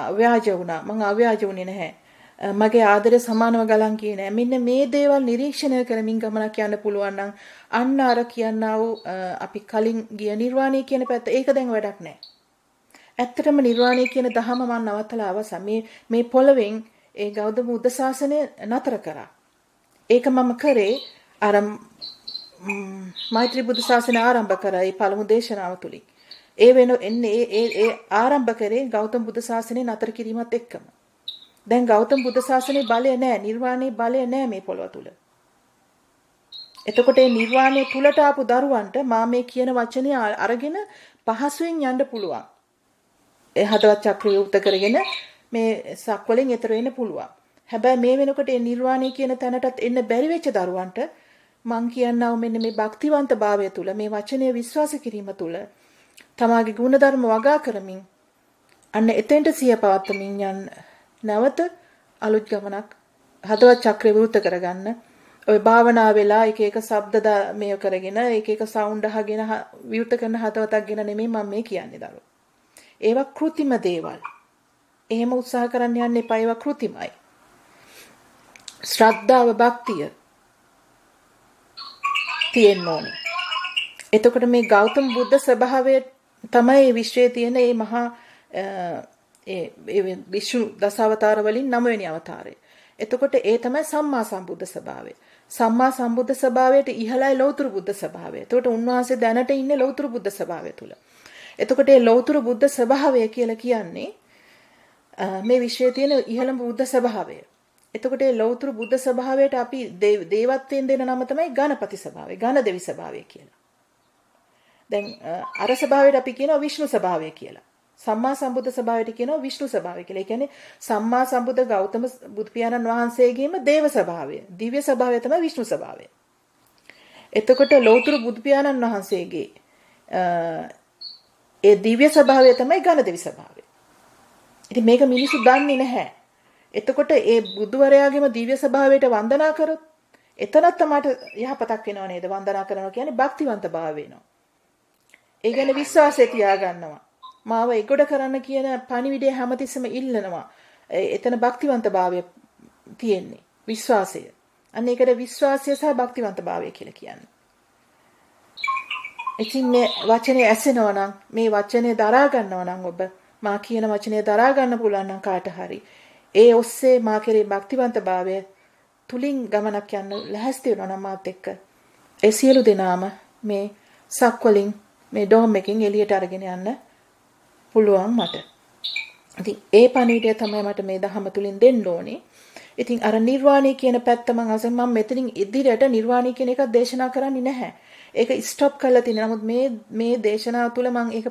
අව්‍යාජ වුණා. මං අව්‍යාජ වුණේ නැහැ. මගේ ආදරය සමානව ගලන් කියේ නෑ. මෙන්න මේ දේවල් නිරීක්ෂණය කරමින් ගමනක් යන්න පුළුවන් නම් අන්න අර කියනා වූ අපි කලින් ගිය නිර්වාණය කියන පැත්ත ඒක දැන් වැඩක් නෑ. ඇත්තටම නිර්වාණය කියන දහම මම නවත්තලා අවසන් මේ පොළවෙන් ඒ ගෞතම බුද්ධ ශාසනය නතර කරා. ඒක මම කරේ අර මෛත්‍රී බුද්ධ ශාසනය ආරම්භ කරා ඒ පළමු දේශනාව තුලින්. ඒ වෙන එන්නේ ඒ ආරම්භ කරේ ගෞතම බුද්ධ ශාසනය නතර කිරීමත් එක්කම. දැන් ගෞතම බුද්ධ ශාසනයේ බලය නැහැ, නිර්වාණයේ බලය නැහැ මේ පොළොව තුල. එතකොට මේ නිර්වාණය තුලට ආපු දරුවන්ට මා මේ කියන වචනේ අරගෙන පහසුවෙන් යන්න පුළුවන්. ඒ හදවත් චක්‍රිය උත් කරගෙන මේ සක්වලෙන් එතර වෙන්න පුළුවන්. හැබැයි මේ වෙනකොට මේ නිර්වාණය කියන තැනටත් එන්න බැරි වෙච්ච දරුවන්ට මං කියනවා මෙන්න මේ භක්තිවන්ත භාවය තුල මේ වචනය විශ්වාස කිරීම තුල තමාගේ ගුණධර්ම වගා කරමින් අන්න එතෙන්ට සිය පවත්වමින් යන නැවත අලුත් ගමනක් හදවත් චක්‍රය විවෘත කරගන්න. ඔය භාවනා වෙලා එක එක ශබ්ද මේව කරගෙන එක එක සවුන්ඩ් අහගෙන විවෘත කරන හදවතක් ගැන නෙමෙයි මම මේ කියන්නේ දරුවෝ. ඒවා කෘතිම දේවල්. එහෙම උත්සාහ කරන්න යන්න එපා. ඒවා කෘතිමයි. ශ්‍රද්ධාව භක්තිය තියෙන්න ඕනේ. එතකොට මේ ගෞතම බුද්ධ ස්වභාවය තමයි විශ්වයේ තියෙන මේ මහා ඒ විෂ්ණු දසවතාර වලින් 9 වෙනි අවතාරය. එතකොට ඒ තමයි සම්මා සම්බුද්ධ ස්වභාවය. සම්මා සම්බුද්ධ ස්වභාවයට ඉහළයි ලෞතර බුද්ධ ස්වභාවය. එතකොට උන්වහන්සේ දැනට ඉන්නේ ලෞතර බුද්ධ ස්වභාවය තුල. එතකොට මේ ලෞතර බුද්ධ ස්වභාවය කියලා කියන්නේ මේ විශ්වයේ තියෙන ඉහළම බුද්ධ ස්වභාවය. එතකොට මේ ලෞතර බුද්ධ ස්වභාවයට අපි දේවත්වයෙන් දෙන නම තමයි ගණපති ස්වභාවය, ගණ දෙවි ස්වභාවය කියලා. දැන් අර ස්වභාවයට අපි කියනවා විෂ්ණු ස්වභාවය කියලා. සම්මා සම්බුද්ධ ස්වභාවයට කියනවා විෂ්ණු ස්වභාවය කියලා. ඒ කියන්නේ සම්මා සම්බුද්ධ ගෞතම බුදු පියාණන් වහන්සේගේම දේව ස්වභාවය, දිව්‍ය ස්වභාවය තමයි විෂ්ණු ස්වභාවය. එතකොට ලෞතර බුදු පියාණන් වහන්සේගේ ඒ දිව්‍ය ස්වභාවය තමයි ගණ දෙවි ස්වභාවය. ඉතින් මේක මිනිස්සු දන්නේ නැහැ. එතකොට ඒ බුදුවරයාගේම දිව්‍ය ස්වභාවයට වන්දනා කරොත් එතනත් තමයි යහපතක් වෙනව නේද? වන්දනා කරනවා කියන්නේ භක්තිවන්ත භාවය වෙනවා. ඒ ගැන විශ්වාසය තියාගන්නවා. මාව ඒගොඩ කරන්න කියන පණිවිඩය හැමතිස්සෙම ඉල්ලනවා. එතන භක්තිවන්ත භාවය තියෙන්නේ. විශ්වාසය. අන්න ඒකට විශ්වාසය සහ භක්තිවන්ත භාවය කියලා කියන්නේ. ඉතින් මේ වචනේ ඇසෙනවා නම් මේ වචනේ දරා ගන්නවා නම් ඔබ මා කියන වචනේ දරා ගන්න පුළුවන් නම් කාට හරි ඒ ඔස්සේ මා කෙරේ භක්තිවන්ත භාවය තුලින් ගමනක් යන්න ලැහැස්ති වෙනවා නම් මාත් එක්ක ඒ සියලු දෙනාම මේ සක්වලින් මේ ඩෝම් එකකින් එළියට අරගෙන යන්න පුළුවන් මට. ඉතින් ඒ පණිවිඩය තමයි මට මේ දහම තුලින් දෙන්න ඕනේ. ඉතින් අර නිර්වාණය කියන පැත්ත මම මෙතනින් ඉදිරියට නිර්වාණය කියන එක දේශනා කරන්නේ නැහැ. ඒක ස්ටොප් කරලා තියෙනවා. නමුත් මේ දේශනාව තුළ මම ඒක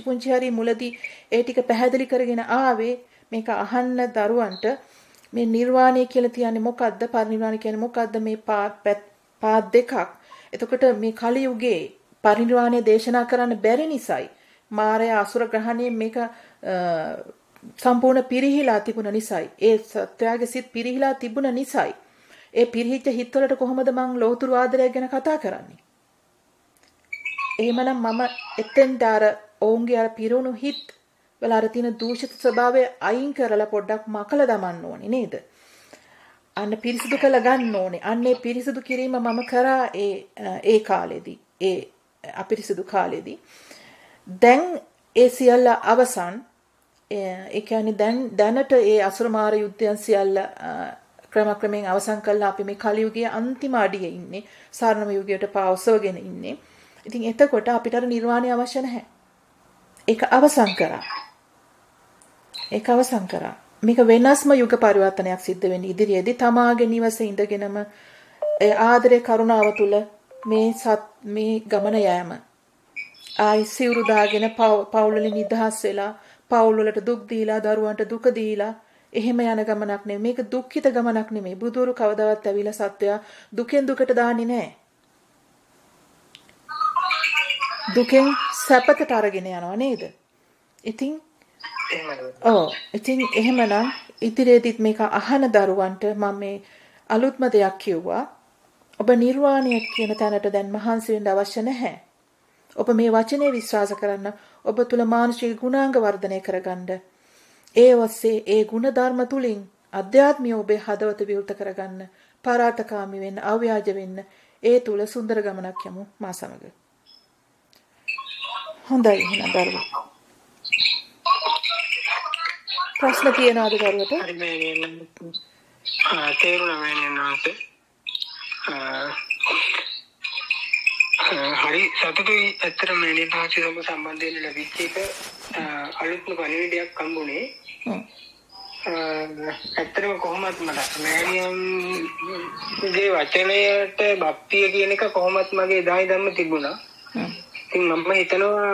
පුංචි හරි මුලදී ඒ ටික පැහැදිලි කරගෙන ආවේ මේක අහන්න දරුවන්ට මේ නිර්වාණය කියලා කියන්නේ මොකද්ද? පරිනිර්වාණය කියන්නේ මොකද්ද? මේ පාත් දෙකක්. එතකොට මේ කලි යුගයේ පරිනිර්වාණය දේශනා කරන්න බැරි නිසායි මාරයා අසුර ග්‍රහණයෙන් මේක සම්පූර්ණ පිරිහිලා තිබුණ නිසායි ඒ සත්‍යයේ සිත් පිරිහිලා තිබුණ නිසායි ඒ පිරිහිච්ච හිත්වලට කොහොමද මං ලෝතුරු ආදරය ගැන කතා කරන්නේ? එහෙමනම් මම එතෙන්ට අර ඔවුන්ගේ අර පිරුණු හිත් වල අර තියෙන දූෂිත ස්වභාවය අයින් කරලා පොඩ්ඩක් මකලා දමන්න ඕනේ නේද? අන්න පිරිසිදු කරලා ගන්න ඕනේ. අන්නේ පිරිසිදු කිරීම මම කරා ඒ කාලෙදී. ඒ අපිරිසිදු කාලෙදී. දැන් ඒ සියල්ල අවසන්. ඒ කියන්නේ දැනට ඒ අසුරමාර යුද්ධයන් සියල්ල ක්‍රමක්‍රමයෙන් අවසන් කළා. අපි මේ කලියුගයේ අන්තිම අඩියේ ඉන්නේ. සාරණම යුගයට පාවසවගෙන ඉන්නේ. ඉතින් එතකොට අපිට අර නිර්වාණය අවශ්‍ය නැහැ. ඒක අවසන් කරා. මේක වෙනස්ම යුග පරිවර්තනයක් සිද්ධ වෙන්නේ ඉදිරියේදී තමාගේ නිවසේ ඉඳගෙනම ඒ ආදරේ කරුණාව තුල මේ ගමන යෑම. ආයි සිවුරු දාගෙන පවුල් වලින් නිදහස් වෙලා පවුල් වලට දුක් දීලා දරුවන්ට දුක දීලා එහෙම යන ගමනක් නෙමෙයි. මේක දුක්ඛිත ගමනක් නෙමෙයි. බුදුරු කවදාවත් ඇවිල්ලා සත්වයා දුකෙන් දුකට දාන්නේ නැහැ. දුකෙන් සැපතට අරගෙන යනවා නේද? ඉතින් ඉතින් එහෙමනම් ඉදිරියේදීත් මේක අහන දරුවන්ට මම මේ අලුත්ම දෙයක් කිව්වා. ඔබ නිර්වාණය කියන තැනට දැන් මහන්සි වෙන්න අවශ්‍ය නැහැ. ඔබ මේ වචනේ විශ්වාස කරන්න. ඔබ තුල මානසික ගුණාංග වර්ධනය කරගන්න. ඒ ඔස්සේ ඒ ගුණ ධර්ම තුලින් අධ්‍යාත්මිය ඔබේ හදවත විවෘත කරගන්න. පරාර්ථකාමී වෙන්න, අව්‍යාජ වෙන්න. ඒ තුල සුන්දර ගමනක් යමු මා සමග. හොඳයි එහෙනම් දරුවෝ. ප්‍රශ්න තියෙනවද දරුවට? හරි මෑණියන්. තේරුණා මෑණියන් වහන්සේ. හරි සතුටුයි ඇත්තට මෑණියන් වහන්සේ සමග සම්බන්ධ වෙන්න ලැබිච්ච එක අලුත්ම පණිවිඩයක් හම්බුනේ. ඇත්තටම කොහොමත් මට මෑණියන්ගේ වචනයට භක්තිය කියන එක කොහොමත් මගේ දායි ධම්ම තිබුණා. ඉතින් මම හිතනවා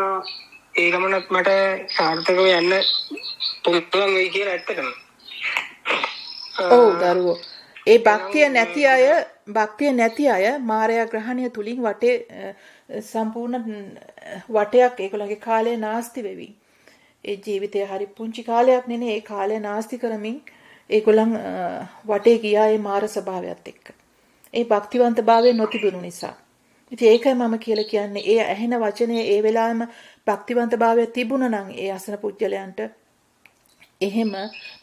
ඒ ගමනත් මට සාර්ථකව යන්න පුළුවන් වෙයි කියලා ඇත්තටම. ඔව් දරුවෝ. ඒ භක්තිය නැති අය මායя ග්‍රහණය තුලින් වටේ සම්පූර්ණ වටයක් ඒගොල්ලන්ගේ කාලය නාස්ති වෙවි. ඒ ජීවිතය හරි පුංචි කාලයක් නෙනේ. ඒ කාලය නාස්ති කරමින් ඒගොල්ලන් වටේ ගියා ඒ මාර ස්වභාවයත් එක්ක. ඒ භක්තිවන්තභාවය නොතිබුණු නිසා. ඉතින් ඒකයි මම කියලා කියන්නේ ඒ ඇහෙන වචනේ ඒ වෙලාවෙම භක්තිවන්තභාවය තිබුණා නම් ඒ අසන පුජ්‍යලයන්ට එහෙම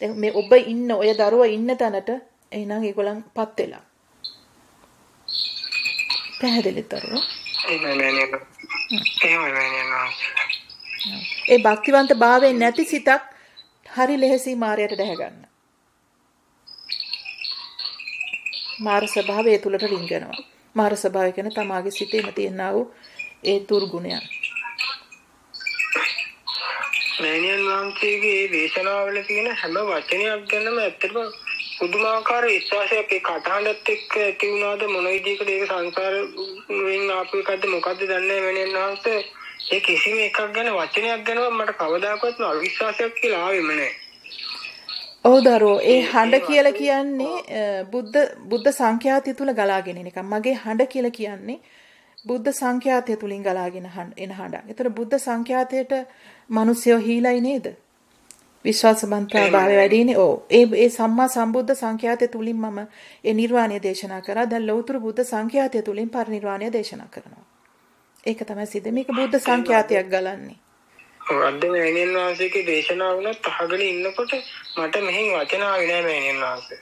දැන් මේ ඔබ ඉන්න ඔය දරුවා ඉන්න තැනට එහෙනම් ඒගොල්ලන්පත් වෙලා පැහැදිලිද දරුවා? ඒ භක්තිවන්ත භාවයෙන් නැති සිතක් හරි ලෙහෙසි මායයට දැහැ ගන්න. මාර ස්වභාවය තුලට රිංගනවා. මාර ස්වභාවය කියන්නේ තමාගේ සිතේම තියෙනා වූ ඒ දුර්ගුණයන්. මෑණියන් වහන්සේගේ දේශනාවල තියෙන හැම වචනයක් ගැනම ඇත්තටම පුදුමාකාර විශ්වාසයක් ඒ කටහඬත් එක්ක ඇති වුණාද මොන විදිහකද ඒක සංසාරයෙන් ආපු එකක්ද මොකද්ද දන්නේ මෑණියන් වහන්සේ. ඒ කිසිම එකක් ගැන වචනයක් ගැනව මට කවදාකවත් අවිශ්වාසයක් කියලා ආවෙම නැහැ. ඔව් දරුවෝ ඒ හඬ කියලා කියන්නේ බුද්ධ සංඛ්‍යාතය තුල ගලාගෙන එන එකක්. මගේ හඬ කියලා කියන්නේ බුද්ධ සංඛ්‍යාතය තුලින් ගලාගෙන එන හඬක්. ඒතර බුද්ධ සංඛ්‍යාතයට මිනිස්සුયો හීලයි නේද? විශ්වාසවන්තභාවය වැඩිනේ. ඔව්. ඒ සම්මා සම්බුද්ධ සංඛ්‍යාතය තුලින් මම ඒ නිර්වාණය දේශනා කරා. දැන් ලෞතර බුද්ධ සංඛ්‍යාතය තුලින් පරිනිර්වාණය දේශනා කරනවා. ඒක තමයි සිද්ධ. මේක බුද්ධ සංඛ්‍යාතයක් ගලන්නේ. අද මෑණියන් වහන්සේගේ දේශනාව වුණත් අහගෙන ඉන්නකොට මට මෙහෙන් වචන ආවේ නෑ මෑණියන් වහන්සේ.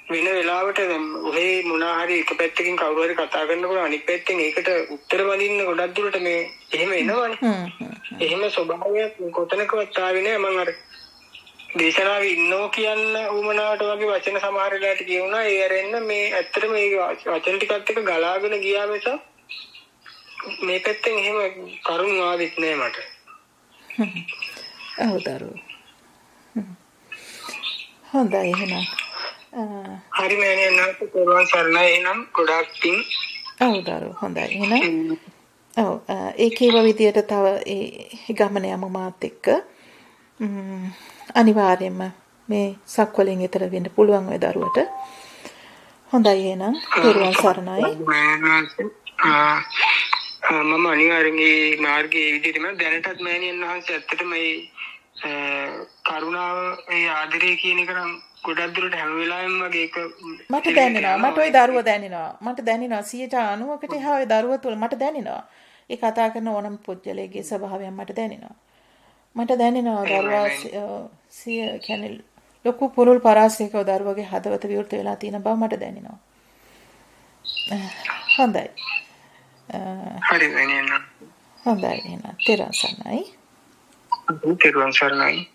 වෙන වෙලාවට ඔහේ මොනවා හරි එක පැත්තකින් කවුරු හරි කතා කරනකොට අනිත් පැත්තෙන් ඒකට උත්තර වදින්න ගොඩක් දුරට මේ එහෙම එනවනේ. එහෙම ස්වභාවයක් කොතනකවත් ආවේ නෑ. මම අර දේශනාවේ ඉන්නෝ කියන උමනාවට වගේ වචන සමහර වෙලාවට කියුණා. ඒ ඇරෙන්න මේ ඇත්තටම මේ වචන ටිකත් එක්ක ගලාගෙන ගියා මිස මේ පැත්තෙන් එහෙම කරුණු ආවෙත් නෑ මට. ඔව් දරුවෝ. හොඳයි එහෙනම්. හරි මෑණියන් නැවත පෙරවන් සරණයි එහෙනම් ගොඩාක් පිං. ඔව් දරුවෝ හොඳයි එහෙනම්. ඔව් ඒ කීව විදියට තව ඒ ගමන යමු මාත් එක්ක. අනිවාර්යයෙන්ම මේ සක්වලෙන් ඈතර වෙන්න පුළුවන් ඔය දරුවට. හොඳයි එහෙනම් පෙරවන් සරණයි. මම අනිවාර්යෙන් මේ මාර්ගයේ විදිහටම දැනටත් මෑණියන් වහන්සේ ඇත්තටම මේ කරුණාව ඒ ආදරය කියන එක නම් ගොඩක් දුරට හැම වෙලාවෙම වගේ ඒක මට දැනෙනවා. මට ওই දරුව දැනෙනවා. මට දැනෙනවා 90%කට එහා ওই දරුව තුල මට දැනෙනවා. ඒ කතා කරන ඕනම පුජ්‍යලයේ ස්වභාවයක් මට දැනෙනවා. මට දැනෙනවා දරුවා කියන්නේ ලොකු පුරුල් පරාසයක දරුවගේ හදවත විවෘත වෙලා තියෙන බව මට දැනෙනවා. හොඳයි. හරි වෙන්නේ. හොඳයි එහෙනම් තෙරුවන් සරණයි. තෙරුවන් සරණයි.